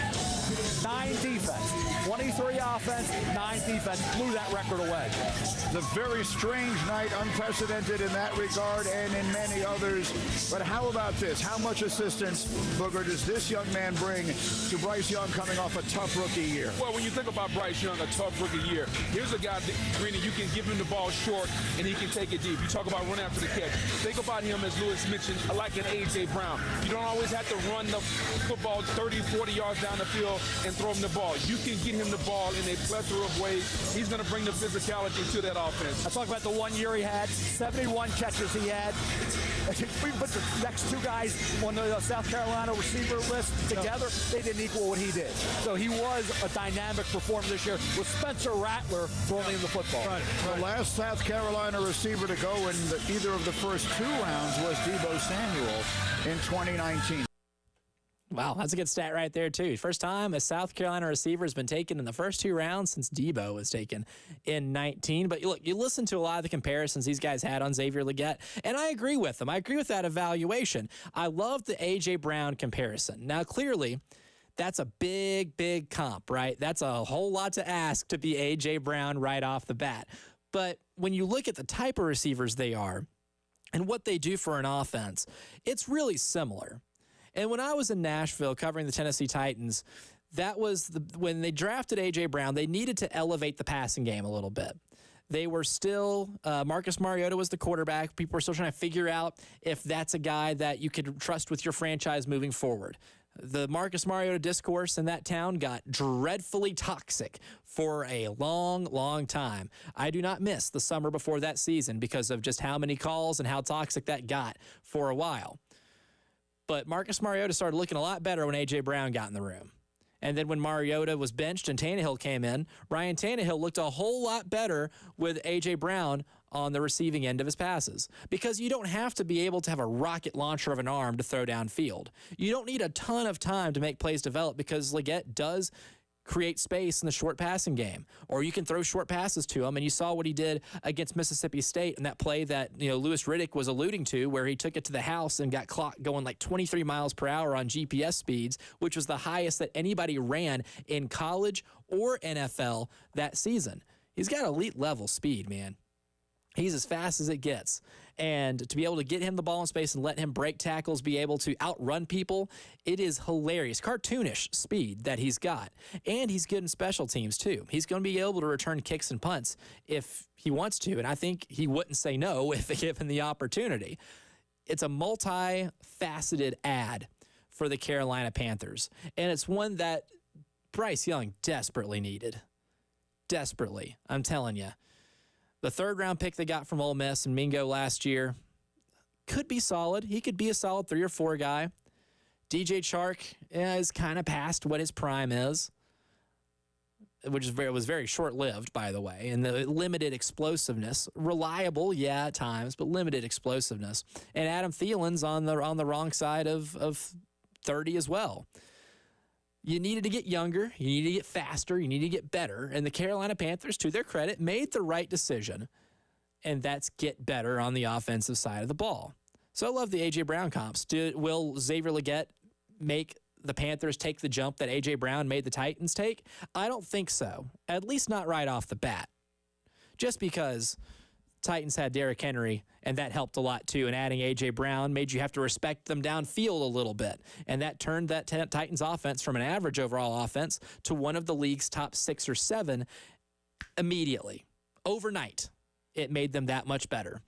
9 defense. 23 offense, 9 defense. Blew that record away. It's a very strange night, unprecedented in that regard and in many others. But how about this? How much assistance, Booger, does this young man bring to Bryce Young coming off a tough rookie year? Well, when you think about Bryce Young, a tough rookie year, here's a guy, Greeny, you can give him the ball short and he can take it deep. You talk about running after the catch. Think about him, as Lewis mentioned, like an A.J. Brown. You don't always have to run the football 30, 40 yards down the field and throw him the ball. You can get him the ball in a plethora of ways. He's going to bring the physicality to that offense. I talk about the 1 year he had, 71 catches he had. bad. We put the next two guys on the South Carolina receiver list together. They didn't equal what he did. So he was a dynamic performer this year with Spencer Rattler throwing in the football. Right. The last South Carolina receiver to go in either of the first 2 rounds was Deebo Samuel in 2019. Wow, that's a good stat right there, too. First time a South Carolina receiver has been taken in the first 2 rounds since Deebo was taken in 19. But look, you listen to a lot of the comparisons these guys had on Xavier Legette, and I agree with them. I agree with that evaluation. I love the A.J. Brown comparison. Now, clearly, that's a big, big comp, right? That's a whole lot to ask to be A.J. Brown right off the bat. But when you look at the type of receivers they are and what they do for an offense, it's really similar. And when I was in Nashville covering the Tennessee Titans, that was when they drafted A.J. Brown, they needed to elevate the passing game a little bit. They were still, Marcus Mariota was the quarterback. People were still trying to figure out if that's a guy that you could trust with your franchise moving forward. The Marcus Mariota discourse in that town got dreadfully toxic for a long, long time. I do not miss the summer before that season because of just how many calls and how toxic that got for a while. But Marcus Mariota started looking a lot better when A.J. Brown got in the room. And then when Mariota was benched and Tannehill came in, Ryan Tannehill looked a whole lot better with A.J. Brown on the receiving end of his passes. Because you don't have to be able to have a rocket launcher of an arm to throw downfield. You don't need a ton of time to make plays develop because Legette does create space in the short passing game. Or you can throw short passes to him, and you saw what he did against Mississippi State in that play that Louis Riddick was alluding to, where he took it to the house and got clock going like 23 miles per hour on GPS speeds, which was the highest that anybody ran in college or NFL that season. He's got elite level speed, man. He's as fast as it gets. And to be able to get him the ball in space and let him break tackles, be able to outrun people, it is hilarious. Cartoonish speed that he's got. And he's good in special teams, too. He's going to be able to return kicks and punts if he wants to. And I think he wouldn't say no if given the opportunity. It's a multifaceted ad for the Carolina Panthers. And it's one that Bryce Young desperately needed. Desperately. I'm telling you. The 3rd-round pick they got from Ole Miss and Mingo last year could be solid. He could be a solid 3 or 4 guy. DJ Chark is kind of past what his prime is, which was very short-lived, by the way, and the limited explosiveness. Reliable, yeah, at times, but limited explosiveness. And Adam Thielen's on the wrong side of 30 as well. You needed to get younger, you needed to get faster, you needed to get better, and the Carolina Panthers, to their credit, made the right decision, and that's get better on the offensive side of the ball. So I love the A.J. Brown comps. Will Xavier Legette make the Panthers take the jump that A.J. Brown made the Titans take? I don't think so, at least not right off the bat, just because Titans had Derrick Henry, and that helped a lot too. And adding A.J. Brown made you have to respect them downfield a little bit. And that turned that Titans offense from an average overall offense to one of the league's top 6 or 7 immediately. Overnight, it made them that much better.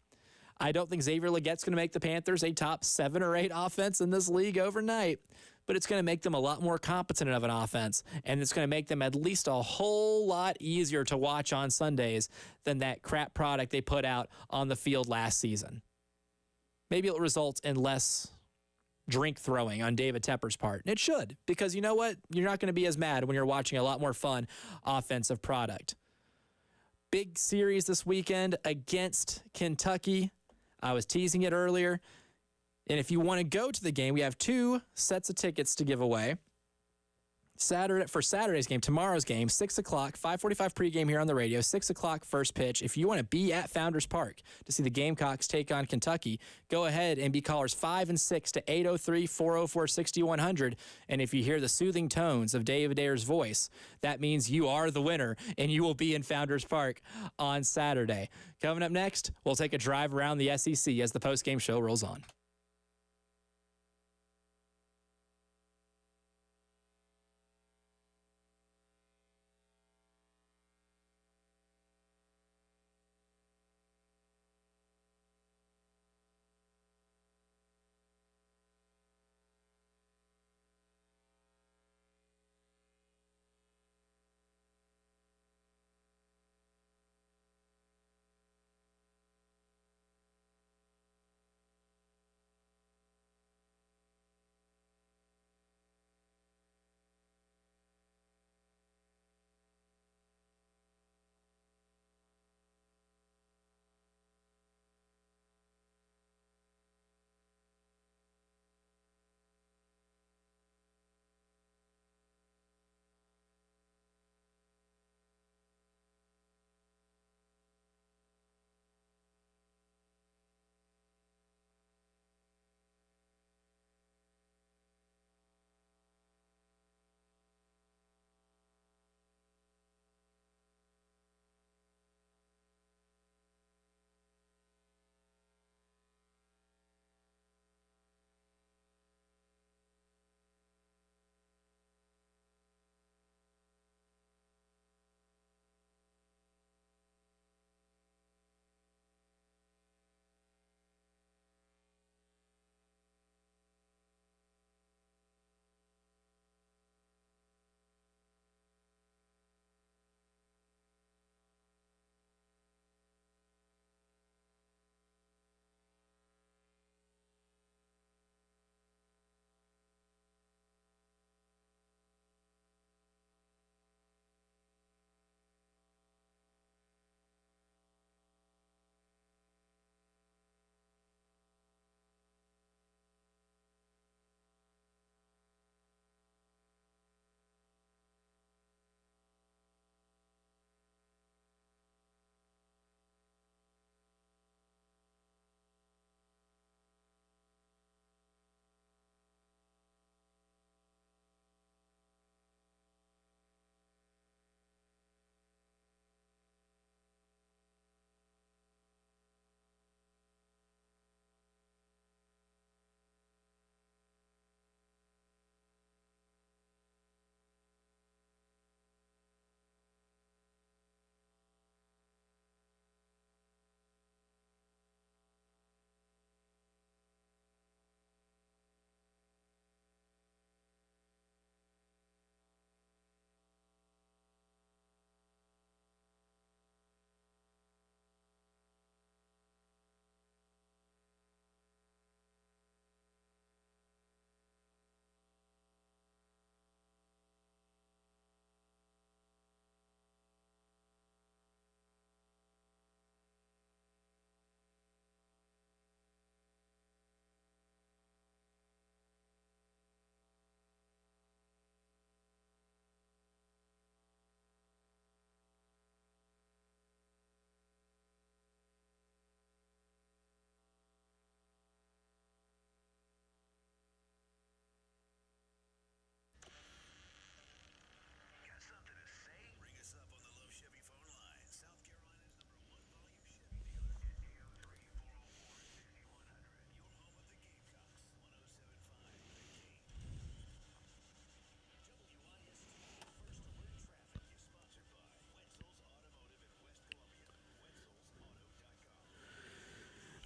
I don't think Xavier Legette's going to make the Panthers a top 7 or 8 offense in this league overnight, but it's going to make them a lot more competent of an offense, and it's going to make them at least a whole lot easier to watch on Sundays than that crap product they put out on the field last season. Maybe it'll result in less drink throwing on David Tepper's part. And it should, because you know what? You're not going to be as mad when you're watching a lot more fun offensive product. Big series this weekend against Kentucky. I was teasing it earlier. And if you want to go to the game, we have 2 sets of tickets to give away. For Saturday's game, tomorrow's game, 6 o'clock, 5:45 pregame here on the radio, 6 o'clock first pitch. If you want to be at Founders Park to see the Gamecocks take on Kentucky, go ahead and be callers 5 and 6 to 803-404-6100. And if you hear the soothing tones of Dave Adair's voice, that means you are the winner, and you will be in Founders Park on Saturday. Coming up next, we'll take a drive around the SEC as the postgame show rolls on.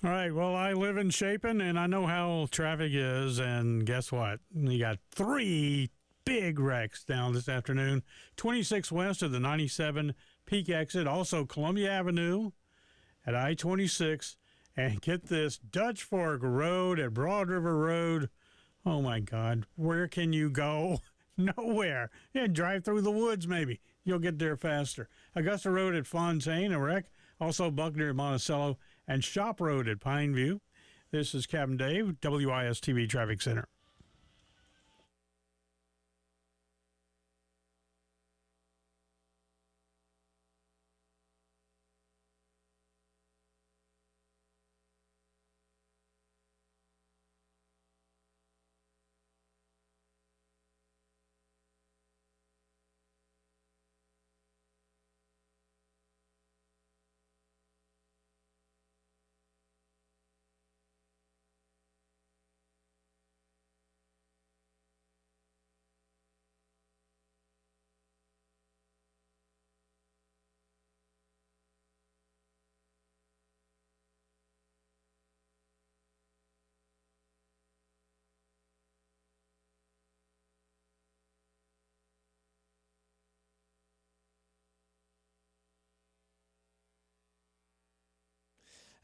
All right, well, I live in Chapin, and I know how traffic is, and guess what? You got 3 big wrecks down this afternoon. 26 west of the 97 peak exit, also Columbia Avenue at I-26, and get this, Dutch Fork Road at Broad River Road. Oh, my God, where can you go? Nowhere. Yeah, drive through the woods, maybe. You'll get there faster. Augusta Road at Fontaine, a wreck. Also Buckner at Monticello, and Shop Road at Pineview. This is Captain Dave, WIS-TV Traffic Center.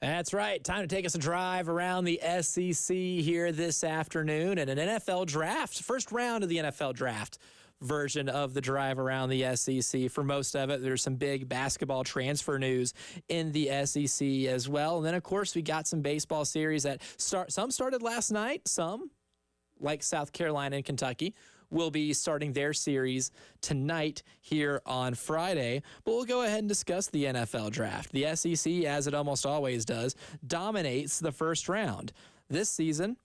That's right. Time to take us a drive around the SEC here this afternoon and an NFL draft. First round of the NFL draft version of the drive around the SEC. For most of it, there's some big basketball transfer news in the SEC as well. And then, of course, we got some baseball series that some started last night. Some, like South Carolina and Kentucky, will be starting their series tonight here on Friday. But we'll go ahead and discuss the NFL draft. The SEC, as it almost always does, dominates the first round. This season,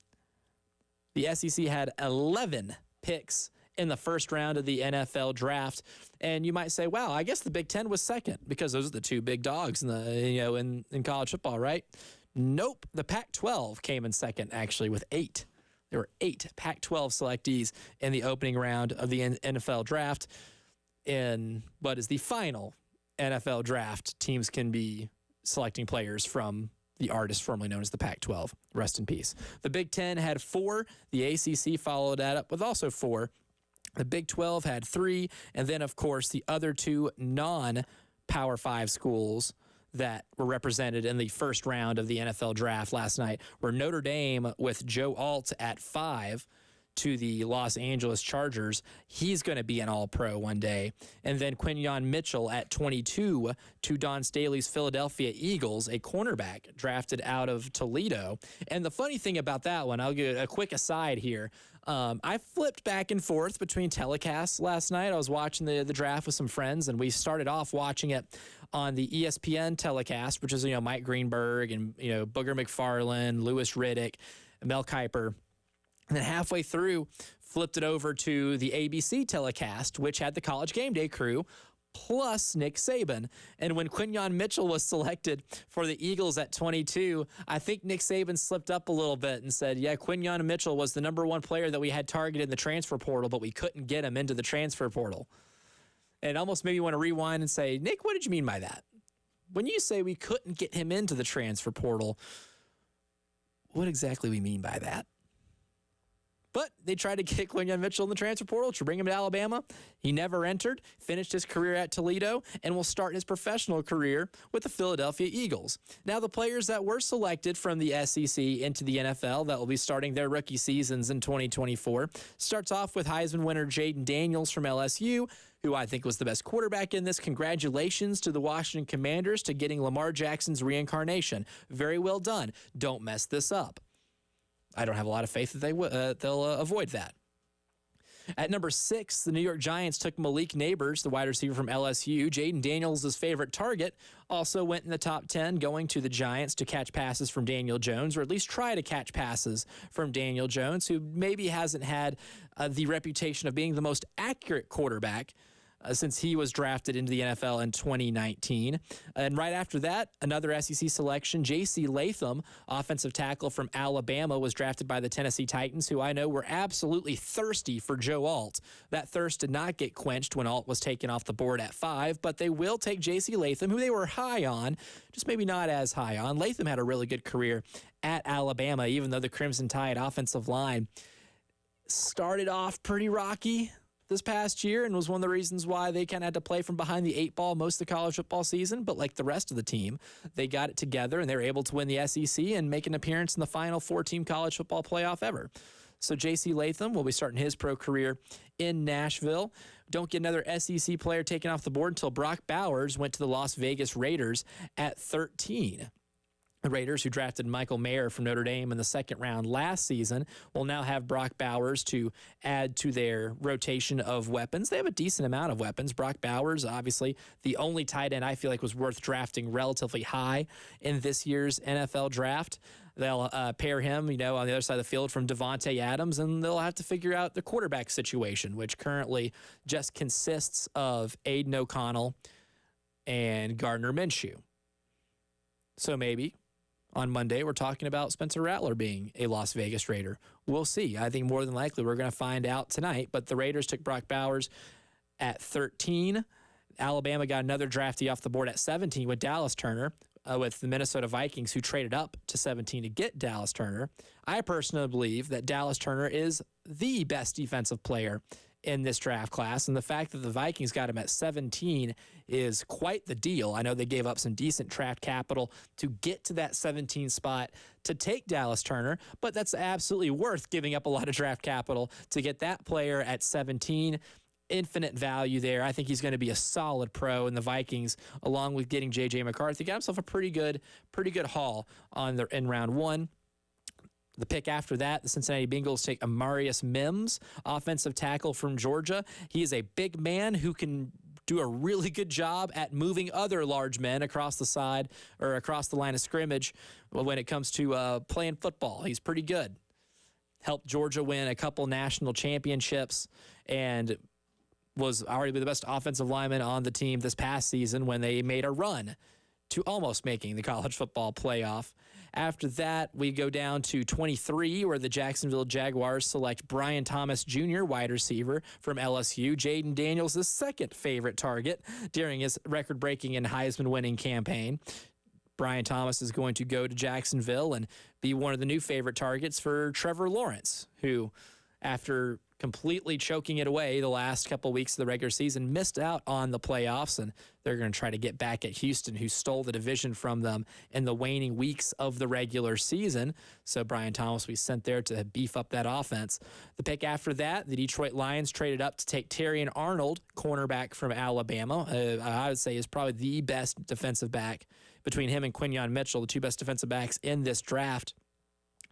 the SEC had 11 picks in the first round of the NFL draft. And you might say, wow, I guess the Big Ten was second because those are the 2 big dogs in college football, right? Nope. The Pac-12 came in second, actually, with 8. There were 8 Pac-12 selectees in the opening round of the NFL draft. In what is the final NFL draft, teams can be selecting players from the artist formerly known as the Pac-12. Rest in peace. The Big Ten had 4. The ACC followed that up with also 4. The Big 12 had 3. And then, of course, the other 2 non-Power 5 schools that were represented in the first round of the NFL draft last night were Notre Dame with Joe Alt at 5 to the Los Angeles Chargers. He's going to be an All-Pro one day. And then Quinyon Mitchell at 22 to Don Staley's Philadelphia Eagles, a cornerback drafted out of Toledo. And the funny thing about that one, I'll give a quick aside here. I flipped back and forth between telecasts last night. I was watching the draft with some friends, and we started off watching it on the ESPN telecast, which is, Mike Greenberg and, Booger McFarland, Louis Riddick, Mel Kiper. And then halfway through, flipped it over to the ABC telecast, which had the College Game Day crew, plus Nick Saban. And when Quinyon Mitchell was selected for the Eagles at 22, I think Nick Saban slipped up a little bit and said, yeah, Quinyon Mitchell was the number 1 player that we had targeted in the transfer portal, but we couldn't get him into the transfer portal. And it almost made me want to rewind and say, Nick, what did you mean by that? When you say we couldn't get him into the transfer portal, what exactly we mean by that? But they tried to get Quinyon Mitchell in the transfer portal to bring him to Alabama. He never entered, finished his career at Toledo, and will start his professional career with the Philadelphia Eagles. Now, the players that were selected from the SEC into the NFL that will be starting their rookie seasons in 2024 starts off with Heisman winner Jaden Daniels from LSU, who I think was the best quarterback in this. Congratulations to the Washington Commanders to getting Lamar Jackson's reincarnation. Very well done. Don't mess this up. I don't have a lot of faith that they'll avoid that. At number 6, the New York Giants took Malik Neighbors, the wide receiver from LSU. Jaden Daniels' favorite target also went in the top 10, going to the Giants to catch passes from Daniel Jones, or at least try to catch passes from Daniel Jones, who maybe hasn't had the reputation of being the most accurate quarterback since he was drafted into the NFL in 2019. And right after that, another SEC selection, J.C. Latham, offensive tackle from Alabama, was drafted by the Tennessee Titans, who I know were absolutely thirsty for Joe Alt. That thirst did not get quenched when Alt was taken off the board at 5, but they will take J.C. Latham, who they were high on, just maybe not as high on. Latham had a really good career at Alabama, even though the Crimson Tide offensive line started off pretty rocky this past year and was one of the reasons why they kind of had to play from behind the 8 ball most of the college football season. But like the rest of the team, they got it together and they were able to win the SEC and make an appearance in the final 4-team college football playoff ever. So J.C. Latham will be starting his pro career in Nashville. Don't get another SEC player taken off the board until Brock Bowers went to the Las Vegas Raiders at 13. The Raiders, who drafted Michael Mayer from Notre Dame in the second round last season, will now have Brock Bowers to add to their rotation of weapons. They have a decent amount of weapons. Brock Bowers, obviously, the only tight end I feel like was worth drafting relatively high in this year's NFL draft. They'll pair him, on the other side of the field from Devontae Adams, and they'll have to figure out the quarterback situation, which currently just consists of Aiden O'Connell and Gardner Minshew. So maybe on Monday, we're talking about Spencer Rattler being a Las Vegas Raider. We'll see. I think more than likely we're going to find out tonight. But the Raiders took Brock Bowers at 13. Alabama got another draftee off the board at 17 with Dallas Turner, with the Minnesota Vikings, who traded up to 17 to get Dallas Turner. I personally believe that Dallas Turner is the best defensive player in this draft class, and the fact that the Vikings got him at 17 is quite the deal. I know they gave up some decent draft capital to get to that 17 spot to take Dallas Turner, but that's absolutely worth giving up a lot of draft capital to get that player at 17. Infinite value there. I think he's going to be a solid pro, and the Vikings, along with getting J.J. McCarthy, got himself a pretty good haul in round 1. The pick after that, the Cincinnati Bengals take Amarius Mims, offensive tackle from Georgia. He is a big man who can do a really good job at moving other large men across the side or across the line of scrimmage when it comes to playing football. He's pretty good. Helped Georgia win a couple national championships and was already the best offensive lineman on the team this past season when they made a run to almost making the college football playoff. After that, we go down to 23, where the Jacksonville Jaguars select Brian Thomas Jr., wide receiver from LSU. Jaden Daniels, the second favorite target during his record-breaking and Heisman-winning campaign. Brian Thomas is going to go to Jacksonville and be one of the new favorite targets for Trevor Lawrence, who, after completely choking it away the last couple weeks of the regular season, missed out on the playoffs, and they're going to try to get back at Houston, who stole the division from them in the waning weeks of the regular season. So Brian Thomas will be sent there to beef up that offense. The pick after that, the Detroit Lions traded up to take Terrion Arnold, cornerback from Alabama. I would say is probably the best defensive back between him and Quinyon Mitchell, the two best defensive backs in this draft.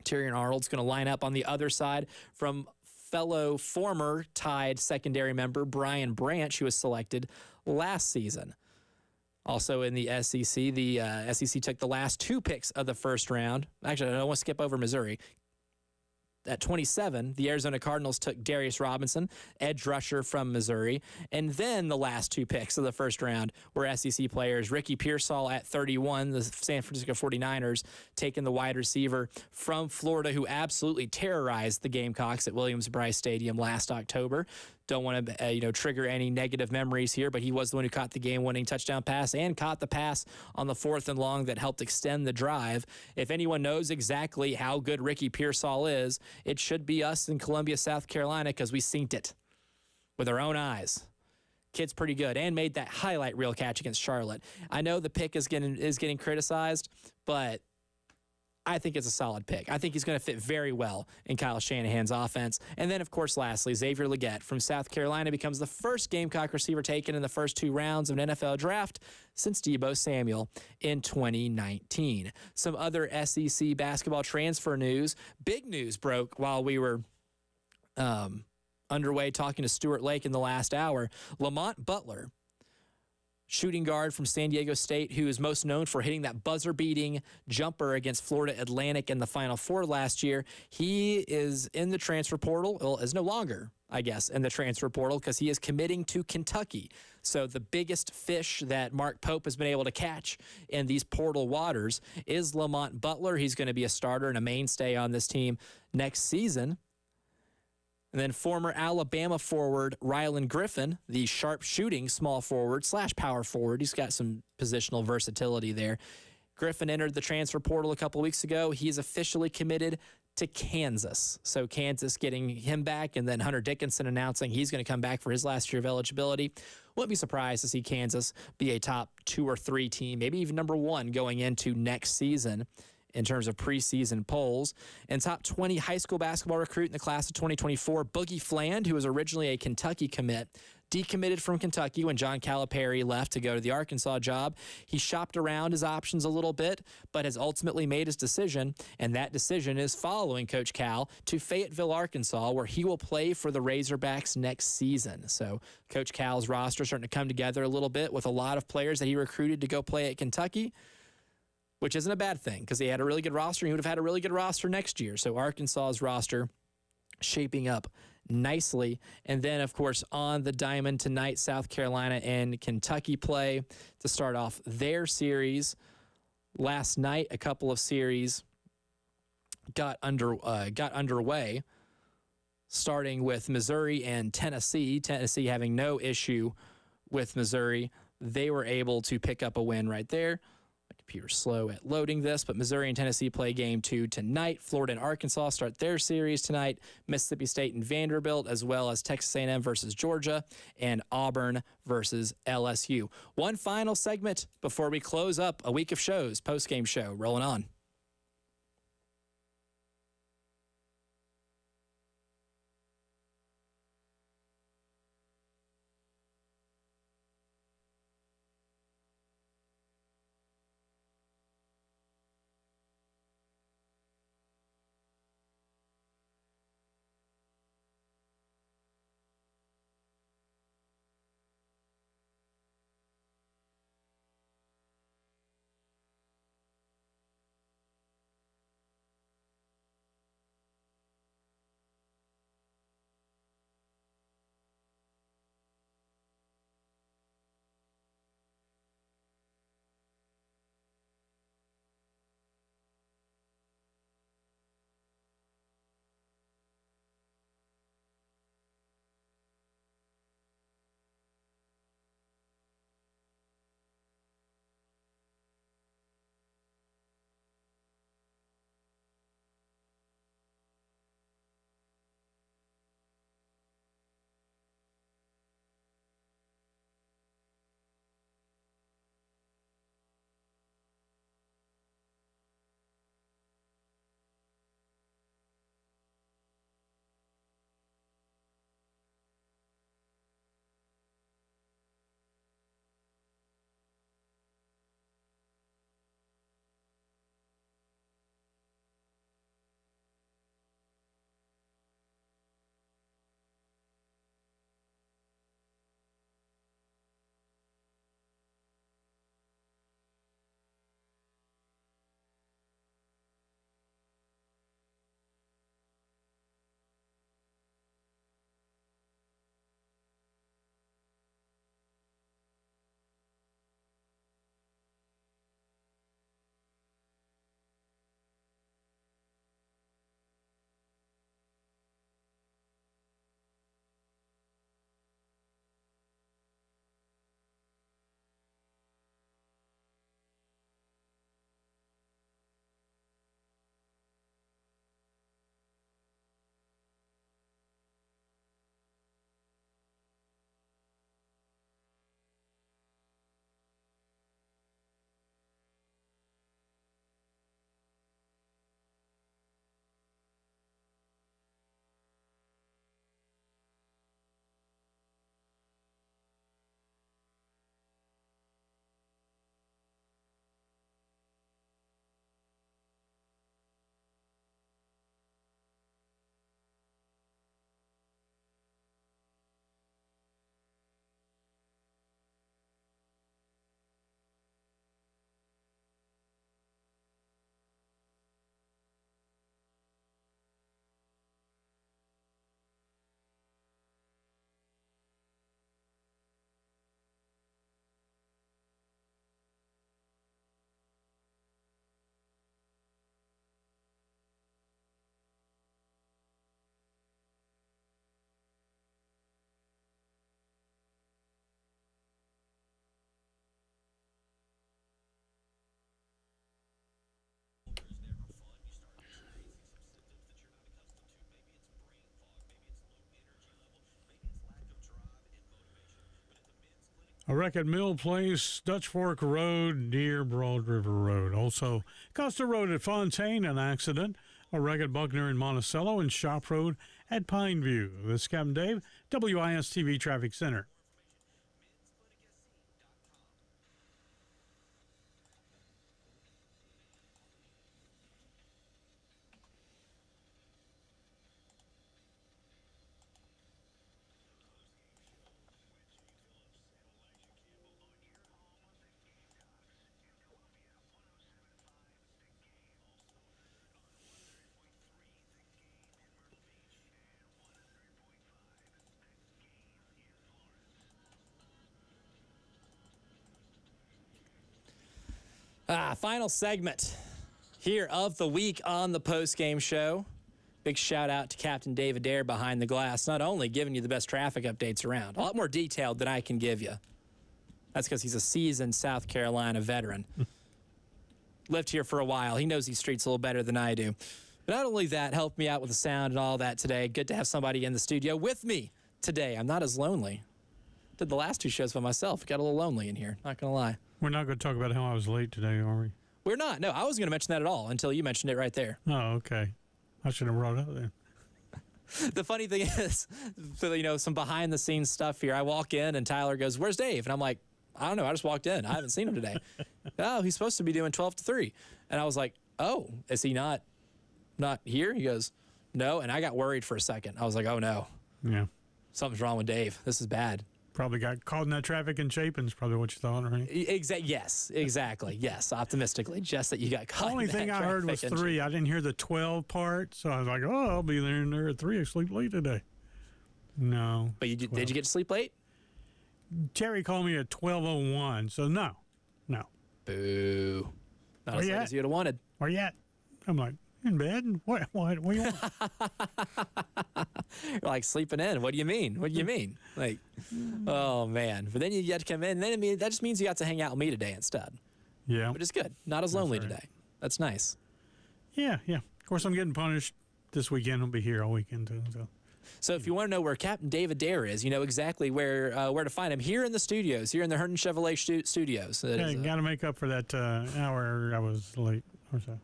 Terrion Arnold's going to line up on the other side from fellow former Tide secondary member Brian Branch, who was selected last season. Also in the SEC, the SEC took the last 2 picks of the first round. Actually, I don't want to skip over Missouri. At 27, the Arizona Cardinals took Darius Robinson, edge rusher from Missouri. And then the last 2 picks of the first round were SEC players. Ricky Pearsall at 31, the San Francisco 49ers, taking the wide receiver from Florida, who absolutely terrorized the Gamecocks at Williams-Brice Stadium last October. Don't want to trigger any negative memories here, but he was the one who caught the game-winning touchdown pass and caught the pass on the 4th and long that helped extend the drive. If anyone knows exactly how good Ricky Pearsall is, it should be us in Columbia, South Carolina, because we synced it with our own eyes. Kid's pretty good and made that highlight reel catch against Charlotte. I know the pick is getting criticized, but I think it's a solid pick. I think he's going to fit very well in Kyle Shanahan's offense. And then, of course, lastly, Xavier Legette from South Carolina becomes the first Gamecock receiver taken in the first 2 rounds of an NFL draft since Deebo Samuel in 2019. Some other SEC basketball transfer news. Big news broke while we were underway talking to Stuart Lake in the last hour. Lamont Butler, shooting guard from San Diego State, who is most known for hitting that buzzer-beating jumper against Florida Atlantic in the Final Four last year. He is in the transfer portal, well, is no longer I guess, in the transfer portal because he is committing to Kentucky. So the biggest fish that Mark Pope has been able to catch in these portal waters is Lamont Butler. He's going to be a starter and a mainstay on this team next season. And then former Alabama forward Rylan Griffin, the sharp-shooting small forward / power forward. He's got some positional versatility there. Griffin entered the transfer portal a couple of weeks ago. He's officially committed to Kansas. So Kansas getting him back, and then Hunter Dickinson announcing he's going to come back for his last year of eligibility. Wouldn't be surprised to see Kansas be a top 2 or 3 team, maybe even number 1 going into next season in terms of preseason polls. And top 20 high school basketball recruit in the class of 2024, Boogie Fland, who was originally a Kentucky commit, decommitted from Kentucky when John Calipari left to go to the Arkansas job. He shopped around his options a little bit, but has ultimately made his decision, and that decision is following Coach Cal to Fayetteville, Arkansas, where he will play for the Razorbacks next season. So Coach Cal's roster is starting to come together a little bit with a lot of players that he recruited to go play at Kentucky, which isn't a bad thing because he had a really good roster, and he would have had a really good roster next year. So Arkansas's roster shaping up nicely. And then, of course, on the diamond tonight, South Carolina and Kentucky play to start off their series. Last night, a couple of series got underway, starting with Missouri and Tennessee. Tennessee having no issue with Missouri. They were able to pick up a win right there. My computer's slow at loading this, but Missouri and Tennessee play game 2 tonight. Florida and Arkansas start their series tonight. Mississippi State and Vanderbilt, as well as Texas A&M versus Georgia, and Auburn versus LSU. One final segment before we close up a week of shows. Postgame show rolling on. A wreck at Mill Place, Dutch Fork Road, near Broad River Road. Also, Costa Road at Fontaine, an accident. A wreck at Buckner and Monticello, and Shop Road at Pineview. This is Captain Dave, WIS-TV Traffic Center. Final segment here of the week on the Postgame Show. Big shout out to Captain David Dare behind the glass, not only giving you the best traffic updates around, a lot more detailed than I can give you. That's because he's a seasoned South Carolina veteran. Lived here for a while. He knows these streets a little better than I do. But not only that, helped me out with the sound and all that today. Good to have somebody in the studio with me today. I'm not as lonely. Did the last two shows by myself. Got a little lonely in here, not going to lie. We're not going to talk about how I was late today, are we? We're not. No, I wasn't going to mention that at all until you mentioned it right there. Oh, okay. I should have brought it up then. The funny thing is, some behind-the-scenes stuff here. I walk in, and Tyler goes, "Where's Dave?" And I'm like, "I don't know. I just walked in. I haven't seen him today." "Oh, he's supposed to be doing 12 to 3. And I was like, "Oh, is he not here?" He goes, "No." And I got worried for a second. I was like, "Oh, no. Yeah. Something's wrong with Dave. This is bad." Probably got caught in that traffic in Chapin's, probably what you thought, right? Yes, exactly. Yes, optimistically. Just that you got caught. The only thing I heard was 3. I didn't hear the 12 part, so I was like, "Oh, I'll be there at 3. I sleep late today." No. But did you get to sleep late? Terry called me at 12:01, so no. Boo. Not as late as you would have wanted. Where you at? I'm like, in bed? What do you want? You're like, sleeping in. What do you mean? Like, oh, man. But then you get to come in. And then that just means you got to hang out with me today instead. Yeah. But it's good. Not as lonely today. That's nice. Yeah. Of course, I'm getting punished this weekend. I'll be here all weekend, too. So if you want to know where Captain David Dare is, you know exactly where to find him. Here in the studios, here in the Herndon Chevrolet studios. Yeah, got to make up for that hour I was late or so.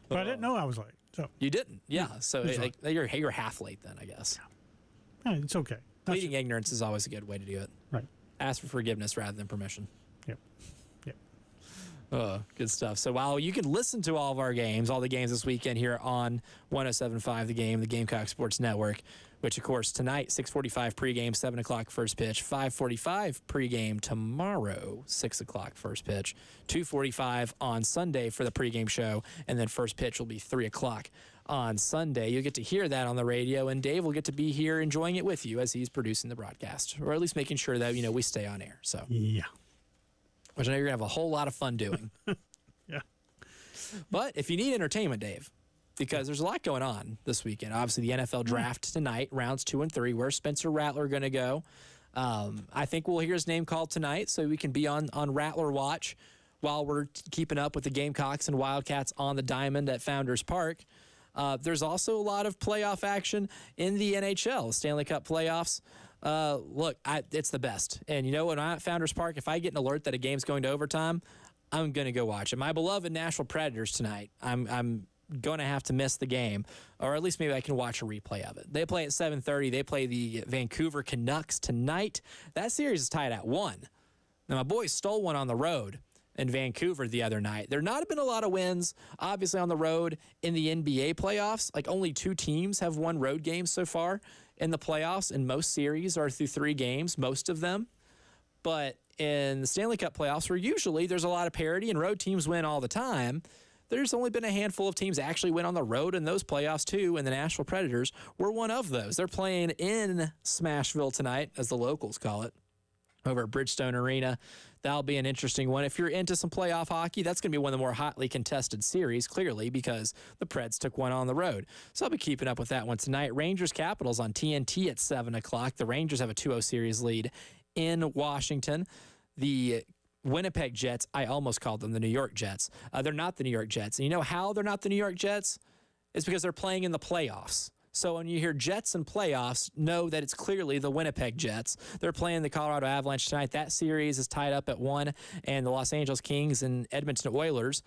But I didn't know I was late. So you didn't? Yeah. So you're half late then, I guess. Yeah, it's okay. Pleading ignorance is always a good way to do it. Right. Ask for forgiveness rather than permission. Yep. Good stuff. So while you can listen to all of our games, all the games this weekend here on 107.5 The Game, the Gamecock Sports Network, which, of course, tonight, 6:45 pregame, 7 o'clock first pitch, 5:45 pregame tomorrow, 6 o'clock first pitch, 2:45 on Sunday for the pregame show, and then first pitch will be 3 o'clock on Sunday. You'll get to hear that on the radio, and Dave will get to be here enjoying it with you as he's producing the broadcast, or at least making sure that, we stay on air. So yeah. Which I know you're going to have a whole lot of fun doing. Yeah. But if you need entertainment, Dave, because there's a lot going on this weekend. Obviously, the NFL draft tonight, rounds 2 and 3. Where's Spencer Rattler going to go? I think we'll hear his name called tonight, so we can be on Rattler watch while we're keeping up with the Gamecocks and Wildcats on the diamond at Founders Park. There's also a lot of playoff action in the NHL, Stanley Cup playoffs. Look, it's the best. And when I'm at Founders Park, if I get an alert that a game's going to overtime, I'm going to go watch it. My beloved Nashville Predators tonight, I'm going to have to miss the game, or at least maybe I can watch a replay of it. They play at 7:30. They play the Vancouver Canucks tonight. That series is tied at 1. Now, my boys stole one on the road in Vancouver the other night. There not been a lot of wins, obviously, on the road in the NBA playoffs. Like, only 2 teams have won road games so far in the playoffs, and most series are through 3 games, most of them. But in the Stanley Cup playoffs, where usually there's a lot of parity and road teams win all the time, there's only been a handful of teams actually win on the road in those playoffs too, and the Nashville Predators were one of those. They're playing in Smashville tonight, as the locals call it, over at Bridgestone Arena. That'll be an interesting one. If you're into some playoff hockey, that's going to be one of the more hotly contested series, clearly, because the Preds took one on the road. So I'll be keeping up with that one tonight. Rangers-Capitals on TNT at 7 o'clock. The Rangers have a 2-0 series lead in Washington. The Winnipeg Jets, I almost called them the New York Jets. They're not the New York Jets. And you know how they're not the New York Jets? It's because they're playing in the playoffs. So when you hear Jets and playoffs, know that it's clearly the Winnipeg Jets. They're playing the Colorado Avalanche tonight. That series is tied up at 1, and the Los Angeles Kings and Edmonton Oilers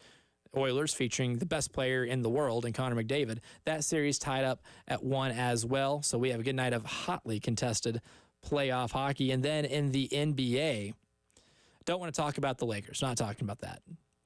featuring the best player in the world in Connor McDavid. That series tied up at 1 as well. So we have a good night of hotly contested playoff hockey. And then in the NBA, don't want to talk about the Lakers. Not talking about that.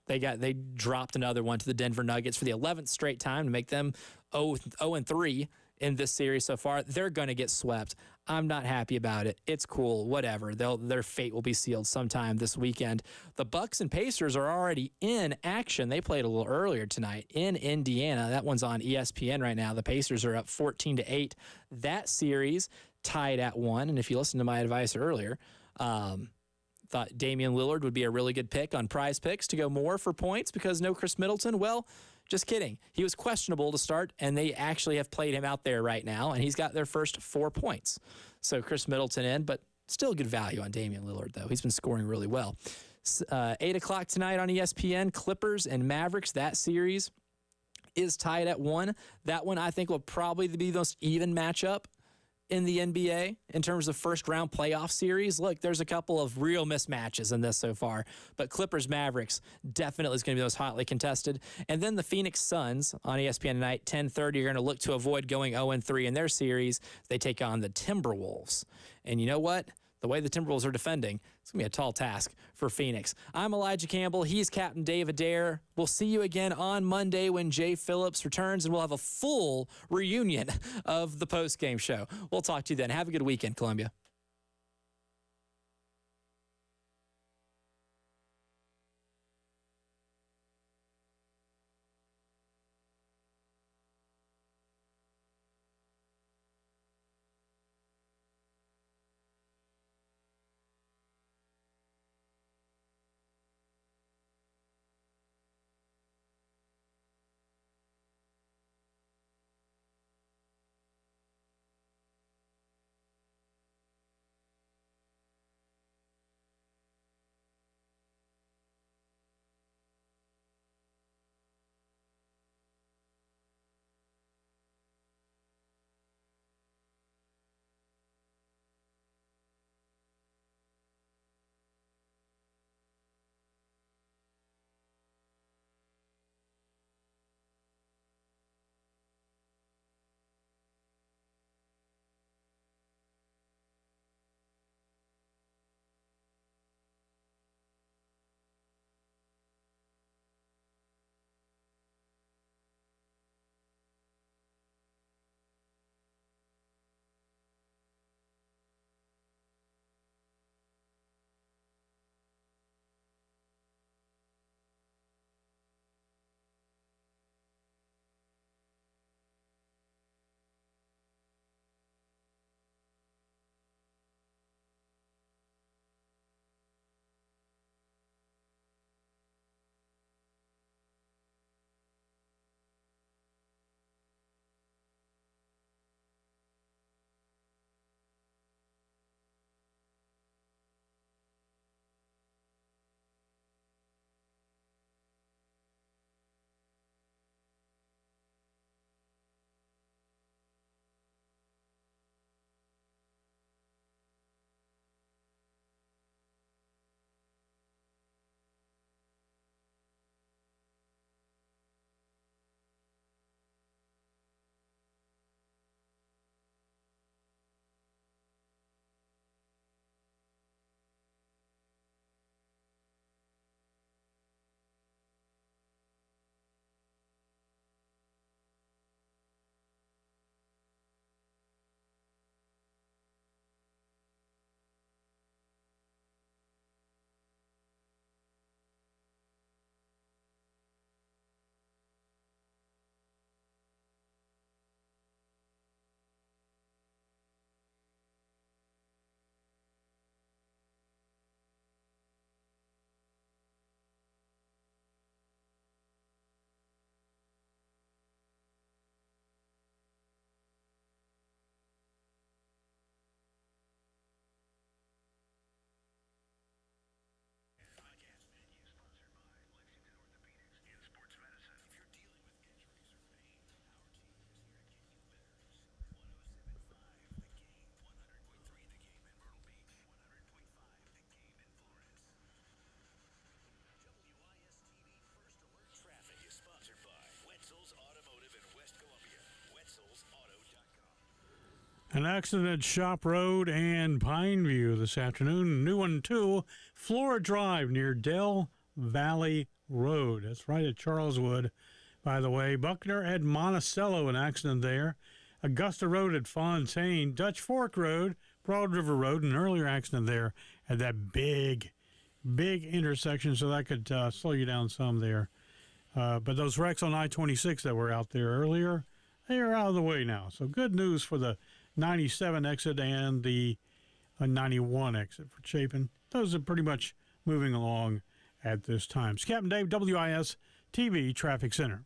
They dropped another one to the Denver Nuggets for the 11th straight time to make them 0-3 in this series so far. They're going to get swept. I'm not happy about it. It's cool, whatever. Their fate will be sealed sometime this weekend. The Bucks and Pacers are already in action. They played a little earlier tonight in Indiana. That one's on ESPN right now. The Pacers are up 14-8. That series tied at 1. And if you listened to my advice earlier, thought Damian Lillard would be a really good pick on Prize Picks to go more for points because no Chris Middleton. Well, just kidding. He was questionable to start, and they actually have played him out there right now, and he's got their first 4 points. So Chris Middleton in, but still good value on Damian Lillard, though. He's been scoring really well. 8 o'clock tonight on ESPN, Clippers and Mavericks. That series is tied at 1. That one I think will probably be the most even matchup in the NBA in terms of first-round playoff series. Look, there's a couple of real mismatches in this so far, but Clippers-Mavericks definitely is going to be most hotly contested. And then the Phoenix Suns on ESPN tonight, 10:30, are going to look to avoid going 0-3 in their series. They take on the Timberwolves. And you know what? The way the Timberwolves are defending, it's going to be a tall task for Phoenix. I'm Elijah Campbell. He's Captain Dave Adair. We'll see you again on Monday when Jay Phillips returns, and we'll have a full reunion of the postgame show. We'll talk to you then. Have a good weekend, Columbia. An accident at Shop Road and Pineview this afternoon. New one, too. Flora Drive near Del Valley Road. That's right at Charleswood, by the way. Buckner at Monticello, an accident there. Augusta Road at Fontaine. Dutch Fork Road, Broad River Road, an earlier accident there at that big intersection, so that could slow you down some there. But those wrecks on I-26 that were out there earlier, they are out of the way now. So good news for the 97 exit and the 91 exit for Chapin. Those are pretty much moving along at this time. It's Captain Dave, WIS TV Traffic Center.